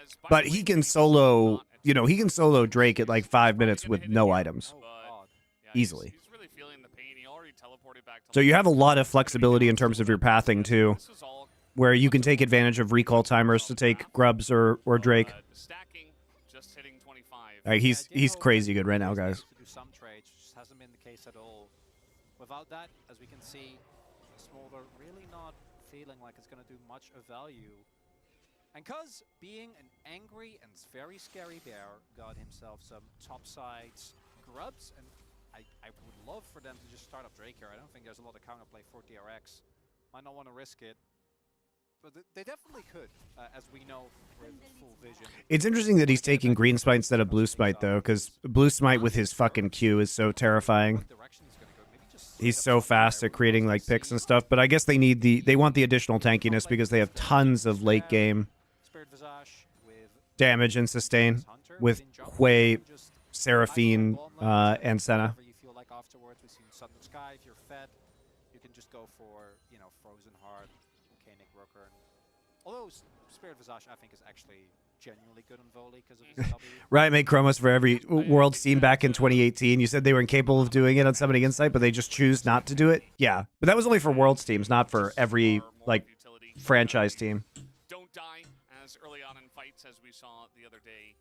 As by But the he way, can he's solo, not you know, he can solo Drake at like 5 minutes gonna with hit it no here, items. Oh, but, God. yeah, Easily. He's really feeling the pain. He already teleported back to So you lane. have a lot of flexibility in terms of your pathing too, This was all where you can take advantage of recall timers to take Grubs or Drake. stacking, just hitting 25. Like, he's crazy good right now, guys. To do some trades, just hasn't been the case at all. Without that, as we can see, Smolder really not feeling like it's going to do much of value. And cuz being an angry and very scary bear, got himself some topsides Grubs, and I would love for them to just start up Drake here. I don't think there's a lot of counterplay for DRX. Might not want to risk it. But they definitely could, as we know, with full vision. It's interesting that he's taking Green Smite instead of Blue Smite though, because Blue Smite with his fucking Q is so terrifying. What direction he's gonna go. Maybe just He's straight up so fast fire. at creating like picks and stuff, but I guess they want the additional tankiness because they have tons of late game Spirit Visage with damage and sustain Hunter with within jungle. Hwei, You can just Seraphine, ice one lane, and Senna. whatever you feel like afterwards. We've seen Sundered Sky. If you're fed, you can just go for, Frozen Heart, Volcanic Rooker. Although Spirit Visage, I think, is actually genuinely good on volley because of his W. Riot made Chromos for every Worlds team back in 2018. You said they were incapable of doing it on Summoning Insight, but they just choose not to do it. Yeah, but that was only for Worlds teams, not for every like franchise team. Don't die as early on in fights as we saw the other day.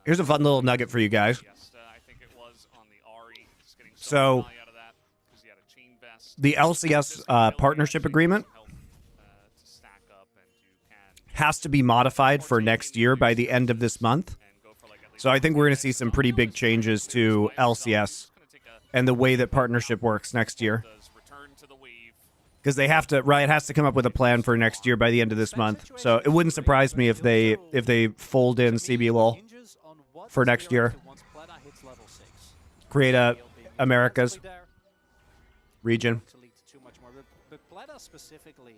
Here's a fun little nugget for you guys. Yes, I think it was on the Ari. Just getting So- much value out of that because he had a chain vest. The LCS partnership agreement Help, to stack up, and you can has to be modified for next year by the end of this month. and go for like at least So I think we're going to see some pretty big changes to LCS and the way that partnership works next year. does return to the wave. Because they have to, Riot has to come up with a plan for next year by the end of this month. So it wouldn't surprise me if they fold in CB LOL, Hinges on what for next Zero year. do once Pleta hits level 6. create a America's There region. to lead to too much more. But Pleta specifically,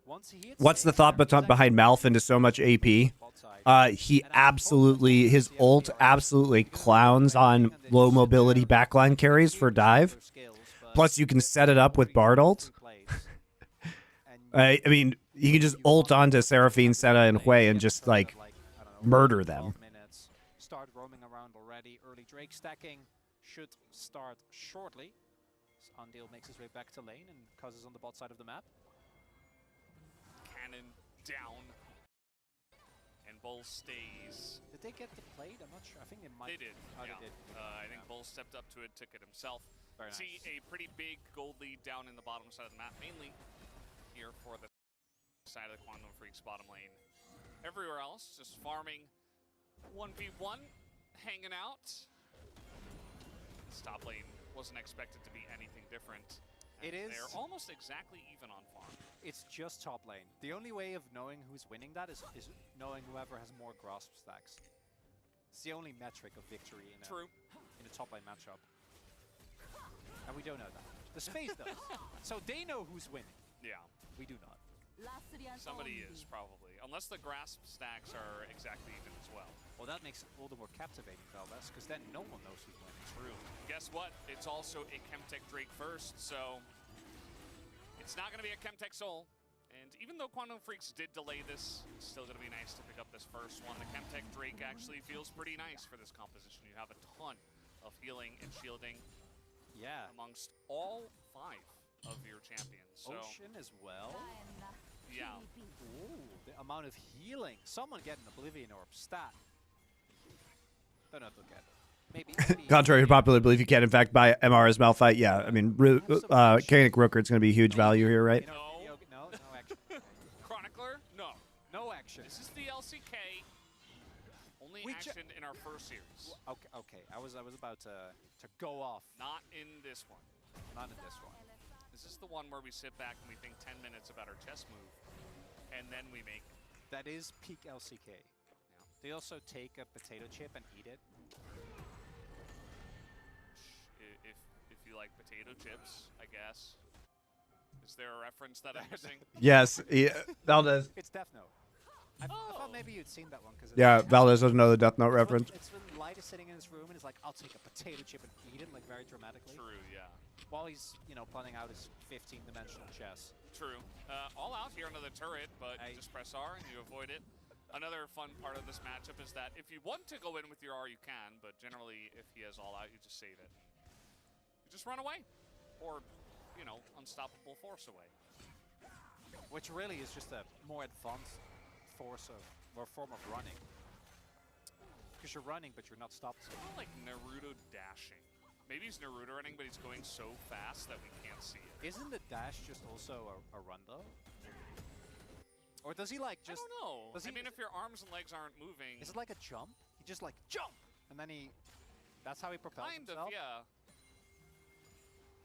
once he hits What's the six, thought he's behind Malf into so much AP? bot side. He absolutely, his ult absolutely clowns on low mobility backline carries for dive. Plus, you can set it up with Bard ult. I mean, you can just ult onto Seraphine, Senna, and Hui and just, like, murder them. Start roaming around already. Early Drake stacking should start shortly. Undeal makes his way back to lane and causes on the bot side of the map. Cannon down. And Bull stays. Did they get the plate? I'm not sure. I think they might. They did. Oh, Yeah. they did. I think Bull stepped up to it, took it himself. Very See nice. a pretty big gold lead down in the bottom side of the map, mainly here for the side of the Quantum Freaks bottom lane. Everywhere else, just farming 1v1, hanging out. This top lane wasn't expected to be anything different. It And is. They're almost exactly even on farm. It's just top lane. The only way of knowing who's winning that is knowing whoever has more grasp stacks. It's the only metric of victory in a top lane matchup. And we don't know that. The space does. So they know who's winning. Yeah, We do not. somebody is probably. Unless the grasp stacks are exactly even as well. Well, that makes it all the more captivating, Velves, because then no one knows who's winning. True. Guess what? It's also a Chemtech Drake first, so it's not going to be a Chemtech Soul. And even though Quantum Freaks did delay this, it's still going to be nice to pick up this first one. The Chemtech Drake actually feels pretty nice for this composition. You have a ton of healing and shielding Yeah. amongst all 5 of your champions. So, Ocean as well. yeah. Ooh, the amount of healing. Someone get an Oblivion Orb stat. Don't have to look at it. Maybe. Contrary to popular belief, you can in fact buy MR as Malphite. Yeah, I mean, Kaenic Rookard's going to be huge value here, right? No action. Chronicler? No. No action. This is the LCK. Only We action in our first series. Okay. I was about to go off. Not in this one. Not in this one. This is the one where we sit back and we think 10 minutes about our chess move, and then we make it. That is peak LCK. They also take a potato chip and eat it. If you like potato chips, I guess. Is there a reference that I'm missing? Yes, Valdez. It's Death Note. I thought maybe you'd seen that one because Yeah, Valdez doesn't know the Death Note reference. It's when Light is sitting in his room and is like, "I'll take a potato chip and eat it," like very dramatically. True, yeah. While he's planning out his 15-dimensional chess. True. All out here under the turret, but you just press R and you avoid it. Another fun part of this matchup is that if you want to go in with your R, you can, but generally, if he has all out, you just save it. You just run away. Or, unstoppable force away. Which really is just a more advanced form of running. Because you're running, but you're not stopped. It's kind of like Naruto dashing. Maybe he's Naruto running, but he's going so fast that we can't see it. Isn't the dash just also a run, though? Or does he, like, just... I don't know. Does I he- mean, if your arms and legs aren't moving... Is it like a jump? He just, like, jump! And then he... That's how he propels Kind himself? of, yeah.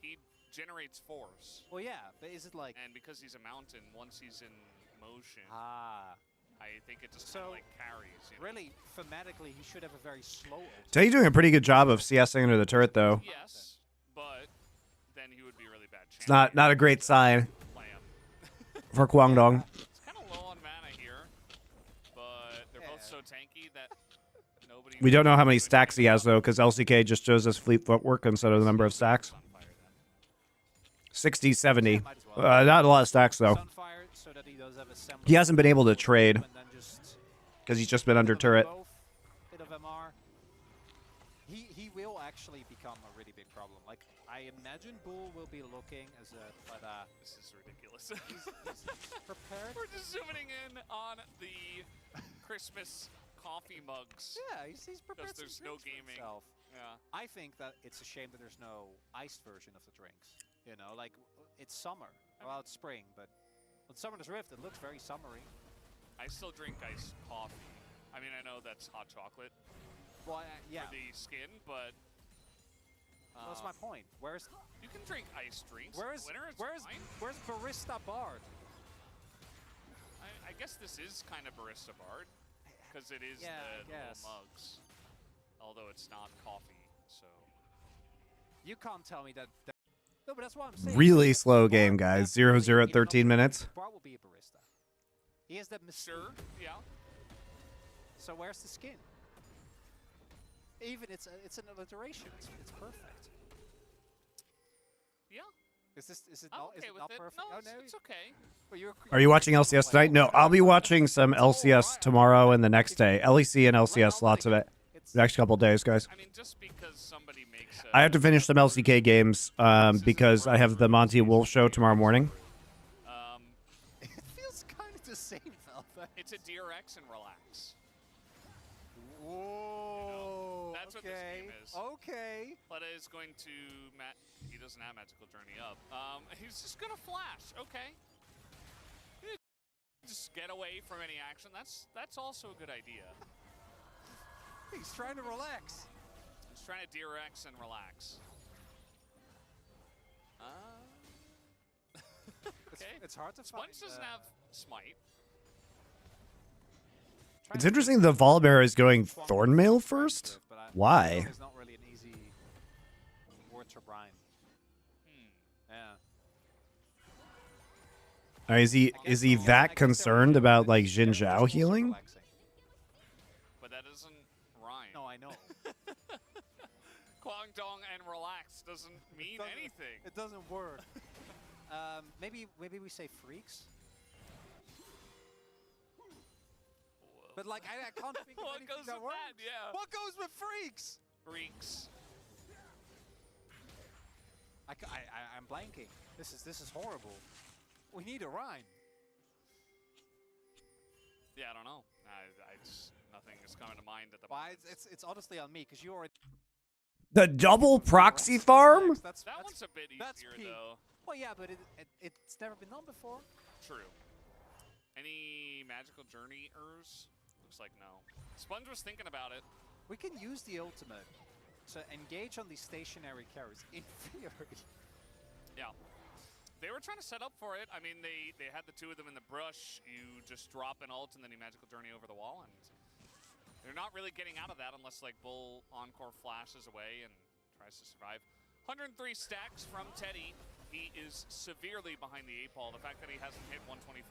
He generates force. Well, yeah, but is it like... And because he's a mountain, once he's in motion, Ah... I think it just So, kind of like carries. Really, thematically, he should have a very slow ult. Teddy doing a pretty good job of CSing under the turret, though. Yes, but then he would be really bad. It's not a great sign Play him. for Guangdong. It's kind of low on mana here, but they're both so Yeah. tanky that nobody. We don't know how many stacks he has, though, because LCK just shows us fleet footwork instead of the number of stacks. On fire then. 60, 70. Might as well. Not a lot of stacks, though. Sunfire, so that he does have a semblance He hasn't been able to of trade. and then just because he's just been under Bit of turret. both, bit of MR. He will actually become a really big problem. Like, I imagine Bull will be looking as a, but This is ridiculous. he's prepared. We're just zooming in on the Christmas coffee mugs. Yeah, he's prepared. Because there's some no drinks for gaming. himself. Yeah. I think that it's a shame that there's no iced version of the drinks. You know, like it's summer. Well, it's spring, but on Summoner's Rift it looks very summery. I still drink iced coffee. I mean, I know that's hot chocolate Well, yeah. for the skin, but That's my point. Where's you can drink iced drinks. where's Winter, it's where's fine. where's Barista Bard? I guess this is kind of barista bard because it is Yeah, I the little guess. mugs, although it's not coffee. So You can't tell me that. No, but that's what I'm saying. Really slow Bard game, guys. definitely 0-0 at even 13 up- minutes. Bard will be a barista. He has that mystique. sure, yeah. So where's the skin? Even it's an alliteration. It's perfect. Yeah, Is it I'm not? okay Is it with not it. perfect? No, Oh, it's okay. Well, you're Are you watching LCS tonight? No, I'll be watching some LCS tomorrow and the next day. LEC and LCS, lots of it. It's, Next couple days, guys. I mean, just because somebody makes I have to finish some LCK games because I have the Monty Wolf show tomorrow morning. it feels kind of the same, Velvet. It's a DRX and relax. Whoa. That's what this game is. Okay. Pleta is going to he doesn't have Magical Journey up. He's just gonna flash. Okay. Just get away from any action. That's also a good idea. He's trying to relax. He's trying to DRX and relax. Okay. It's hard to find. Sponge doesn't have Smite. It's interesting the Volibear is going Thornmail first. Why? It's not really an easy word to rhyme. Yeah. Is he that concerned about like Jin Zhao healing? But that doesn't rhyme. No, I know. Guangdong and relax doesn't mean Doesn't- anything. It doesn't work. Maybe we say freaks. But like I can't think of What anything goes that with works. that? Yeah. What goes with freaks? Freaks. I'm blanking. This is horrible. We need a rhyme. Yeah, I don't know. I just nothing is coming to mind at the Why? moment. It's honestly on me because you already. The double proxy farm? That's That one's a bit that's easier peak. though. Well, yeah, but it's never been done before. True. Any magical journeyers? Looks like no. Sponge was thinking about it. We can use the ultimate to engage on these stationary carries in theory. Yeah. They were trying to set up for it. I mean, they had the two of them in the brush. You just drop an ult and then you magical journey over the wall, and they're not really getting out of that unless like Bull Encore flashes away and tries to survive. 103 stacks from Teddy. He is severely behind the 8-ball. The fact that he hasn't hit 125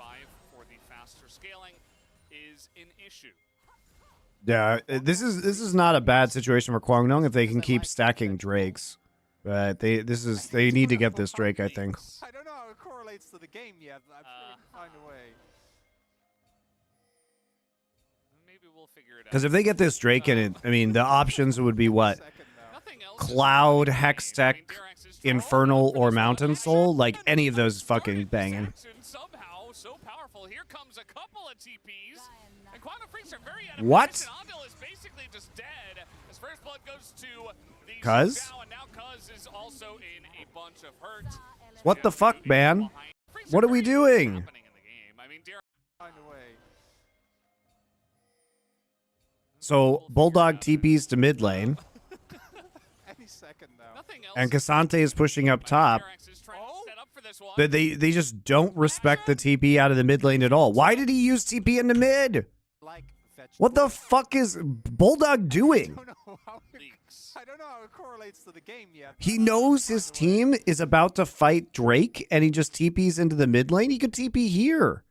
for the faster scaling is an issue. Yeah, this is not a bad situation for Kwangdong if they can keep stacking Drakes. But they need to get this Drake, I think. I don't know how it correlates to the game yet. I'm sure we can find a way. Maybe we'll figure it out. Because if they get this Drake in it, I mean, the options would be what? Second now. Nothing else Cloud, is happening. Hextech, I mean, Dirax is trying- Infernal, Oh, or for this Mountain one. Soul. Like, any of those fucking Target banging. this action somehow so powerful. Here comes a couple of TPs. And Quantum Freaks are very out of What? position. Andal is basically just dead. His first blood goes to the Cuz? Zhao, and now Cuz is also in a bunch of hurt. What the fuck, man? Freaks What are we very doing? happening in the game. I mean, Dirax Find a way. So, Bulldog TPs to mid lane, Any second now. nothing else. and Cassante is pushing up I mean, top. Dirax is trying to set up for this one. But they just don't respect the TP out of the mid lane at all. Why did he use TP in the mid? Like vegetable. What the fuck is Bulldog doing? I don't know how it correlates to the game yet. He knows his team is about to fight Drake, and he just TPs into the mid lane. He could TP here.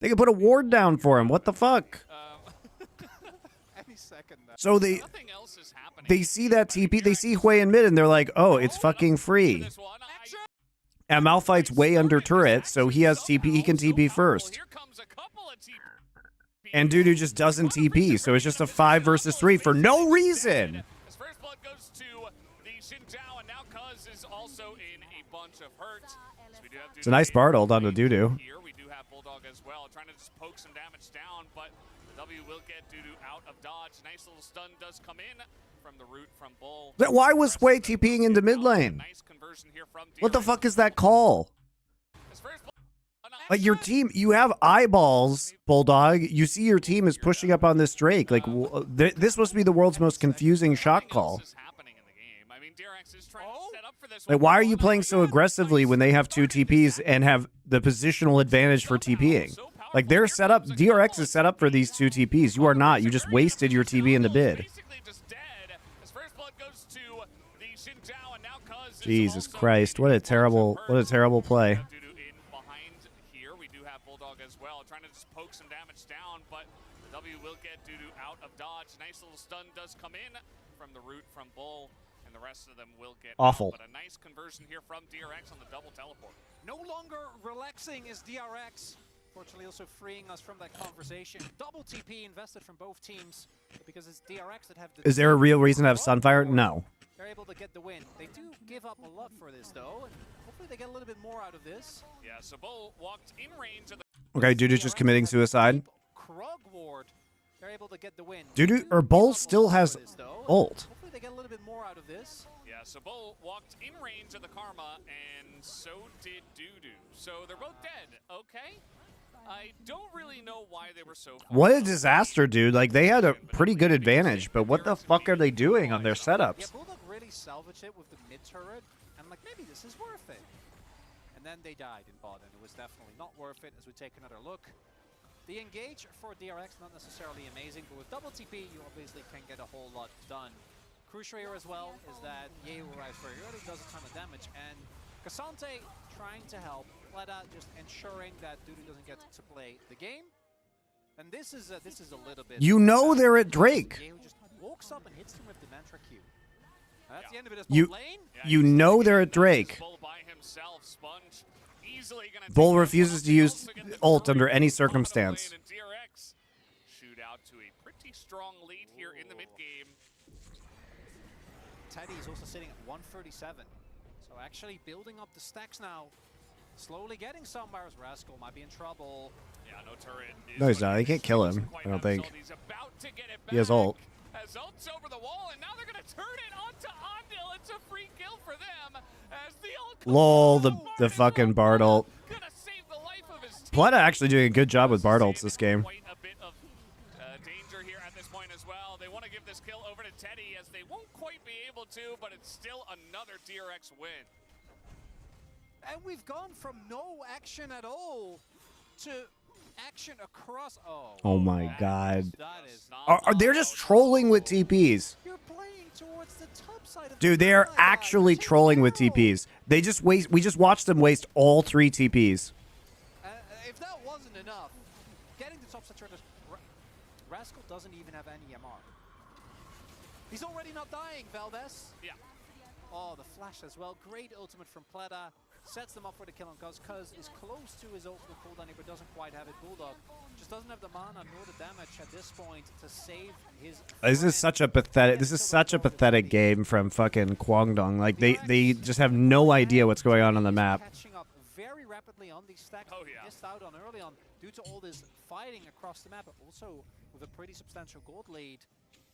They could put a ward down for him. What the fuck? Any second now. So they Nothing else is happening. they see that TP, they see Hui in mid, and they're like, oh, it's fucking free. This one, And Malphite's way under turret, so he has TP. He can TP first. Here comes a couple of TP. And Dudu just doesn't TP, so it's just a 5 versus 3 for no reason. His first blood goes to the Xin Zhao, and now Cuz is also in a bunch of hurt. So we do have It's a nice Bard ult onto Dudu. Here we do have Bulldog as well, trying to just poke some damage down, but the W will get Dudu out of dodge. Nice little stun does come in from the root from Bull. Why was Sway TPing into mid lane? Nice conversion here from What the DRX. fuck is that call? His first blood- Like your team, you have eyeballs, Bulldog. You see your team is pushing up on this Drake. Like this must be the world's most confusing shot call. Like why are you playing so aggressively when they have 2 TPs and have the positional advantage for TPing? Like they're set up, DRX is set up for these 2 TPs. You are not. You just wasted your TP in the bid. Jesus Christ! What a terrible play. We do have Bulldog as well, trying to just poke some damage down, but the W will get Dudu out of dodge. Nice little stun does come in from the root from Bull, and the rest of them will get Awful. Out, but a nice conversion here from DRX on the double teleport. No longer relaxing is DRX. Fortunately, also freeing us from that conversation. Double TP invested from both teams because it's DRX that have the. Is there a real reason to have Sunfire? No. They're able to get the win. They do give up a lot for this, though, and hopefully they get a little bit more out of this. Yeah, so Bull walked in range of the. Okay, Dudu's just committing suicide. Krug ward. They're able to get the win. Dudu or Bull still has ult. Hopefully they get a little bit more out of this. Yeah, so Bull walked in range of the Karma, and so did Dudu. So they're both dead. Okay. I don't really know why they were so far. What a disaster, dude. Like, they had a pretty good advantage, but what the fuck are they doing on their Yeah, setups? Bulldog really salvaged it with the mid turret. I'm like, maybe this is worth it. And then they died in bot, and it was definitely not worth it as we take another look. The engage for DRX, not necessarily amazing, but with double TP, you obviously can get a whole lot done. Crucial here as well is that Yeo arrives very early, does a ton of damage, and Cassante trying to help. Pleta just ensuring that Dudu doesn't get to play the game. And this is a little bit. You know they're at Drake. Yeo just walks up and hits him with the Mantra Q. That's the end of it. You- Lane. You know they're at Drake. Bull by himself, Sponge easily gonna Bull take refuses the to use also get the ult under three any bottom circumstance. lane, and DRX shoot out to a pretty strong lead here in the mid game. Teddy is also sitting at 137. So actually building up the stacks now. Slowly getting somewhere as Rascal might be in trouble. Yeah, no turret. No, he's not. He can't kill him, I don't think. He's about to get it He has back. ult. Has ult's over the wall, and now they're gonna turn it onto Ondil. It's a free kill for them. As the ult comes Lol, out, the fucking Bard ult. gonna save the life of his team. Pleta actually doing a good job with Bard ults this game. Quite a bit of danger here at this point as well. They want to give this kill over to Teddy, as they won't quite be able to, but it's still another DRX win. And we've gone from no action at all to action across. Oh my god. That is. They're just trolling with TPs. You're playing towards the top side of Dude, the they are map. actually trolling with Chill. TPs. They just waste. We just watched them waste all 3 TPs. If that wasn't enough, getting the top side traders, Rascal doesn't even have any MR. He's already not dying, Valdez. Yeah. Oh, the flash as well. Great ultimate from Pleta. Sets them up for the kill on Cuz. Cuz is close to his ultimate cooldown, but doesn't quite have it. Bulldog just doesn't have the mana nor the damage at this point to save his. This friend. is such a pathetic. This is such a pathetic game from fucking Kwangdong. Like they just have no idea what's going on the map. Catching up very rapidly on these stacks. Oh, yeah. Missed out on early on due to all this fighting across the map, but also with a pretty substantial gold lead.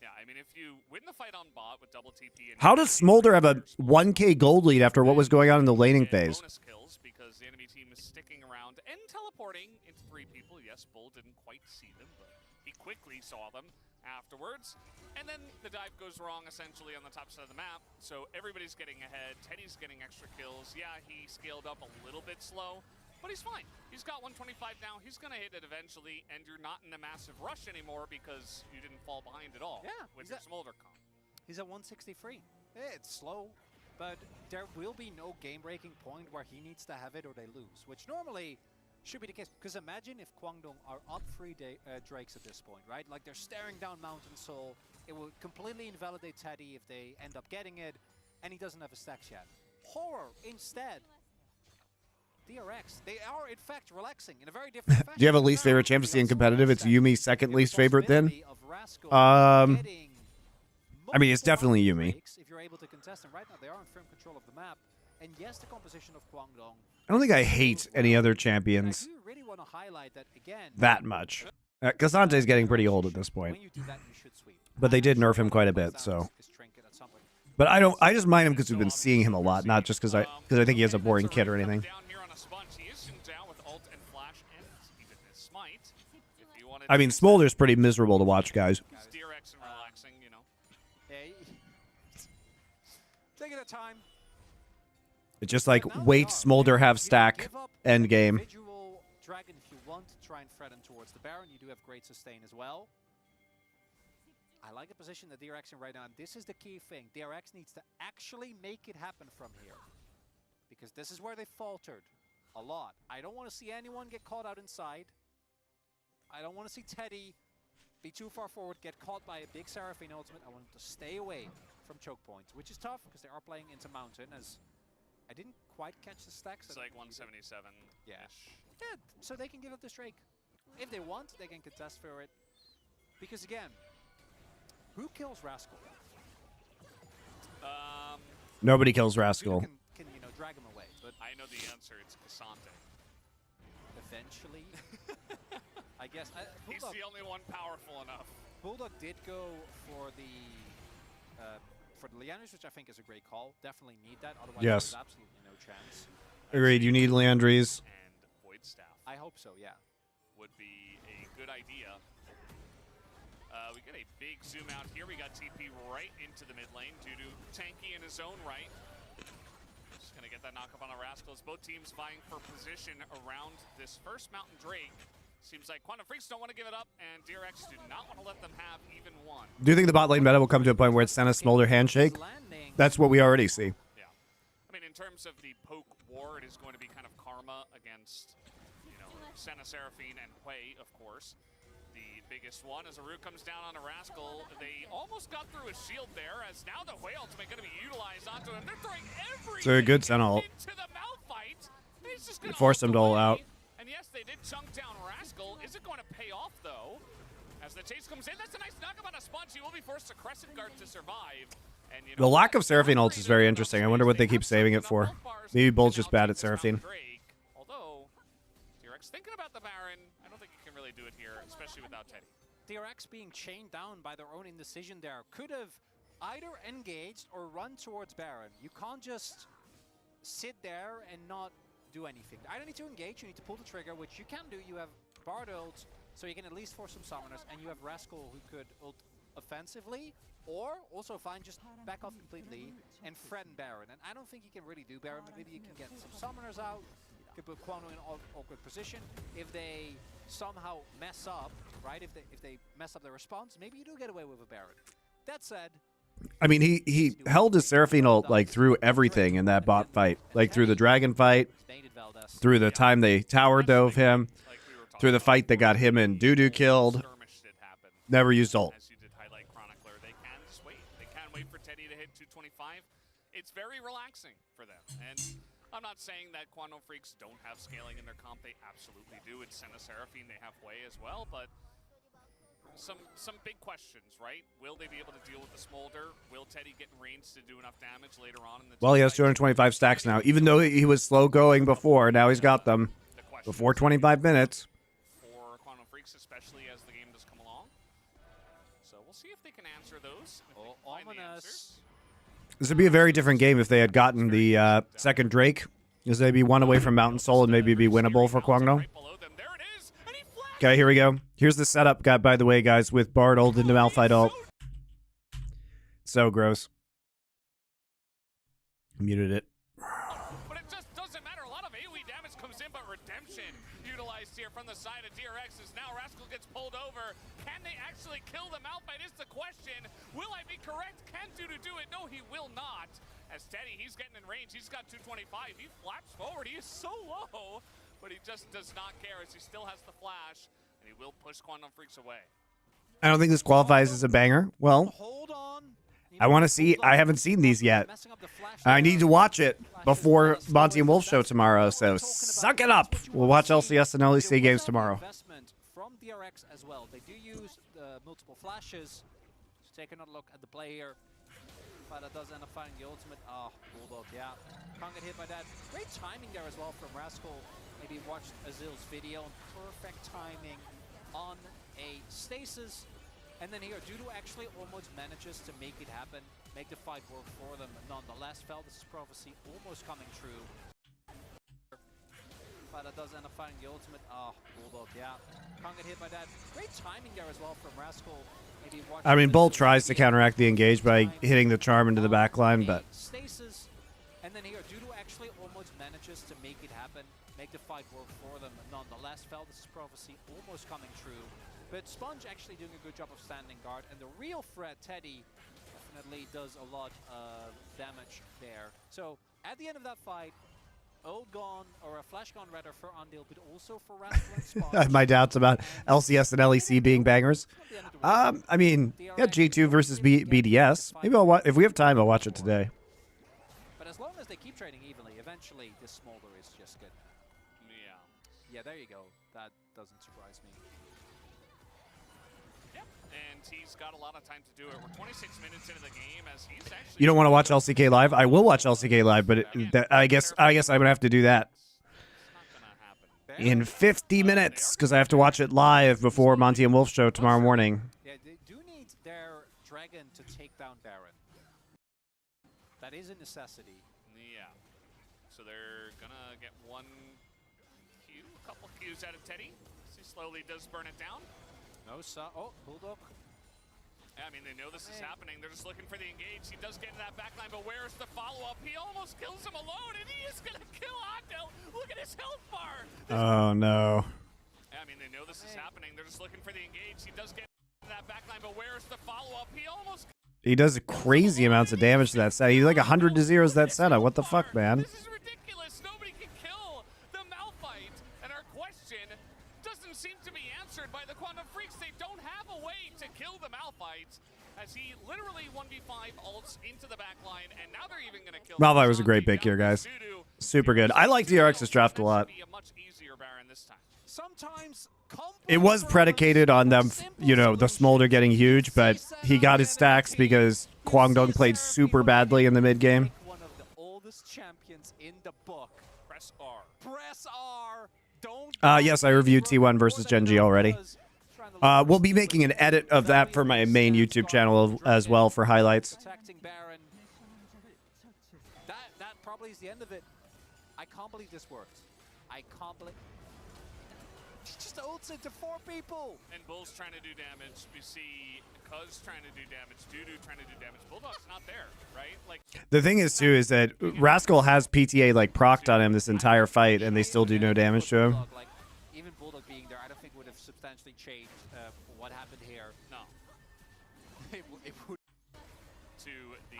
Yeah, I mean, if you win the fight on bot with double TP, and How does Smolder have a 1K gold lead after what was going on in the laning phase? bonus kills because the enemy team is sticking around and teleporting into 3 people. Yes, Bull didn't quite see them, but he quickly saw them afterwards. And then the dive goes wrong essentially on the top side of the map. So everybody's getting ahead. Teddy's getting extra kills. Yeah, he scaled up a little bit slow, but he's fine. He's got 125 now. He's going to hit it eventually, and you're not in a massive rush anymore because you didn't fall behind at all Yeah, with your Smolder comp. He's at 163. It's slow, but there will be no game-breaking point where he needs to have it or they lose, which normally should be the case. Because imagine if Kwangdong are up 3 Drakes at this point, right? Like they're staring down Mountain Soul. It will completely invalidate Teddy if they end up getting it, and he doesn't have a stacks yet. Horror instead. DRX, they are in fact relaxing in a very different fashion. Do you have a least favorite champ to see in competitive? It's Yumi's second least favorite then. I I mean, it's definitely Yumi. If you're able to contest them right now, they are in firm control of the map. And yes, the composition of Kwangdong. I don't think I hate any other And I champions do really want to highlight that again. that much. Kasante's getting pretty old at this point, When you do that, you should sweep. but they did nerf him quite a bit, so. But I just mind him because we've been seeing him a lot, not just because I think he has a boring kit or anything. I mean, Smolder's pretty miserable to watch, guys. DRX and relaxing, you know. Hey. Take it a time. It's just like, wait, Smolder have stack, end game. Individual dragon, if you want to try and threaten towards the Baron, you do have great sustain as well. I like the position that DRX in right now, and this is the key thing. DRX needs to actually make it happen from here. Because this is where they faltered a lot. I don't want to see anyone get caught out inside. I don't want to see Teddy be too far forward, get caught by a big Seraphine ultimate. I want him to stay away from choke points, which is tough because they are playing into Mountain, as I didn't quite catch the stacks. It's like 177. Yeah. Yeah, so they can give up this Drake. If they want, they can contest for it. Because again, who kills Rascal? Nobody kills Judo Rascal. can drag him away, but I know the answer. It's Kasante. eventually, I guess. He's the only one powerful enough. Bulldog did go for the Liandry's, which I think is a great call. Definitely need that. Otherwise, Yes. there's absolutely no chance. Agreed. You need Leandries. And Void Staff I hope so. Yeah. would be a good idea. We get a big zoom out here. We got TP right into the mid lane due to Tanky in his own right. Just gonna get that knock up on the Rascals. Both teams vying for position around this first Mountain Drake. Seems like Quantum Freaks don't want to give it up, and DRX do not want to let them have even one. Do you think the bot lane meta will come to a point where it's Senna Smolder handshake? Landing. That's what we already see. Yeah. I mean, in terms of the poke war, it is going to be kind of karma against, Senna, Seraphine, and Hui, of course. The biggest one as a root comes down on a Rascal. They almost got through his shield there, as now the Hui ultimate going to be utilized onto him. They're throwing everything So a good Senna ult. into the Malphite. He's just gonna Forced him to ult out. And yes, they did chunk down Rascal. Is it going to pay off, though? As the chase comes in, that's a nice knock-up on a Sponge. He will be forced to Crescent Guard to survive. And, The lack of Seraphine ults is very interesting. I wonder what they keep saving it for. Maybe Bull's just bad at Seraphine. Although, DRX thinking about the Baron, I don't think he can really do it here, especially without Teddy. DRX being chained down by their own indecision there could have either engaged or run towards Baron. You can't just sit there and not do anything. Either need to engage, you need to pull the trigger, which you can do. You have Bard ult, so you can at least force some summoners, and you have Rascal who could ult offensively, or also fine, just back off completely and threaten Baron. And I don't think you can really do Baron, but maybe you can get some summoners out. You could put Quano in an awkward position. If they somehow mess up, right? If they mess up their response, maybe you do get away with a Baron. That said, I mean, he held his Seraphine ult like through everything in that bot fight, like through the dragon fight, baited Valdez. through the time they tower dove him, Like we were talking through the about, fight that got him and Dudu killed. skirmish did happen. Never used ult. As you did highlight Chronicler, they can just wait. They can wait for Teddy to hit 225. It's very relaxing for them. And I'm not saying that Quantum Freaks don't have scaling in their comp. They absolutely do. It's Senna Seraphine. They have Hui as well, but some big questions, right? Will they be able to deal with the Smolder? Will Teddy get in range to do enough damage later on in the Well, he has 225 stacks now. Even though he was slow going before, now he's got them The question before 25 minutes. for Quantum Freaks, especially as the game does come along. So we'll see if they can answer those. If they Oh, can find the ominous. answers. This would be a very different game if they had gotten the second Drake, because they'd be one away from Mountain Soul and maybe be winnable for Kwangdong. Right below them. There it is. And he flashed. Okay, here we go. Here's the setup, by the way, guys, with Bard ult into Malphite ult. So gross. Muted it. But it just doesn't matter. A lot of AoE damage comes in, but Redemption utilized here from the side of DRX as now Rascal gets pulled over. Can they actually kill the Malphite is the question. Will I be correct? Can Dudu do it? No, he will not. As Teddy, he's getting in range. He's got 225. He flaps forward. He is so low, but he just does not care as he still has the flash, and he will push Quantum Freaks away. I don't think this qualifies as a banger. Well, Hold on. I want to see. I haven't seen these yet. I need to watch it before Monty and Wolf show tomorrow. So suck it up. We'll watch LCS and LEC games tomorrow. From DRX as well. They do use multiple flashes. Let's take another look at the play here. But that does end up finding the ultimate. Oh, Bulldog, yeah. Can't get hit by that. Great timing there as well from Rascal. Maybe watched Azil's video. Perfect timing on a stasis. And then here, Dudu actually almost manages to make it happen, make the fight work for them. Nonetheless, Feldis' prophecy almost coming true. But that does end up finding the ultimate. Oh, Bulldog, yeah. Can't get hit by that. Great timing there as well from Rascal. Maybe I mean, Bolt tries to counteract the engage by hitting the charm into the back line, but stasis. And then here, Dudu actually almost manages to make it happen, make the fight work for them. Nonetheless, Feldis' prophecy almost coming true. But Sponge actually doing a good job of standing guard, and the real threat, Teddy, definitely does a lot of damage there. So at the end of that fight, ult gone, or a flash gone rather for Undeal, but also for Rascal and I have Sponge. my doubts about LCS and LEC being bangers. I mean, yeah, G2 versus BDS. Maybe I'll watch if we have time. I'll watch it today. But as long as they keep trading evenly, eventually this smolder is just good. Yeah. Yeah, there you go. That doesn't surprise me. Yep. And he's got a lot of time to do it. We're 26 minutes into the game as he's actually. You don't want to watch LCK live? I will watch LCK live, but I guess I'm gonna have to do that It's not gonna happen. in 50 minutes because I have to watch it live before Monty and Wolf show tomorrow morning. Yeah, they do need their dragon to take down Baron. That is a necessity. Yeah. So they're gonna get one Q, a couple Qs out of Teddy. As he slowly does burn it down. No, oh, Bulldog. I mean, they know this is happening. They're just looking for the engage. He does get into that backline, but where's the follow-up? He almost kills him alone, and he is gonna kill Octo. Look at his health bar. Oh no! I mean, they know this is happening. They're just looking for the engage. He does get into that backline, but where's the follow-up? He almost. He does crazy amounts of damage to that set. He's like 100 to 0 that set. What the fuck, man? This is ridiculous. Nobody can kill the Malphite. And our question doesn't seem to be answered by the Quantum Freaks. They don't have a way to kill the Malphite as he literally 1v5 ults into the back line. And now they're even going to kill Malphite was a great pick here, guys. Super good. I like DRX's draft a lot. Be a much easier Baron this time. Sometimes It was predicated on them, you know, the Smolder getting huge, but he got his stacks because Kwangdong played super badly in the mid game. One of the oldest champions in the book. Press R. Press R. Don't. Yes, I reviewed T1 versus Gen G already. We'll be making an edit of that for my main YouTube channel as well for highlights. Protecting Baron. That probably is the end of it. I can't believe this worked. I can't believe. He just ults into 4 people. And Bull's trying to do damage. We see Cuz trying to do damage. Dudu trying to do damage. Bulldog's not there, right? Like The thing is, too, is that Rascal has PTA, like, procced on him this entire fight, and they still do no damage to him. Like, even Bulldog being there, I don't think would have substantially changed what happened here. no. It would. To the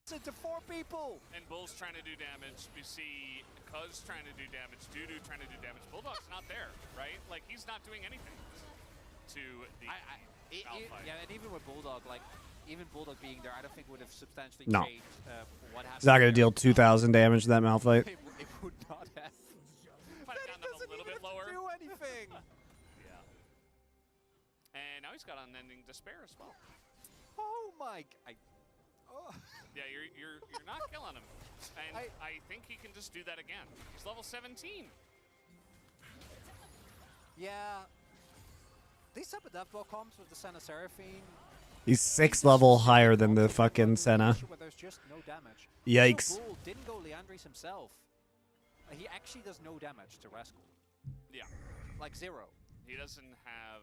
It's into 4 people. and Bull's trying to do damage. We see Cuz trying to do damage. Dudu trying to do damage. Bulldog's not there, right? Like he's not doing anything. To the Malphite. Yeah, and even with Bulldog, like even Bulldog being there, I don't think would have substantially No. changed what happened. He's not going to here. deal 2,000 damage to that Malphite. It would not have. Might have Then gotten he them doesn't a little even bit have lower. to do anything. Yeah. And now he's got unending despair as well. Oh my! Oh. Yeah, you're not killing him. And I think he can just do that again. He's level 17. Yeah. These type of death blow comes with the Senna Seraphine. He's 6 level higher than the fucking Senna. Where there's just no damage. Yikes. Bull didn't go Leandris himself. He actually does no damage to Rascal. Yeah. Like 0. He doesn't have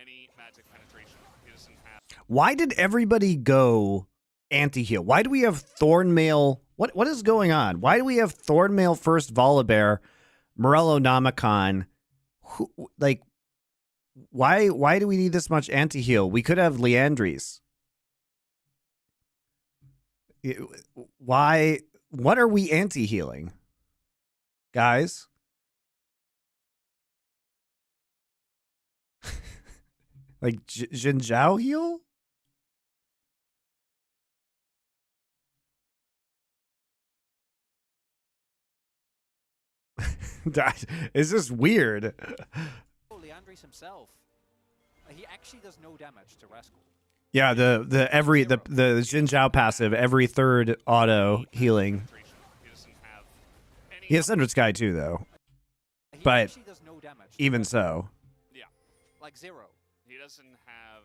any magic penetration. He doesn't have. Why did everybody go anti-heal? Why do we have Thornmail? What is going on? Why do we have Thornmail first Volibear, Morello Namicon? Like, why do we need this much anti-heal? We could have Leandries. Why? What are we anti-healing? Guys? Like Jin Zhao heal? It's just weird. Leandris himself, he actually does no damage to Rascal. Yeah, the Xin Zhao passive, every third auto healing. He doesn't have any. He has Sundred Sky too, though. He But actually does no damage. even so, Yeah, Like 0. he doesn't have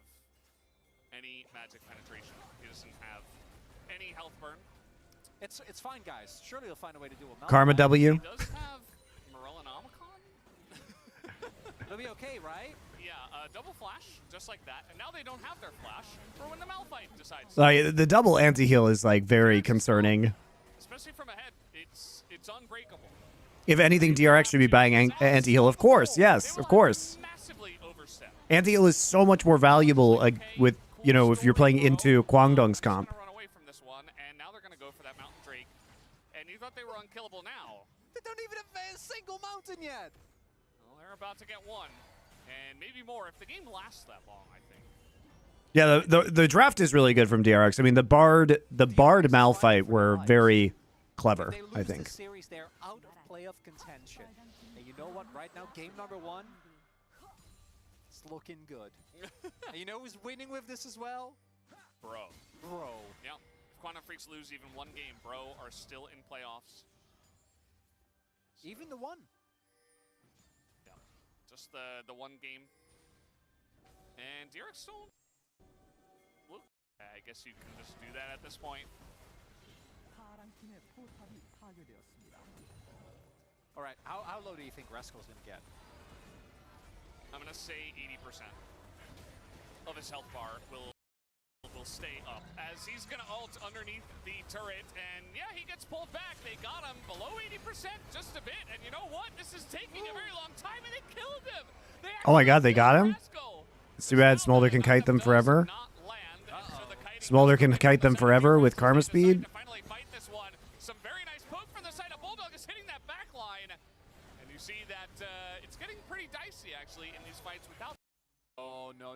any magic penetration. He doesn't have any health burn. It's fine, guys. Surely he'll find a way to do a Karma Malphite. W. He does have Morellonomicon. It'll be okay, right? Yeah, double flash, just like that. And now they don't have their flash for when the Malphite decides. like the double anti-heal is like very concerning. Especially from ahead, it's unbreakable. If anything, DRX should be buying anti-heal. Of course, yes, of course. Massively overstep. Anti-heal is so much more valuable with, you know, if you're playing into Kwangdong's comp. Gonna run away from this one, and now they're gonna go for that Mountain Drake. And you thought they were unkillable now. They don't even have a single mountain yet. Well, they're about to get one, and maybe more if the game lasts that long. I think. Yeah, the draft is really good from DRX. I mean, the Bard Malphite were very clever, If they lose I think. this series, they're out of playoff contention. And you know what? Right now, game number 1, it's looking good. And you know who's winning with this as well? Bro. Bro. Yeah. If Quantum Freaks lose even one game, Bro are still in playoffs. Even the 1. Yeah. Just the one game. And DRX still. Look, I guess you can just do that at this point. All right, how low do you think Rascal's going to get? I'm gonna say 80% of his health bar will stay up as he's gonna ult underneath the turret, and yeah, he gets pulled back. They got him below 80% just a bit, and you know what? This is taking a very long time, and they killed him. They Oh my God, they got him? Rascal. It's too bad Smolder can kite them forever. Not land, so the kiting Smolder can goes kite them to the side of forever Rascal. with karma They decide speed. to finally fight this one. Some very nice poke from the side of Bulldog is hitting that back line, and you see that it's getting pretty dicey actually in these fights without. Oh, no.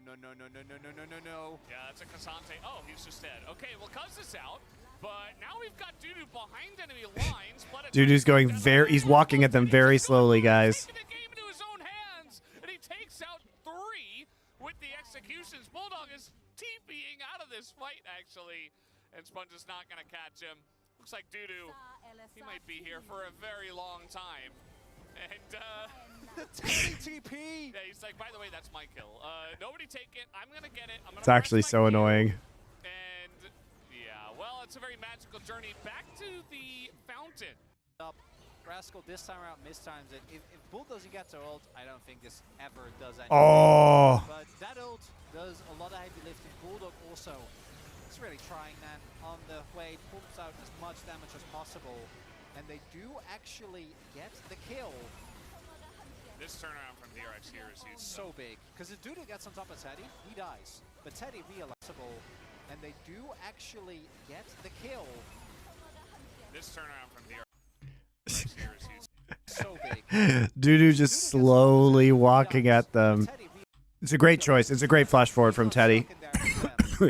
Yeah, that's a Cassante. Oh, he's just dead. Okay, well, Cuz is out, but now we've got Dudu behind enemy lines. Dudu's going he's walking at them very slowly, guys. Taking the game into his own hands, and he takes out 3 with the executions. Bulldog is TPing out of this fight, actually, and Sponge is not going to catch him. Looks like Dudu, he might be here for a very long time. And, The Teddy TP! yeah, he's like, by the way, that's my kill. Nobody take it. I'm going to get it. I'm gonna It's actually press so my Q. annoying. And, yeah, well, it's a very magical journey back to the fountain. Up. Rascal this time around mistimes it. If Bull doesn't get to ult, I don't think this ever does anything. Oh, But that ult does a lot of heavy lifting. Bulldog also is really trying that on the way, pumps out as much damage as possible. And they do actually get the kill. This turnaround from DRX here is huge. So big. Because if Dudu gets on top of Teddy, he dies. But Teddy realizable. And they do actually get the kill. This turnaround from DRX here is huge. So big. Dudu just slowly walking at them. Teddy It's a great choice. It's a great flash forward from Teddy.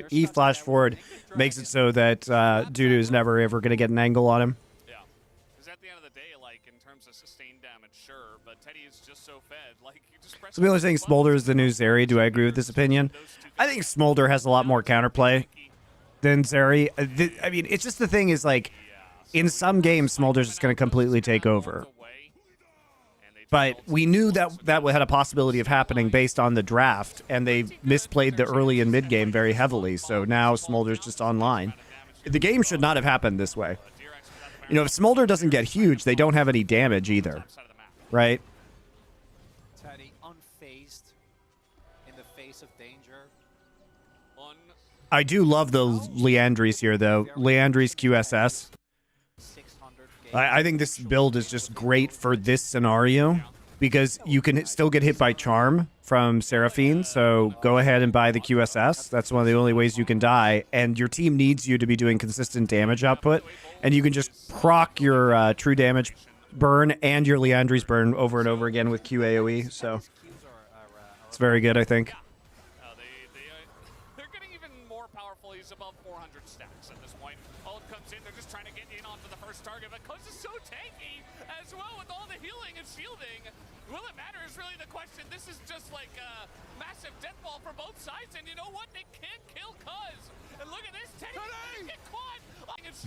E flash forward makes it so that Dudu is never ever going to get an angle on him. Yeah. Because at the end of the day, like, in terms of sustained damage, sure, but Teddy is just so fed. Like, you just press Some people are saying Smolder is the new Zeri. Do I agree with this opinion? I think Smolder has a lot more counterplay than Zeri. I mean, it's just the thing is, like, in some games, Smolder's just going to completely take over. But we knew that that had a possibility of happening based on the draft, and they misplayed the early and mid game very heavily. So now Smolder's just online. The game should not have happened this way. You know, if Smolder doesn't get huge, they don't have any damage either, right? Teddy unfazed in the face of danger. I do love the Leandris here, though. Leandris QSS. 600 I think this build is just great for this scenario because you can still get hit by Charm from Seraphine, so go ahead and buy the QSS. That's one of the only ways you can die, and your team needs you to be doing consistent damage output, and you can just proc your true damage burn and your Leandris burn over and over again with QAOE, so it's very good, I think. They're getting even more powerful. He's above 400 stacks at this point. Ult comes in. They're just trying to get in onto the first first target, but Cuz is so tanky as well with all the healing and shielding. Will it matter is really the question. This is just like a massive death ball for both sides, and you know what? They can't kill Cuz. And look at this, Teddy get caught.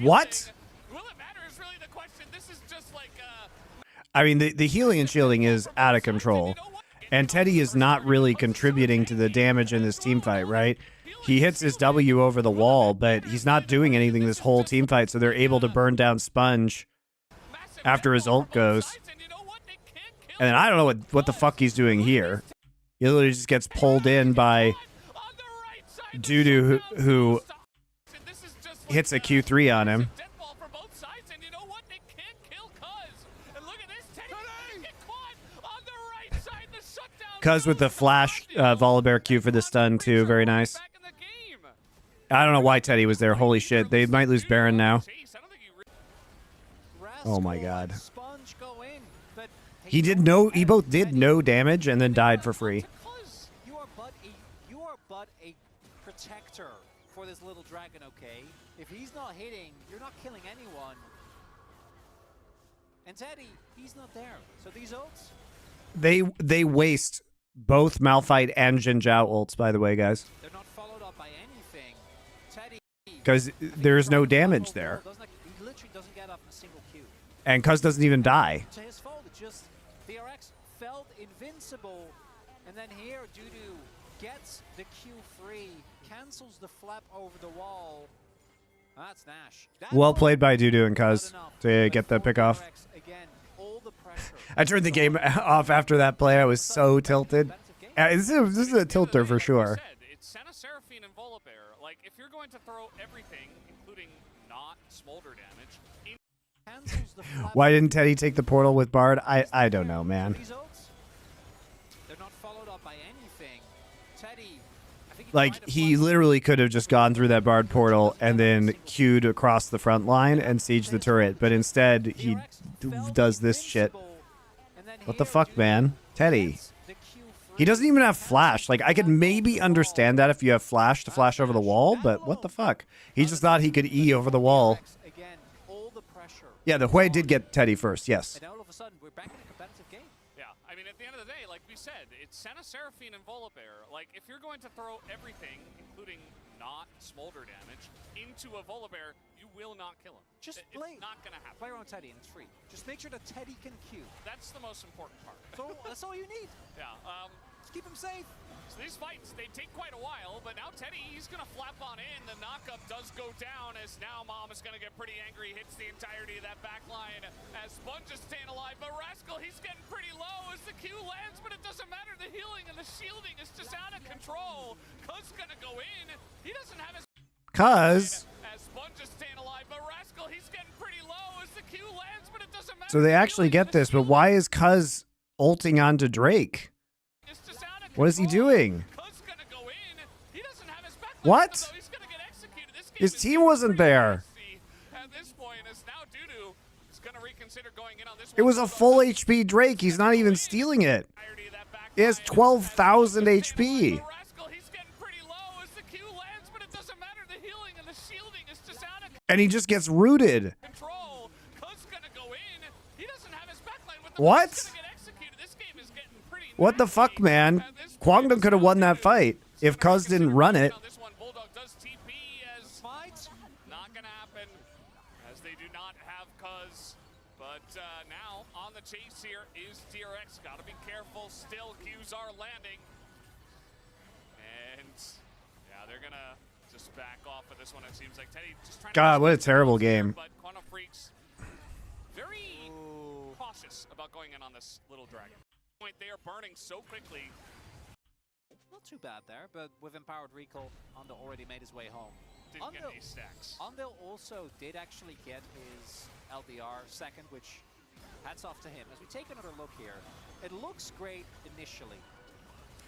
What? Will it matter is really the question. This is just like I mean, the healing and shielding is out of control. And Teddy is not really contributing to the damage in this team fight, right? He hits his W over the wall, but he's not doing anything this whole team fight, so they're able to burn down Sponge after his ult goes. And then I don't know what the fuck he's doing here. He literally just gets pulled in by Dudu, who hits a Q3 on him. Cuz with the flash Volibear Q for the stun too, very nice. I don't know why Teddy was there. Holy shit, they might lose Baron now. Oh my god. He both did no damage and then died for free. You are but a protector for this little dragon, okay? If he's not hitting, you're not killing anyone. And Teddy, he's not there. So these ults, They waste both Malphite and Jin Zhao ults, by the way, guys. they're not followed up by anything. Teddy, Because there's no damage there. He literally doesn't get up in a single Q. And Cuz doesn't even die. To his fault, it just VRX felt invincible, and then here Dudu gets the Q free, cancels the flap over the wall. That's Nash. Well played by Dudu and Cuz to get the pick off. Again, all the pressure. I turned the game off after that play. I was so tilted. This is a tilter for sure. It's Senna, Seraphine, and Volibear. Like, if you're going to throw everything, including not smolder damage, Cancels the flap. Why didn't Teddy take the portal with Bard? I don't know, man. These ults, they're not followed up by anything. Teddy, I think Like, he literally could have just gone through that Bard portal and then queued across the front line and sieged the turret, but instead he does this shit. What the fuck, man? Teddy. He doesn't even have flash. Like, I could maybe understand that if you have flash to flash over the wall, but what the fuck? He just thought he could E over the wall. Yeah, the Hui did get Teddy first, yes. And all of a sudden, we're back in a competitive game. yeah, I mean, at the end of the day, like we said, it's Senna, Seraphine, and Volibear. Like, if you're going to throw everything, including not smolder damage, into a Volibear, you will not kill him. Just It's play. not going to happen. Play around Teddy, and it's free. Just make sure that Teddy can Q. That's the most important part. So that's all you need. yeah, Just keep him safe. so these fights, they take quite a while, but now Teddy, he's going to flap on in. The knockup does go down as now Mom is going to get pretty angry, hits the entirety of that back line as Sponge is staying alive. But Rascal, he's getting pretty low as the Q lands, but it doesn't matter. The healing and the shielding is just out of control. Cuz going to go in. He doesn't have his... Cuz. As Sponge is staying alive, but Rascal, he's getting pretty low as the Q lands, but it doesn't matter. So they actually get this, but why is Cuz ulting onto Drake? It's just out of What is he control. doing? Cuz gonna go in. He doesn't have his backline, What? though. He's gonna get executed. This game His is team getting wasn't pretty there. messy at this point, as now Dudu is gonna reconsider going in on this It one. was a full HP Drake. He's not even stealing it. Entirety of that back He has line. 12,000 As HP. Rascal, he's getting pretty low as the Q lands, but it doesn't matter. The healing and the shielding is just out of And he just gets rooted. control. Cuz gonna go in. He doesn't have his backline with the What? He's gonna get executed. This game is getting pretty What the fuck, nasty man? at this point. Kwangdong could have won that fight if Cuz didn't run it. On this one, Bulldog does TP as Fight. not gonna happen as they do not have Cuz. But now on the chase here is DRX. Gotta be careful. Still, Qs are landing. And yeah, they're gonna just back off of this one. It seems like Teddy just trying God, to what a terrible game. But Quantum Freaks very cautious about going in on this little dragon. Point, they are burning so quickly. Not too bad there, but with Empowered Recall, Undel already made his way home. Didn't get Undel, any stacks. Undel also did actually get his LDR second, which hats off to him. As we take another look here, it looks great initially,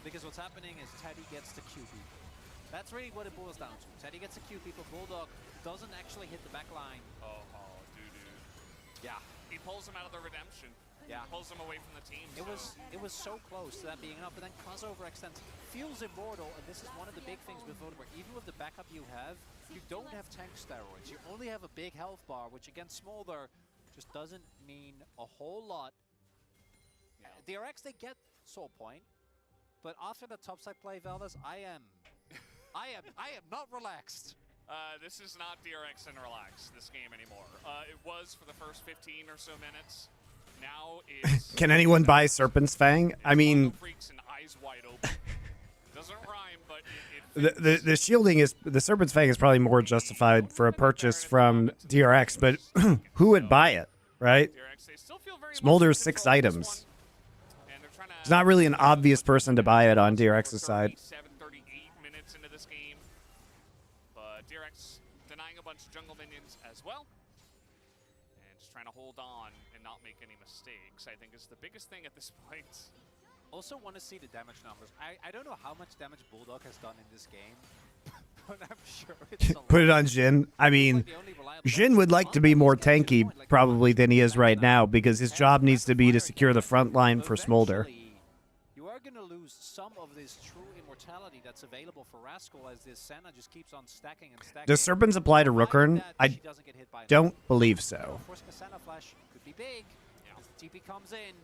because what's happening is Teddy gets the Q people. That's really what it boils down to. Teddy gets the Q people, Bulldog doesn't actually hit the back line. Oh, dude. Yeah. He pulls him out of the redemption. Yeah. Pulls him away from the team. It was so close to that being enough, but then Cuz overextends, feels immortal, and this is one of the big things with Vodemir. Even with the backup you have, you don't have tank steroids. You only have a big health bar, which against Smolder just doesn't mean a whole lot. Yeah. DRX, they get Soul Point, but after the topside play, Veldas, I am not relaxed. This is not DRX and relax, this game anymore. It was for the first 15 or so minutes. Now it's... Can anyone buy Serpent's Fang? I mean... Freaks and eyes wide open. Doesn't rhyme, but the shielding is... The Serpent's Fang is probably more justified for a purchase from DRX, but who would buy it, right? DRX, they still feel very Smolder's 6 items. It's not really an obvious person to buy it on DRX's side. 38 minutes into this game. But DRX denying a bunch of jungle minions as well. And just trying to hold on and not make any mistakes, I think is the biggest thing at this point. Also want to see the damage numbers. I don't know how much damage Bulldog has done in this game, but I'm sure it's a lot. Put it on Jhin. I mean, Jhin would like to be more tanky probably than he is right now because his job needs to be to secure the front line for Smolder. You are going to lose some of this true immortality that's available for Rascal as this Senna just keeps on stacking and stacking. Does Serpents apply to Rookern? I don't believe so. Of course, Senna Flash could be big as the TP comes in.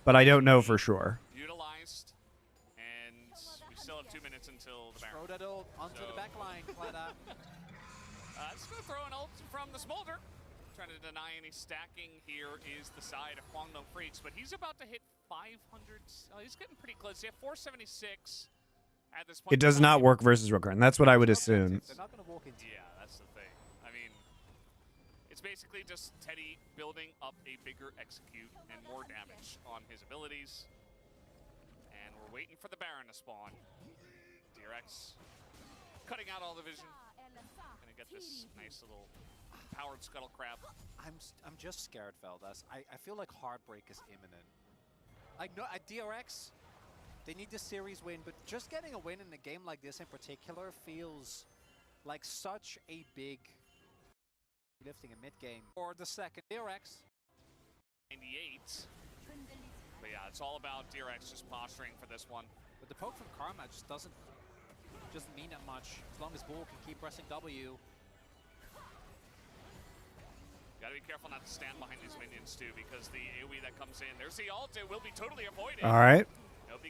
But I don't know for sure. Utilized, and we still have 2 minutes until the Baron. Throw that ult onto the back line, Cleta. Just going to throw an ult from the Smolder. Trying to deny any stacking here is the side of Kwangdong Freaks, but he's about to hit 500. Oh, he's getting pretty close. He had 476 at this point. It does not work versus Rookern. That's what I would assume. They're not going to walk into. Yeah, that's the thing. I mean, it's basically just Teddy building up a bigger execute and more damage on his abilities. And we're waiting for the Baron to spawn. DRX cutting out all the vision. Gonna get this nice little powered scuttle crab. I'm just scared, Veldas. I feel like heartbreak is imminent. I know at DRX, they need the series win, but just getting a win in a game like this in particular feels like such a big lifting a mid game. Or the second DRX. 98. But yeah, it's all about DRX just posturing for this one. But the poke from Karma just doesn't mean that much as long as Bull can keep pressing W. Gotta be careful not to stand behind these minions too, because the AoE that comes in, there's the ult, it will be totally avoided. All right.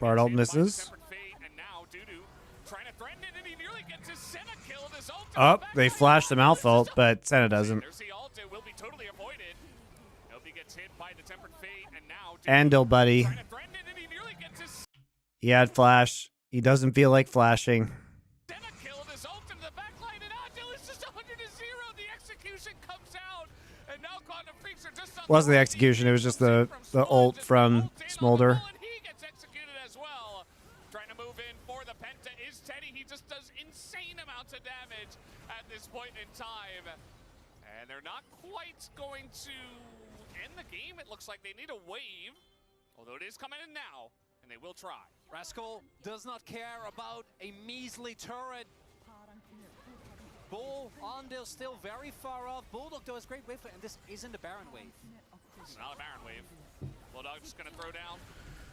Bard ult gets hit by the misses. Tempered Fate, and now Dudu trying to threaten it, and he nearly gets his Senna killed. His ult Oh, they flashed the Malf ult, but Senna doesn't. There's the ult, it will be totally avoided. Nobi gets hit by the Tempered Fate, and now Dudu Andal, buddy. trying to threaten it, and he nearly gets his He had flash. He doesn't feel like flashing. Senna killed, his ult into the backline, and Andal is just 100 to 0. The execution comes out, and now Kwangdong Freaks are just on Wasn't the execution, it was just the ult from Smolder. And he gets executed as well. Trying to move in for the Penta is Teddy. He just does insane amounts of damage at this point in time. And they're not quite going to end the game. It looks like they need a wave, although it is coming in now, and they will try. Rascal does not care about a measly turret. Bull, Andal still very far off. Bulldog though has great wave, and this isn't a Baron wave. It's not a Baron wave. Bulldog just going to throw down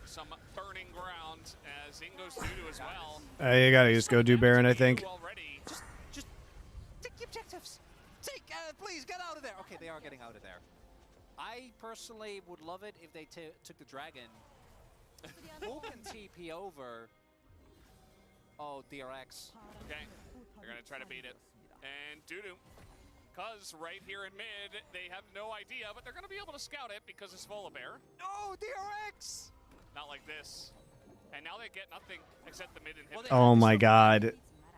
some burning ground as Ingo's Dudu as well. You gotta just go do Baron, I think. Already. Just take the objectives. Please get out of there. Okay, they are getting out of there. I personally would love it if they took the dragon. Bull can TP over. Oh, DRX. Okay, they're going to try to beat it. And Dudu, because right here in mid, they have no idea, but they're going to be able to scout it because it's Volibear. No, DRX! Not like this. And now they get nothing except the mid inhibitor. Oh my god.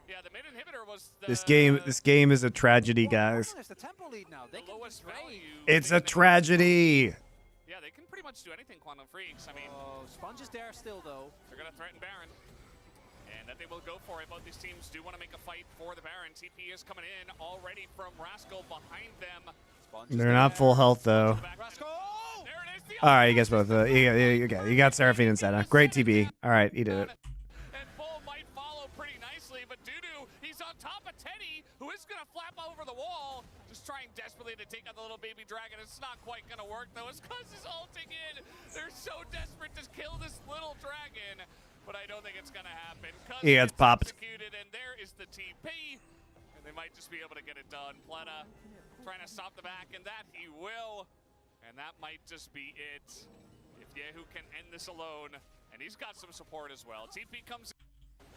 Yeah, the mid inhibitor was the... This game is a tragedy, guys. There's the tempo lead now. They the can lowest trade. value. It's a tragedy. Yeah, they can pretty much do anything, Kwangdong Freaks. I mean, Oh, Sponge is there still, though. they're going to threaten Baron. And that they will go for it. Both these teams do want to make a fight for the Baron. TP is coming in already from Rascal behind them. Sponge is They're there. not full health, though. Rascal! There it is. The All right, you guys both. You got Seraphine and Senna. Great TP. All right, you did it. And Bull might follow pretty nicely, but Dudu, he's on top of Teddy, who is going to flap over the wall. Just trying desperately to take out the little baby dragon. It's not quite gonna work though. As Cuz is ulting in. They're so desperate to kill this little dragon, but I don't think it's gonna happen. Cuz Yeah, it's gets popped. executed, and there is the TP. And they might just be able to get it done. Pleta trying to stop the back, and that he will. And that might just be it. If Yehu can end this alone, and he's got some support as well. TP comes in.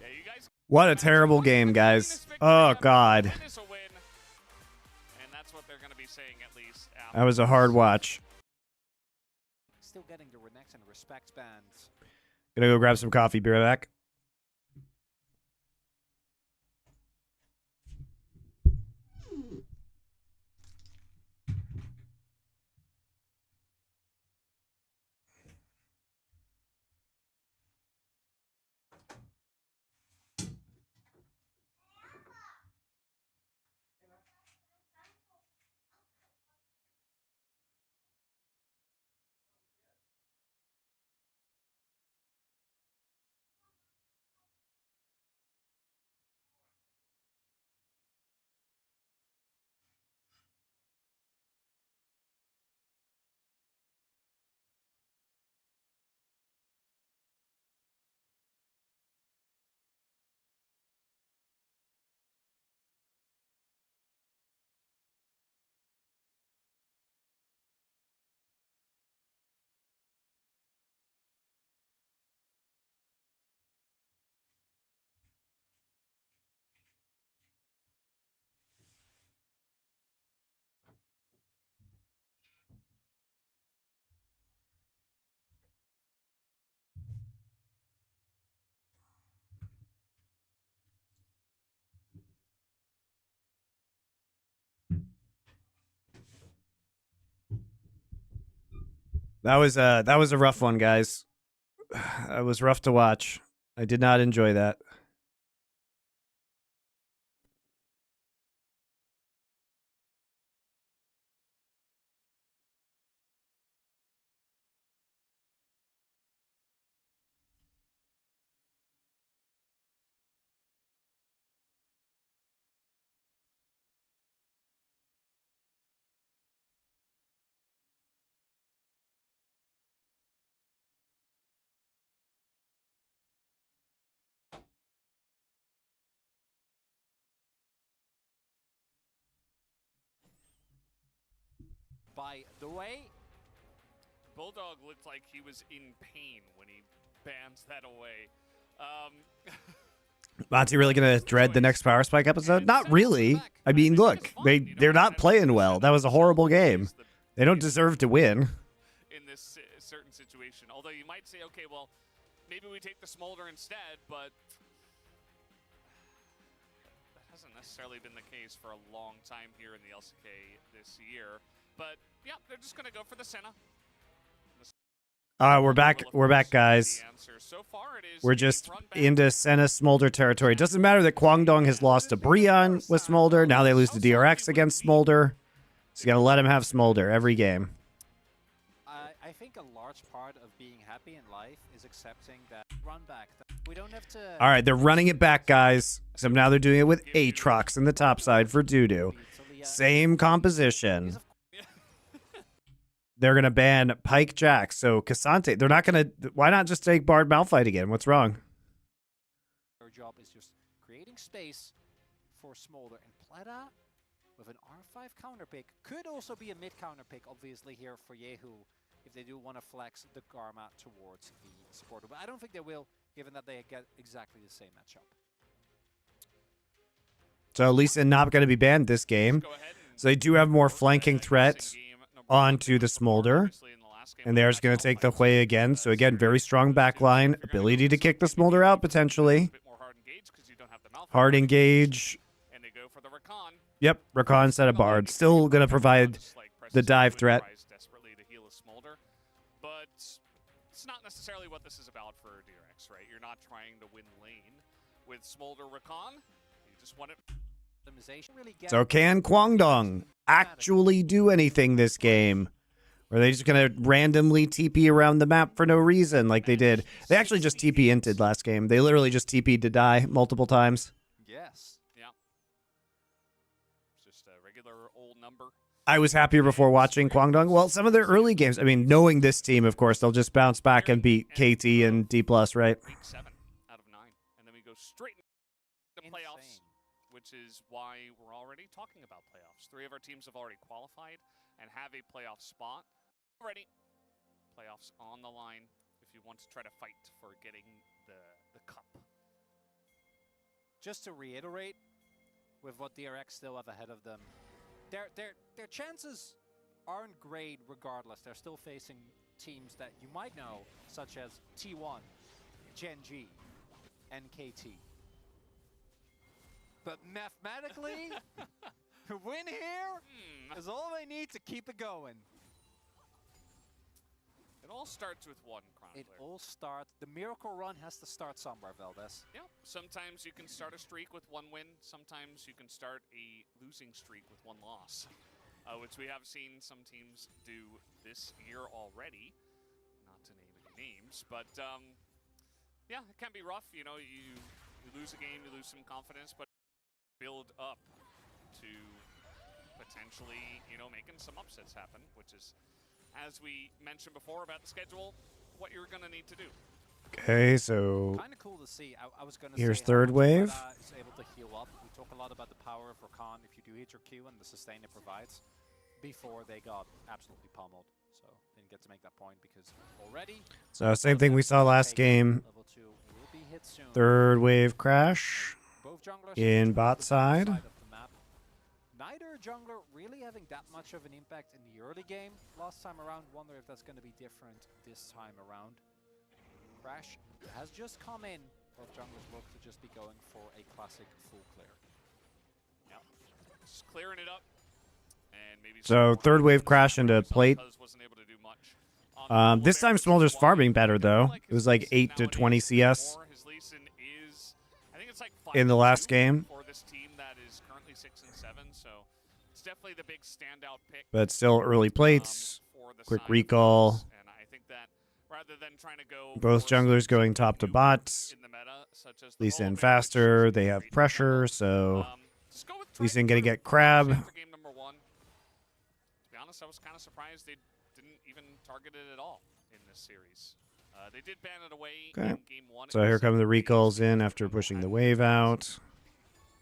Yeah, you guys. What a terrible game, guys. Oh, God. Win is a win. And that's what they're going to be saying at least. That was a hard watch. Still getting the Renex and Respect bands. Gonna go grab some coffee. Be right back. That was a rough one, guys. That was rough to watch. I did not enjoy that. By the way, Bulldog looked like he was in pain when he bans that away. Monty really gonna dread the next Power Spike episode? Not really. I mean, look, they're not playing well. That was a horrible game. They don't deserve to win. In this certain situation. Although you might say, okay, well, maybe we take the Smolder instead, but that hasn't necessarily been the case for a long time here in the LCK this year. But yeah, they're just gonna go for the Senna. We're back. We're back, guys. So far it is We're just into Senna Smolder territory. It doesn't matter that Kwangdong has lost to Breon with Smolder. Now they lose to DRX against Smolder. So you gotta let him have Smolder every game. I think a large part of being happy in life is accepting that run back. We don't have to. All right, they're running it back, guys. Except now they're doing it with Aatrox in the top side for Dudu. Same composition. They're going to ban Pyke Jax. So K'Sante, they're not going to... Why not just take Bard Malphite again? What's wrong? Our job is just creating space for Smolder. And Pleta with an R5 counter pick. Could also be a mid counter pick, obviously, here for Yehu. If they do want to flex the Karma towards the supporter. But I don't think they will, given that they get exactly the same matchup. So Lee Sin not going to be banned this game. So they do have more flanking threat onto the Smolder. And there's going to take the Hui again. So again, very strong backline. Ability to kick the Smolder out, potentially. Hard engage. Yep, Rakan instead of Bard. Still going to provide the dive threat. But it's not necessarily what this is about for DRX, right? You're not trying to win lane with Smolder Rakan. You just want it. So can Kwangdong actually do anything this game? Or are they just going to randomly TP around the map for no reason like they did? They actually just TP inted last game. They literally just TP'd to die multiple times. Yes. Yeah. Just a regular I was happier before watching Kwangdong. Well, some of their early games, I mean, knowing this team, of course, they'll just bounce back and beat KT and D+, right? Week 7 out of 9. And then we go straight into playoffs, which is why we're already talking about playoffs. 3 of our teams have already qualified and have a playoff spot already. Playoffs on the line if you want to try to fight for getting the cup. Just to reiterate, with what DRX still have ahead of them, their chances aren't great regardless. They're still facing teams that you might know, such as T1, Gen G, and KT. But mathematically, to win here is all they need to keep it going. It all starts with one, Chronicler. It all starts. The miracle run has to start somewhere, Valdez. Yep. Sometimes you can start a streak with 1 win. Sometimes you can start a losing streak with 1 loss, which we have seen some teams do this year already. Not to name any names, but yeah, it can be rough. You know, you lose a game, you lose some confidence, but build up to potentially, you know, making some upsets happen, which is, as we mentioned before about the schedule, what you're going to need to do. Okay, so Kind of cool to see. I was going to here's say third how much wave. Meta is able to heal up. We talk a lot about the power of Rakan if you do hit your Q and the sustain it provides. Before they got absolutely pummeled, so didn't get to make that point because already. So same thing we saw last game. Level 2 will be hit soon. Third wave crash Both junglers in bot of side. the map. Neither jungler really having that much of an impact in the early game last time around. Wonder if that's going to be different this time around. Crash has just come in. Both junglers look to just be going for a classic full clear. Yep. Just clearing it up. And maybe So third wave crash into plate. wasn't able to do much. This time Smolder's farming better though. It was like 8 to 20 CS His Lee Sin is, I think it's like in the 5-2 last game, for this team that is currently 6 and 7. So it's definitely the big standout pick. but still early plates. For the Quick side of recall. things. And I think that rather than trying to go Both for junglers something going top to new bot. in the meta, such as the Lee Sin Omen, which faster. is They have great pressure, demo. so Just go with Lee Sin Triton gonna for get crab. for game number 1. To be honest, I was kind of surprised they didn't even target it at all in this series. They did ban it away Okay. in game 1. So here come the recalls in after pushing the wave out.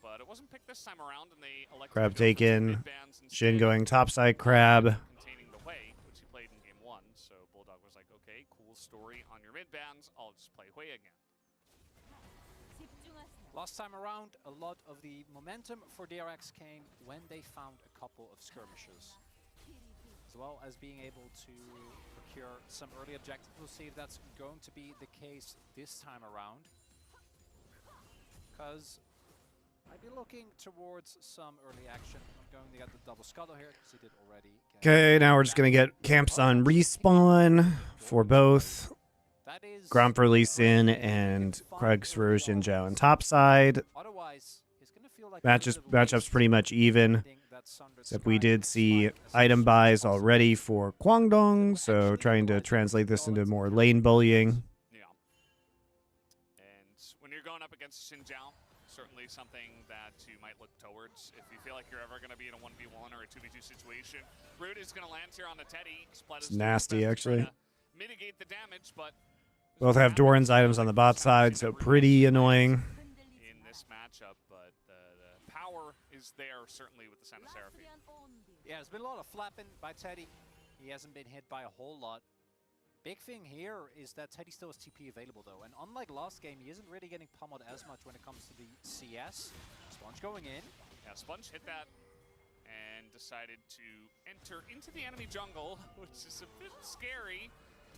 But it wasn't picked this time around, and they elected Crab to go for two taken. mid-bans Shin instead, going topside crab. containing the Hui, which he played in game 1. So Bulldog was like, okay, cool story on your mid-bans. I'll just play Hui again. Last time around, a lot of the momentum for DRX came when they found a couple of skirmishes, as well as being able to procure some early objectives. We'll see if that's going to be the case this time around, because I'd be looking towards some early action. I'm going to get the double scuttle here, because he did already get Okay, now we're just gonna get camps on respawn for both That is Gromp for Lee Sin and Krugs for Xin Zhao on top side. Otherwise, it's going to feel like Matchup's pretty much even, except we did see item buys already for Kwangdong, so trying to translate this into more lane bullying. Yeah. And when you're going up against Xin Zhao, certainly something that you might look towards if you feel like you're ever going to be in a 1v1 or a 2v2 situation. Root is going to land here on the Teddy. It's nasty, actually. Mitigate the damage, but Both have Doran's items on the bot side, so pretty annoying. in this matchup, but the power is there certainly with the Santa Seraphine. Yeah, there's been a lot of flapping by Teddy. He hasn't been hit by a whole lot. Big thing here is that Teddy still has TP available though, and unlike last game, he isn't really getting pummeled as much when it comes to the CS. Sponge going in. Yeah, Sponge hit that and decided to enter into the enemy jungle, which is a bit scary.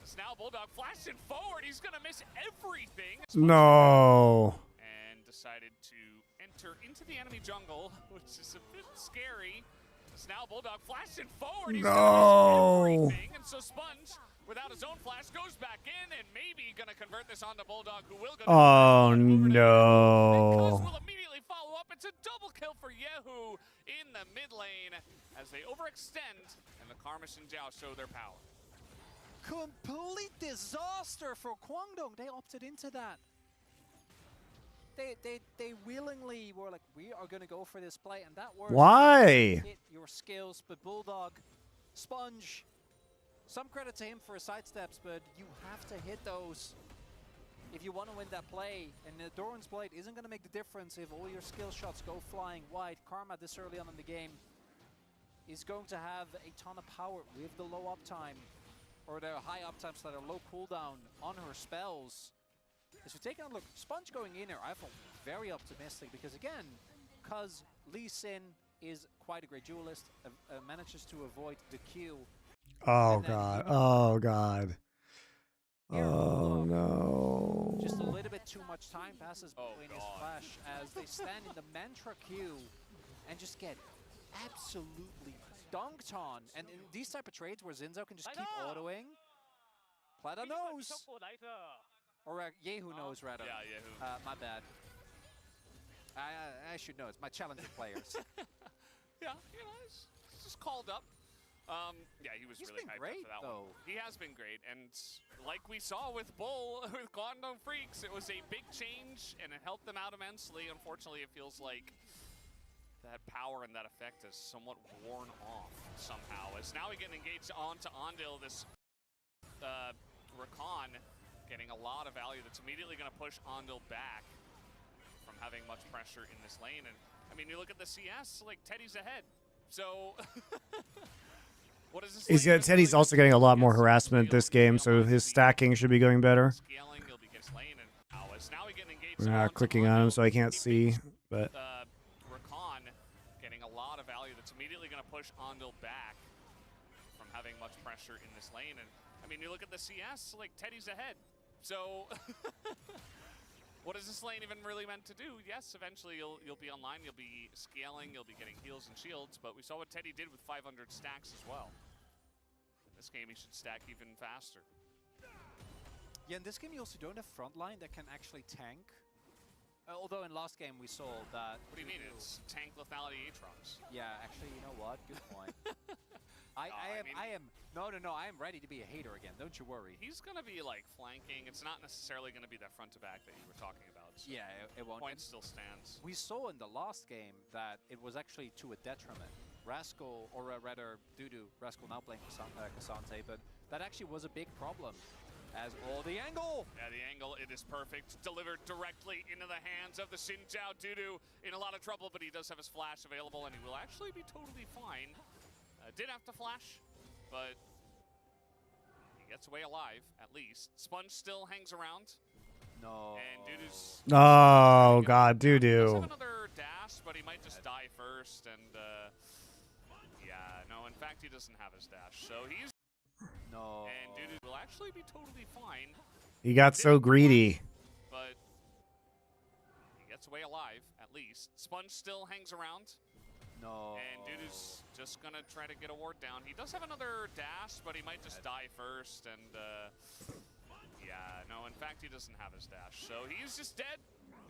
It's now Bulldog flashing forward. He's going to miss everything. No. And decided to enter into the enemy jungle, which is a bit scary. It's now Bulldog flashing forward. He's gonna miss everything. And so Sponge, without his own flash, goes back in and maybe going to convert this onto Bulldog, who will go to Oh, and no. Cuz will immediately follow up. It's a double kill for Yehu in the mid lane as they overextend and the Karma Xin Zhao show their power. Complete disaster for Kwangdong. They opted into that. They willingly were like, we are going to go for this play, and that works. Why? Hit your skills, but Bulldog, Sponge, some credit to him for his sidesteps, but you have to hit those if you want to win that play. And the Doran's Blade isn't going to make the difference if all your skill shots go flying wide. Karma, this early on in the game, is going to have a ton of power with the low uptime, or the high uptimes that are low cooldown on her spells. As we take a look, Sponge going in here, I feel very optimistic because again, because Lee Sin is quite a great duelist, manages to avoid the Q. Oh god. Oh god. Oh no. Just a little bit too much time passes between his flash as they stand in the Mantra Q and just get absolutely dunked on. And in these type of trades where Zinzo can just keep autoing, Plata knows. Or Yehu knows, rather. Yeah, Yehu. My bad. I should know. It's my challenger players. Yeah, you know, it's just called up. Yeah, he was really hyped up for that one. He has been great, and like we saw with Bull, with Guangdong Freaks, it was a big change, and it helped them out immensely. Unfortunately, it feels like that power and that effect is somewhat worn off somehow. As now we get engaged onto Ondil, this Rakan getting a lot of value that's immediately going to push Ondil back from having much pressure in this lane. And I mean, you look at the CS, like Teddy's ahead. So what is this? Teddy's also getting a lot more harassment this game, so his stacking should be going better. Scaling, he'll be getting slain, and now we get engaged. We're not clicking on him, so I can't see. But Rakan getting a lot of value that's immediately going to push Ondil back from having much pressure in this lane. And I mean, you look at the CS, like Teddy's ahead. So what is this lane even really meant to do? Yes, eventually you'll be online, you'll be scaling, you'll be getting heals and shields, but we saw what Teddy did with 500 stacks as well. In this game, he should stack even faster. Yeah, in this game you also don't have frontline that can actually tank. Although in last game we saw that... What do you mean? It's tank lethality Aatrox. Yeah, actually, you know what? Good point. I am ready to be a hater again, don't you worry. He's going to be like flanking. It's not necessarily going to be that front to back that you were talking about. So yeah, it won't. Point still stands. We saw in the last game that it was actually to a detriment. Rascal, or rather Dudu, Rascal now playing K'Sante, but that actually was a big problem. As the angle! Yeah, the angle, it is perfect. Delivered directly into the hands of the Xin Zhao. Dudu in a lot of trouble, but he does have his flash available, and he will actually be totally fine. Did have to flash, but he gets away alive, at least. Sponge still hangs around. No. And Dudu's... Oh, God, He does Dudu. have another dash, but he might just die first, and yeah, no, in fact, he doesn't have his dash, so he's... No. And Dudu will actually be totally fine. He got so greedy. But he gets away alive, at least. Sponge still hangs around. No. And Dudu's just gonna try to get a ward down. He does have another dash, but he might just die first, and yeah, no, in fact, he doesn't have his dash. So he's just dead.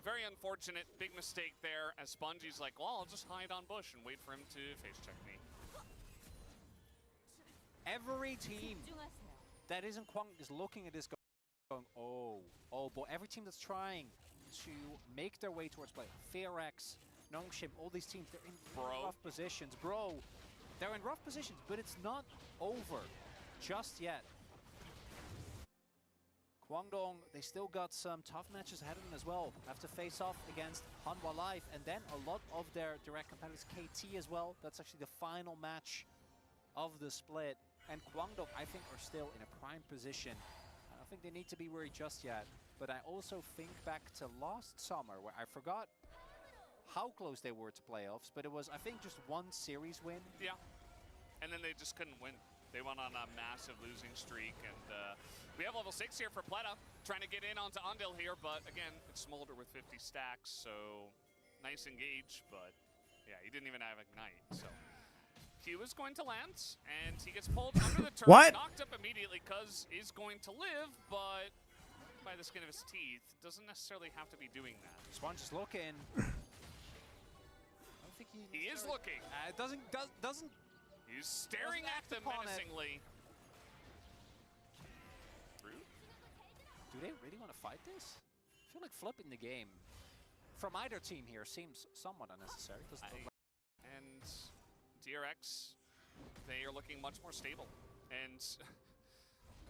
Very unfortunate, big mistake there, as Spongey's like, well, I'll just hide on bush and wait for him to face check me. Every team that isn't Kwang is looking at this going, oh boy. Every team that's trying to make their way towards play, Fearex, Nongshim, all these teams, they're in rough positions. Bro, they're in rough positions, but it's not over just yet. Guangdong, they still got some tough matches ahead of them as well. Have to face off against Hanwha Life, and then a lot of their direct competitors, KT as well. That's actually the final match of the split. And Guangdong, I think, are still in a prime position. I don't think they need to be worried just yet. But I also think back to last summer, where I forgot how close they were to playoffs, but it was, I think, just one series win. Yeah, and then they just couldn't win. They went on a massive losing streak, and we have level 6 here for Pleta, trying to get in onto Ondil here, but again, it's Smolder with 50 stacks, so nice engage, but yeah, he didn't even have Ignite, so. Q is going to land, and he gets pulled under the turret, What? knocked up immediately, because he's going to live, but by the skin of his teeth, doesn't necessarily have to be doing that. Sponge is looking. I don't think He is looking. Doesn't. He's staring at them menacingly. Do they really want to fight this? I feel like flipping the game. from either team here seems somewhat unnecessary. Doesn't look like And DRX, they are looking much more stable. And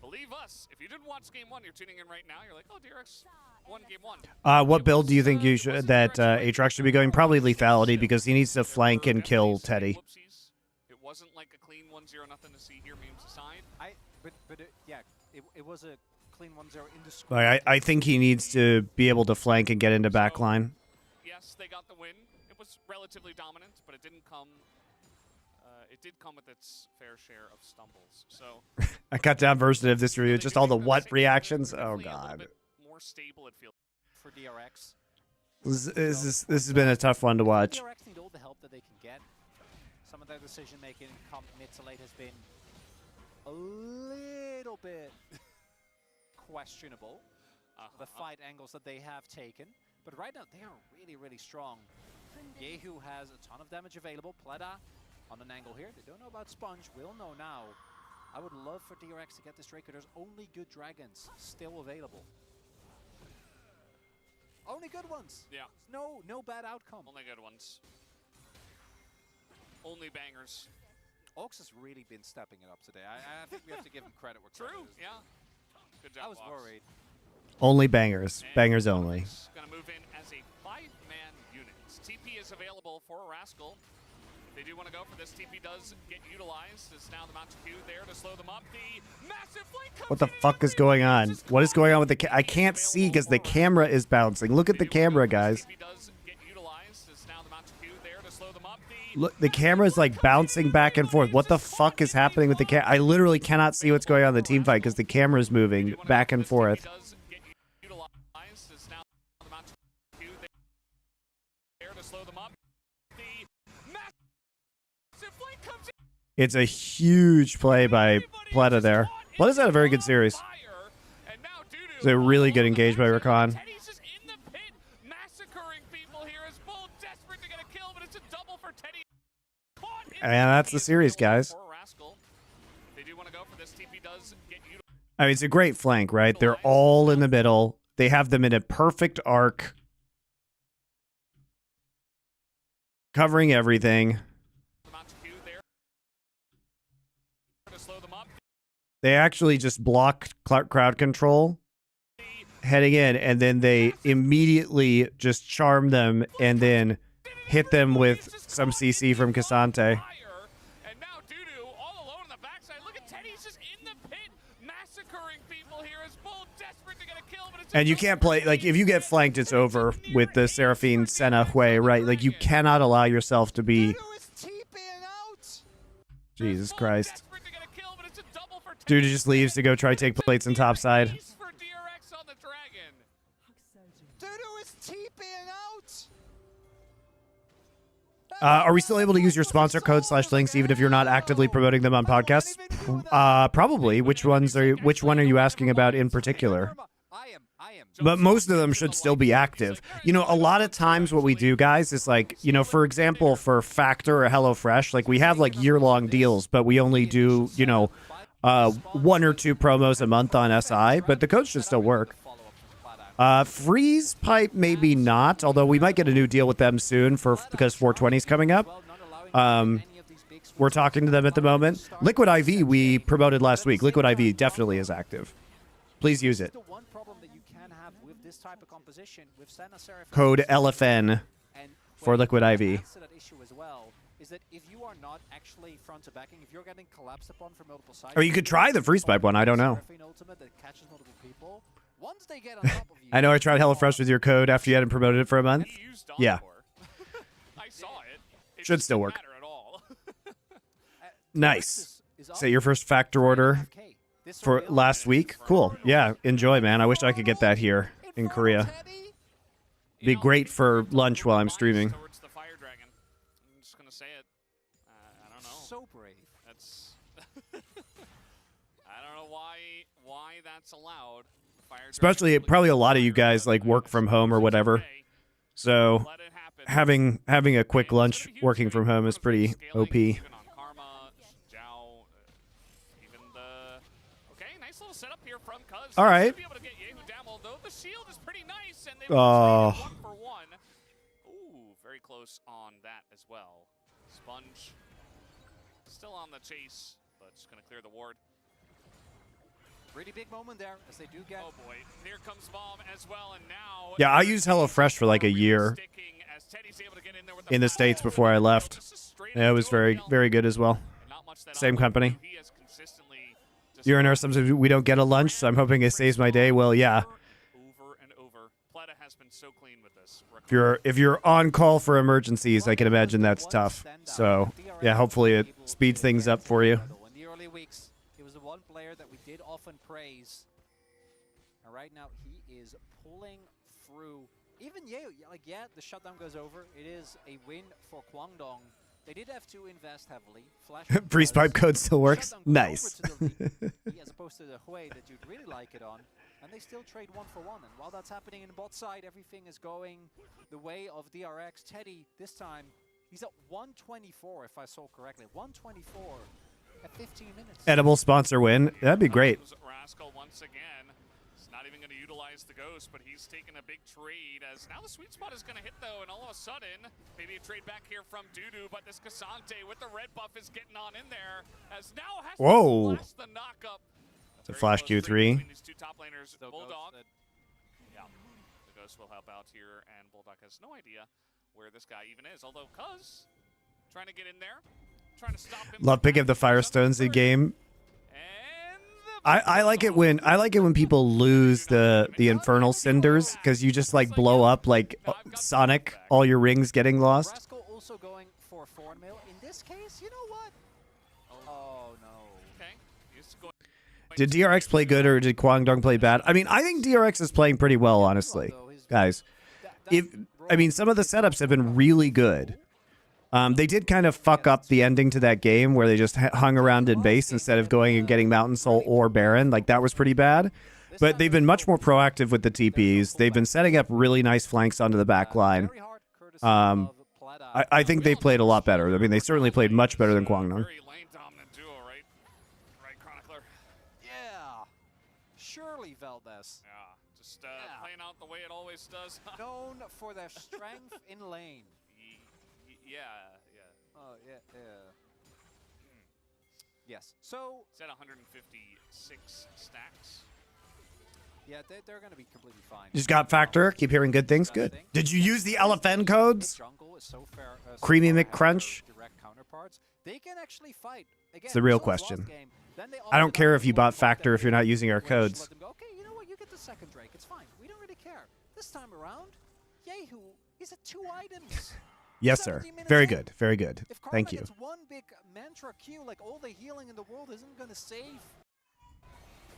believe us, if you didn't watch game one, you're tuning in right now, you're like, oh, DRX won game one. What build do you think you should that Aatrox should be going? Probably lethality because he needs to flank and kill Teddy. Whoopsies. It wasn't like a clean 1-0, nothing to see here, memes aside. it was a clean 1-0 in the score. Like, I think he needs to be able to flank and get into backline. Yes, they got the win. It was relatively dominant, but it didn't come. It did come with its fair share of stumbles. So I cut down version of this review, they just do all the make what mistakes, reactions. they're Oh definitely a little god, bit more stable, it feels. For DRX. this has been a tough one to watch. DRX need all the help that they can get. Some of their decision making mid to late has been a little bit questionable. The fight angles that they have taken, but right now they are really, really strong. Yehu has a ton of damage available. Pleda on an angle here. They don't know about Sponge. We'll know now. I would love for DRX to get this Draco. There's only good dragons still available. Only good ones. Yeah. No bad outcome. Only good ones. Only bangers. Ox has really been stepping it up today. I think we have to give him credit where credit True. is due. Yeah. Good job. I was Ox. worried. Only bangers, bangers only. Going to move in as a 5-man unit. TP is available for Rascal. If they do want to go for this, TP does get utilized. It's now the Mount Q there to slow them up. The massive flank comes What the in and fuck is going on? What is going on with the I can't see because the camera is bouncing. Look at the camera, guys. TP does get utilized. It's now the Mount Q there to slow them up. Look, the camera is like bouncing back and forth. What the fuck is happening with the camera? I literally cannot see what's going on in the team fight because the camera is moving back and forth. It's a huge play by Pleta there. Pleta's had a very good series. It's a really good engage by Rakan. And that's the series, guys. I mean, it's a great flank, right? They're all in the middle. They have them in a perfect arc. Covering everything. They actually just block crowd control heading in, and then they immediately just charm them and then hit them with some CC from Cassante. And now Dudu all alone on the backside. Look at Teddy's just in the pit, massacring people here as Bull desperate to get a kill, but it's And you can't play, like, if you get flanked, it's over with the Seraphine Senna Hui, right? Like, you cannot allow yourself to be... Jesus Christ. Dude just leaves to go try to take plates in topside. Are we still able to use your sponsor code /links even if you're not actively promoting them on podcasts? Probably. Which one are you asking about in particular? But most of them should still be active. You know, a lot of times what we do, guys, is like, you know, for example, for Factor or HelloFresh, like we have like year-long deals, but we only do, you know, 1 or 2 promos a month on SI, but the code should still work. Freeze Pipe, maybe not, although we might get a new deal with them soon because 420 is coming up. We're talking to them at the moment. Liquid IV we promoted last week. Liquid IV definitely is active. Please use it. Code LFN for Liquid IV. Or you could try the freeze pipe one. I don't know. I know I tried HelloFresh with your code after you hadn't promoted it for a month. Yeah. I saw it. Should still work. Nice. Is that your first Factor order for last week? Cool. Yeah, enjoy, man. I wish I could get that here in Korea. Be great for lunch while I'm streaming. Towards the Fire Dragon. I'm just gonna say it. I don't know. So brave. That's. I don't know why that's allowed. Especially, probably a lot of you guys like work from home or whatever. So having a quick lunch working from home is pretty OP. All right. Oh. very close on that as well. Sponge still on the chase, but just going to clear the ward. Really big moment there as they do get. Oh boy, here comes Bomb as well, and now. Yeah, I used HelloFresh for like a year in the States before I left. Yeah, it was very, very good as well. Same company. You're a nurse. Sometimes we don't get a lunch, so I'm hoping it saves my day. Well, yeah. Over and over. Pleta has been so clean with this. If you're on call for emergencies, I can imagine that's tough. So yeah, hopefully it speeds things up for you. In the early weeks, he was the one player that we did often praise. And right now he is pulling through. Even yeah, the shutdown goes over. It is a win for Kwangdong. They did have to invest heavily. Priest pipe code still works. Nice. As opposed to the Hui that you'd really like it on. And they still trade 1-for-1. And while that's happening in bot side, everything is going the way of DRX. Teddy, this time, he's at 124, if I saw correctly. 124 at 15 minutes. Edible sponsor win. That'd be great. Rascal once again. He's not even going to utilize the ghost, but he's taking a big trade as now the sweet spot is going to hit though, and all of a sudden, maybe a trade back here from Dudu, but this Cassante with the red buff is getting on in there as now has Whoa. to flash the knockup. It's a flash Q3. These two top laners, Bulldog. Yeah, the ghost will help out here, and Bulldog has no idea where this guy even is, although Cuz trying to get in there, trying to stop him. Love picking up the Firestones in game. I like it when people lose the infernal cinders because you just like blow up like Sonic, all your rings getting lost. Rascal also going for 4 mil. In this case, you know what? Oh no. Okay. Did DRX play good or did Kwangdong play bad? I mean, I think DRX is playing pretty well, honestly, guys. I mean, some of the setups have been really good. They did kind of fuck up the ending to that game where they just hung around in base instead of going and getting Mountain Soul or Baron. Like, that was pretty bad. But they've been much more proactive with the TPs. They've been setting up really nice flanks onto the back line. I think they played a lot better. I mean, they certainly played much better than Kwangdong. Very lane dominant duo, right, Chronicler. Yeah. Surely Valdez. Yeah, just playing out the way it always does. Known for their strength in lane. Yeah. Oh, yeah. Yes. So it's at 156 stacks. Yeah, they're going to be completely fine. Just got Factor. Keep hearing good things. Good. Did you use the LFN codes? Creamy McCrunch. Direct counterparts. They can actually fight. Again, It's the real question. I don't care if you bought Factor if you're not using our codes. Okay, you know what? You get the second Drake. It's fine. We don't really care. This time around, Yehu, he's at 2 items. Yes, sir. Very good. Very good. Thank you. If one big mantra Q, like all the healing in the world isn't going to save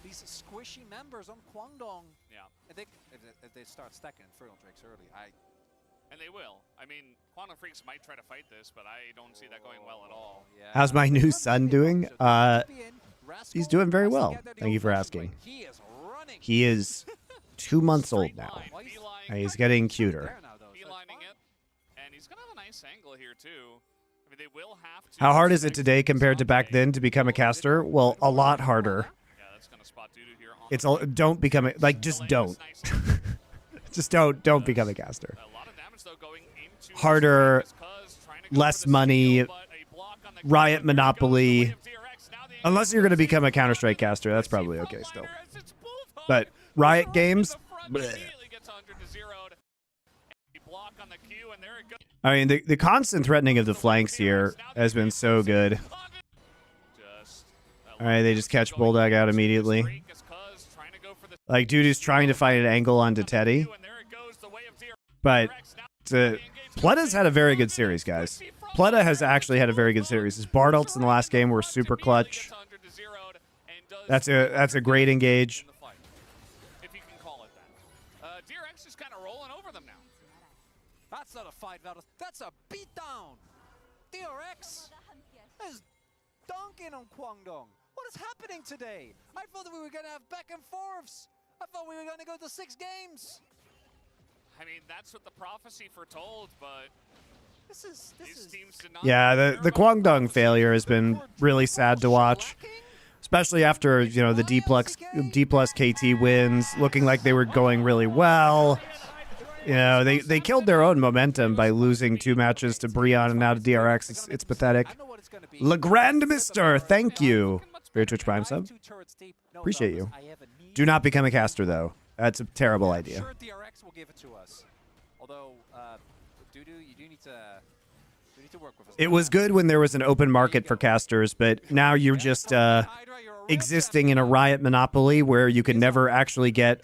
these squishy members on Kwangdong. Yeah. I think if they start stacking Infernal Drakes early, And they will. I mean, Quantum Freaks might try to fight this, but I don't see that going well at all. Yeah. How's my new son doing? He's doing very well. Thank you for asking. He is 2 months old now. And he's getting cuter. Beelining it, and he's gonna have a nice angle here too. I mean, they will have to. How hard is it today compared to back then to become a caster? Well, a lot harder. Yeah, that's gonna spot Dudu here. It's all, don't become a, like, just don't. Just don't become a caster. A lot of damage though going into Harder, less money, Riot Monopoly. Unless you're going to become a Counter-Strike caster, that's probably okay still. But Riot games, bleh. I mean, the constant threatening of the flanks here has been so good. All right, they just catch Bulldog out immediately. Like, dude is trying to find an angle onto Teddy. But Pleta's had a very good series, guys. Pleta has actually had a very good series. His Bard ults in the last game were super clutch. That's a great engage. If you can call it that. DRX is kind of rolling over them now. That's not a fight, Valdez. That's a beatdown. DRX is dunking on Kwangdong. What is happening today? I thought that we were going to have back and forths. I thought we were going to go to 6 games. I mean, that's what the prophecy foretold, but These teams did not. Yeah, the Kwangdong failure has been really sad to watch. Especially after, you know, the D plus KT wins, looking like they were going really well. You know, they killed their own momentum by losing 2 matches to Breon and now to DRX. It's pathetic. Le Grand Mister, thank you for your Twitch Prime sub. Appreciate you. Do not become a caster, though. That's a terrible idea. Sure, DRX will give it to us. Although, Dudu, you do need to work with us. It was good when there was an open market for casters, but now you're just existing in a Riot monopoly where you can never actually get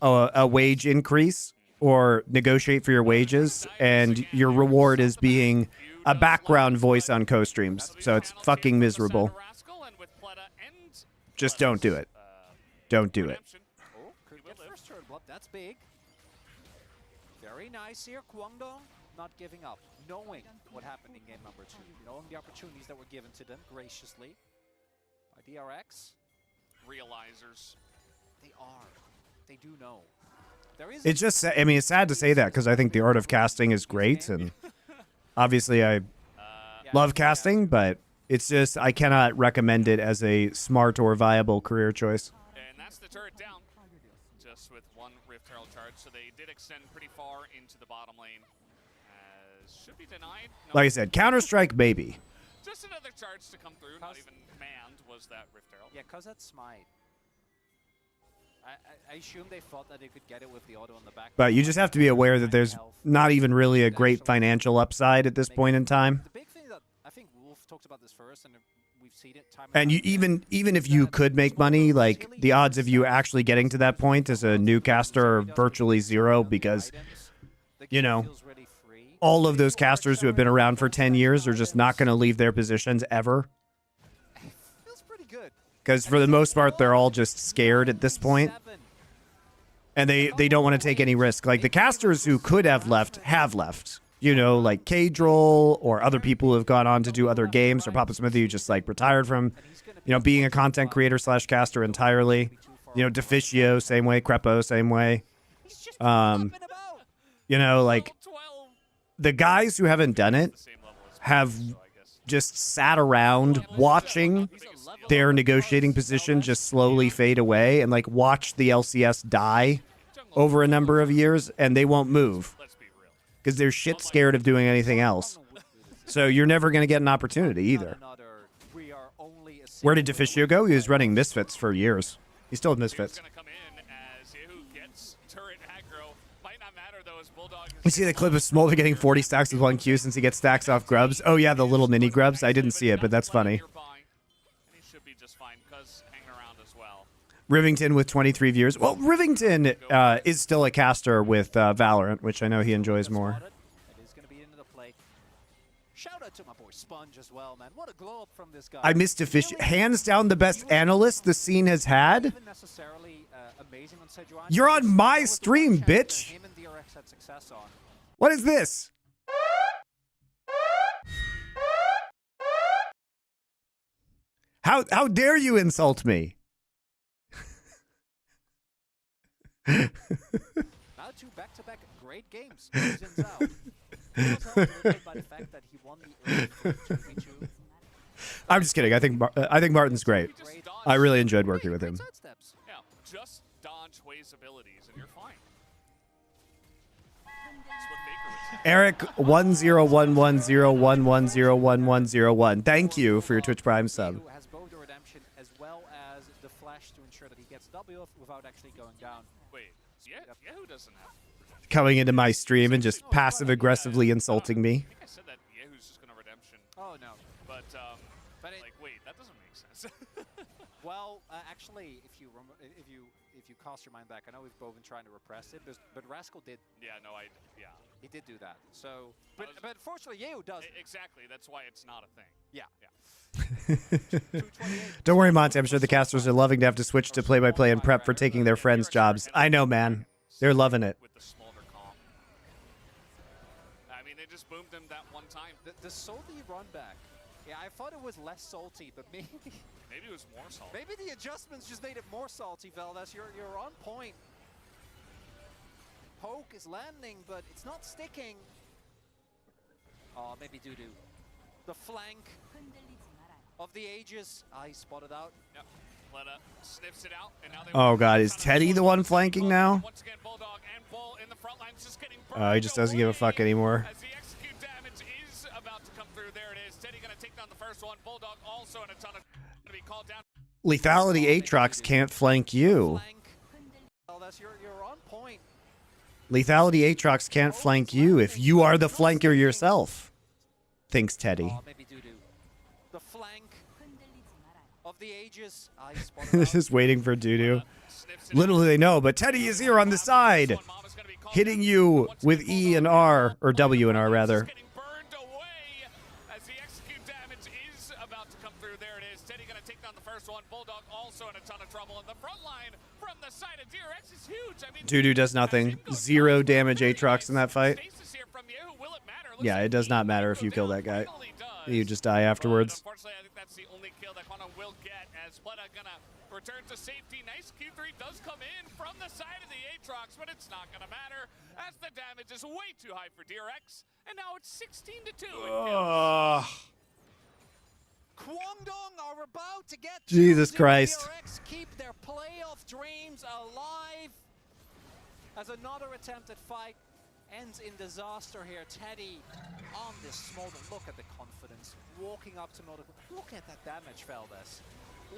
a wage increase or negotiate for your wages, and your reward is being a background voice on co-streams. So it's fucking miserable. Just don't do it. Don't do it. Oh, could get first turn blood. That's big. Very nice here. Kwangdong not giving up, knowing what happened in game number 2, knowing the opportunities that were given to them graciously by DRX. Realizers. They are. They do know. There is. It's just, I mean, it's sad to say that because I think the art of casting is great, and obviously I love casting, but it's just I cannot recommend it as a smart or viable career choice. And that's the turret down. Just with 1 Rift Herald charge, so they did extend pretty far into the bottom lane. Should be denied. No. Like I said, Counter-Strike, maybe. Just another charge to come through. Not even manned was that Rift Herald. Yeah, because that's Smite. I assume they thought that they could get it with the auto on the back. But you just have to be aware that there's not even really a great financial upside at this point in time. The big thing that I think Wolf talked about this first, and we've seen it time And you even if you could make money, like the odds of you actually getting to that point as a new caster are virtually zero because, you know, all of those casters who have been around for 10 years are just not going to leave their positions ever. Feels pretty good. Because for the most part, they're all just scared at this point. And they don't want to take any risk. Like the casters who could have left. You know, like Kadrol or other people who have gone on to do other games, or Papa Smithy who just like retired from, you know, being a content creator / caster entirely. You know, Deficio, same way. Crepo, same way. You know, like the guys who haven't done it have just sat around watching their negotiating position just slowly fade away and like watch the LCS die over a number of years, and they won't move because they're shit scared of doing anything else. So you're never going to get an opportunity either. Where did Deficio go? He was running Misfits for years. He's still with Misfits. You see the clip of Smolder getting 40 stacks with 1 Q since he gets stacks off grubs? Oh yeah, the little mini grubs. I didn't see it, but that's funny. Rivington with 23 views. Well, Rivington is still a caster with Valorant, which I know he enjoys more. Shout out to my boy Sponge as well, man. What a glow up from this guy. I missed Deficio. Hands down the best analyst the scene has had. You're on my stream, bitch. What is this? How dare you insult me? Now 2 back-to-back great games. I'm just kidding. I think Martin's great. I really enjoyed working with him. Yeah, just dodge Hui's abilities and you're fine. Eric 101101101101. Thank you for your Twitch Prime sub. Has both the redemption as well as the flash to ensure that he gets W off without actually going down. Wait, Yehu doesn't have coming into my stream and just passive aggressively insulting me. I think I said that Yehu's just gonna redemption. Oh no. But like wait, that doesn't make sense. Well, actually, if you cast your mind back, I know we've both been trying to repress it, but Rascal did. Yeah, no, he did do that. So, but fortunately, Yehu does. Exactly. That's why it's not a thing. Yeah. Don't worry, Monty. I'm sure the casters are loving to have to switch to play-by-play and prep for taking their friends' jobs. I know, man. They're loving it. With the Smolder comp. I mean, they just boomed him that one time. The salty run back. Yeah, I thought it was less salty, but maybe it was more salty. Maybe the adjustments just made it more salty, Valdez. You're on point. Poke is landing, but it's not sticking. Oh, maybe Dudu. The flank of the ages. Ah, he spotted out. Yep. Pleta sniffs it out, and now they Oh god, is Teddy the one flanking now? Once again, Bulldog and Bull in the front lines just getting He just doesn't give a fuck anymore. as the execute damage is about to come through. There it is. Teddy gonna take down the first one. Bulldog also in a ton of gonna be called down. Lethality Aatrox can't flank you. Well, you're on point. Lethality Aatrox can't flank you if you are the flanker yourself. Thinks Teddy. Oh, maybe Dudu. The flank of the ages. I spotted This out. is waiting for Dudu. Sniffs it Little out. do they know, but Teddy is here on the side, Mama's gonna be called hitting down. you Once with again, E and Bulldog R, or W and R Just rather. getting burned away as the execute damage is about to come through. There it is. Teddy gonna take down the first one. Bulldog also in a ton of trouble. And the front line from the side of DRX is huge. I mean, Dudu does nothing. 0 damage Aatrox in that fight. Stasis here from you. Will it matter? Looks Yeah, like it does not Ian matter will if you go kill down. that guy. Finally does. You just die But afterwards. unfortunately, I think that's the only kill that Quantum will get as Pleta gonna return to safety. Nice Q3 does come in from the side of the Aatrox, but it's not gonna matter as the damage is way too high for DRX, and now it's 16-2 in kills. Kwangdong are about to get Jesus 2-0. Christ. DRX keep their playoff dreams alive as another attempted fight ends in disaster here. Teddy on this Smolder. Look at the confidence. Walking up to Smolder. Look at that damage, Feldes.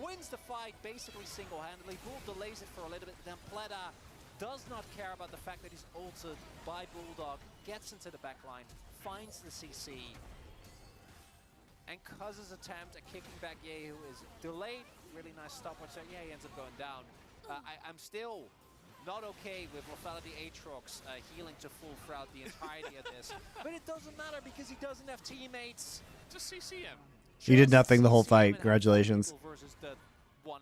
Wins the fight basically single-handedly. Bull delays it for a little bit. Then Pleta does not care about the fact that he's ulted by Bulldog. Gets into the backline. Finds the CC. And Cuz's attempt at kicking back Yehu is delayed. Really nice stopwatch there. Yeah, he ends up going down. I'm still not okay with Lethality Aatrox healing to full throughout the entirety of this. But it doesn't matter because he doesn't have teammates. Just CC him. He did nothing the whole Just CC him fight. and have Congratulations. people versus the 1.5.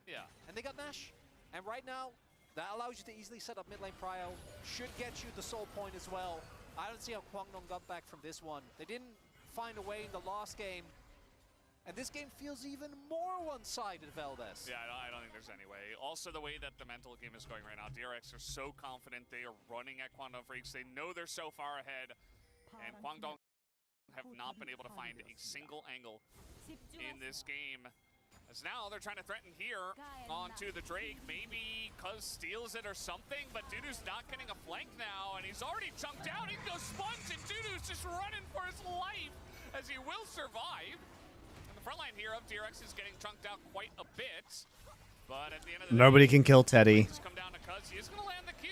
Yeah. And they got Nash. And right now, that allows you to easily set up mid lane prio. Should get you the soul point as well. I don't see how Kwangdong got back from this one. They didn't find a way in the last game. And this game feels even more one-sided, Veldes. Yeah, I don't think there's any way. Also, the way that the mental game is going right now, DRX are so confident they are running at Quantum Freaks. They know they're so far ahead, and Kwangdong have not been able to find a single angle in this game. As now they're trying to threaten here onto the Drake. Maybe Cuz steals it or something, but Dudu's not getting a flank now, and he's already chunked out. He goes sponge, and Dudu's just running for his life as he will survive. Front line here of DRX is getting chunked out quite a bit, but at the end of the Nobody day, can kill Teddy. just come down to Cuz. He is going to land the Q.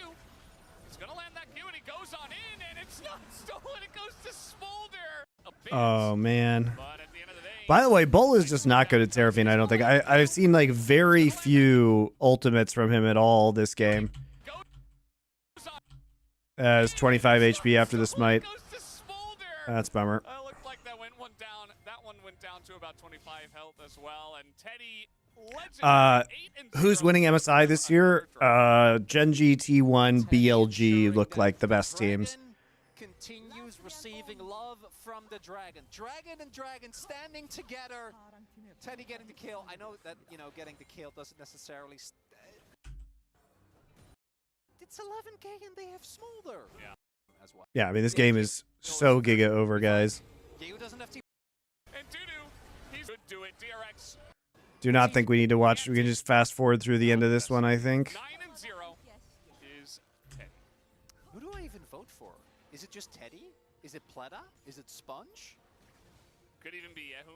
He's going to land that Q, and he goes on in, and it's not stolen. It goes to Smolder. A bit, Oh man. but at the end of the day, By the way, Bull is just not good at Seraphine, I don't think. I've seen like very few ultimates from him at all this game. goes on As 25 HP after the smite. goes to Smolder. That's a bummer. Looked like that went one down. That one went down to about 25 health as well, and Teddy. Who's winning MSI this year? Genji, T1, BLG look like the best teams. Dragon continues receiving love from the Dragon. Dragon and Dragon standing together. Teddy getting the kill. I know that, getting the kill doesn't necessarily... It's 11k and they have Smolder. Yeah. As well. Yeah, I mean, this game is so giga over, guys. Yehu doesn't have team. And Dudu, he could do it. DRX Do not think we need to watch. We can just fast forward through the end of this one, I think. 9-0 is Teddy. Who do I even vote for? Is it just Teddy? Is it Pleta? Is it Sponge? Could even be Yehu,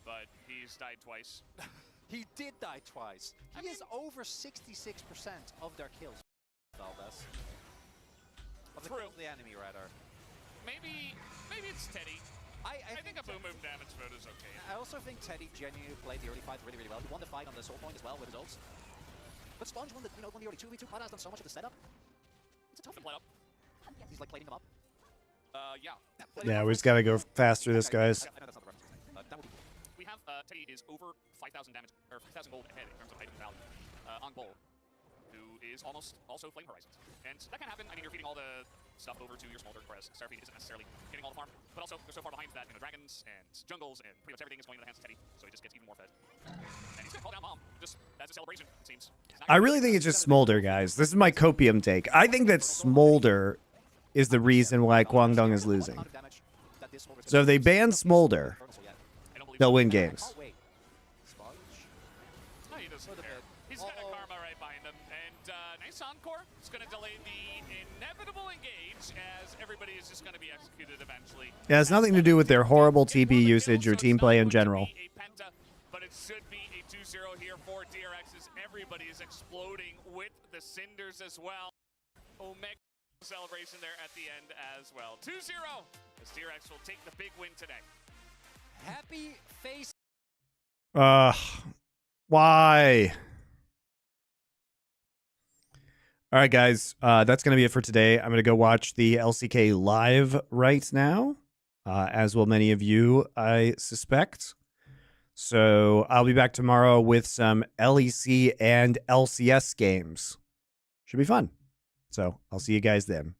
but he's died twice. He did die twice. He is over 66% of their kills, Valdes. Of the True. kills of the enemy, rather. Maybe it's Teddy. I think a boom damage vote is okay. I also think Teddy genuinely played the early fight really, really well. He won the fight on the soul point as well with his ults. But Sponge won the early 2v2. Pleta has done so much of the setup. It's a tough Play up. He's like plating them up. Yeah. Yeah, we just gotta go fast through this, guys. I know that's not the reference. That would be We have Teddy is over 5,000 damage, or 5,000 gold ahead in terms of item value on Bull, who is almost also Flame Horizons. And that can happen. I mean, you're feeding all the stuff over to your Smolder, whereas Seraphine isn't necessarily getting all the farm. But also, they're so far behind that, dragons and jungles and pretty much everything is going to the hands of Teddy, so he just gets even more fed. And he's gonna call down Mom, just as a celebration, it seems. I really think it's just Smolder, guys. This is my copium take. I think that Smolder is the reason why Kwangdong is losing. So if they ban Smolder, they'll win games. he doesn't For the care. bit. He's got a karma right behind him. And nice encore. It's going to delay the inevitable engage as everybody is just going to be executed eventually. It has nothing to do with their horrible TP usage or team play in general. But it should be a 2-0 here for DRX as everybody is exploding with the cinders as well. Omega celebration there at the end as well. 2-0 as DRX will take the big win today. Happy face. Why? All right, guys, that's going to be it for today. I'm going to go watch the LCK live right now, as will many of you, I suspect. So I'll be back tomorrow with some LEC and LCS games. Should be fun. So I'll see you guys then.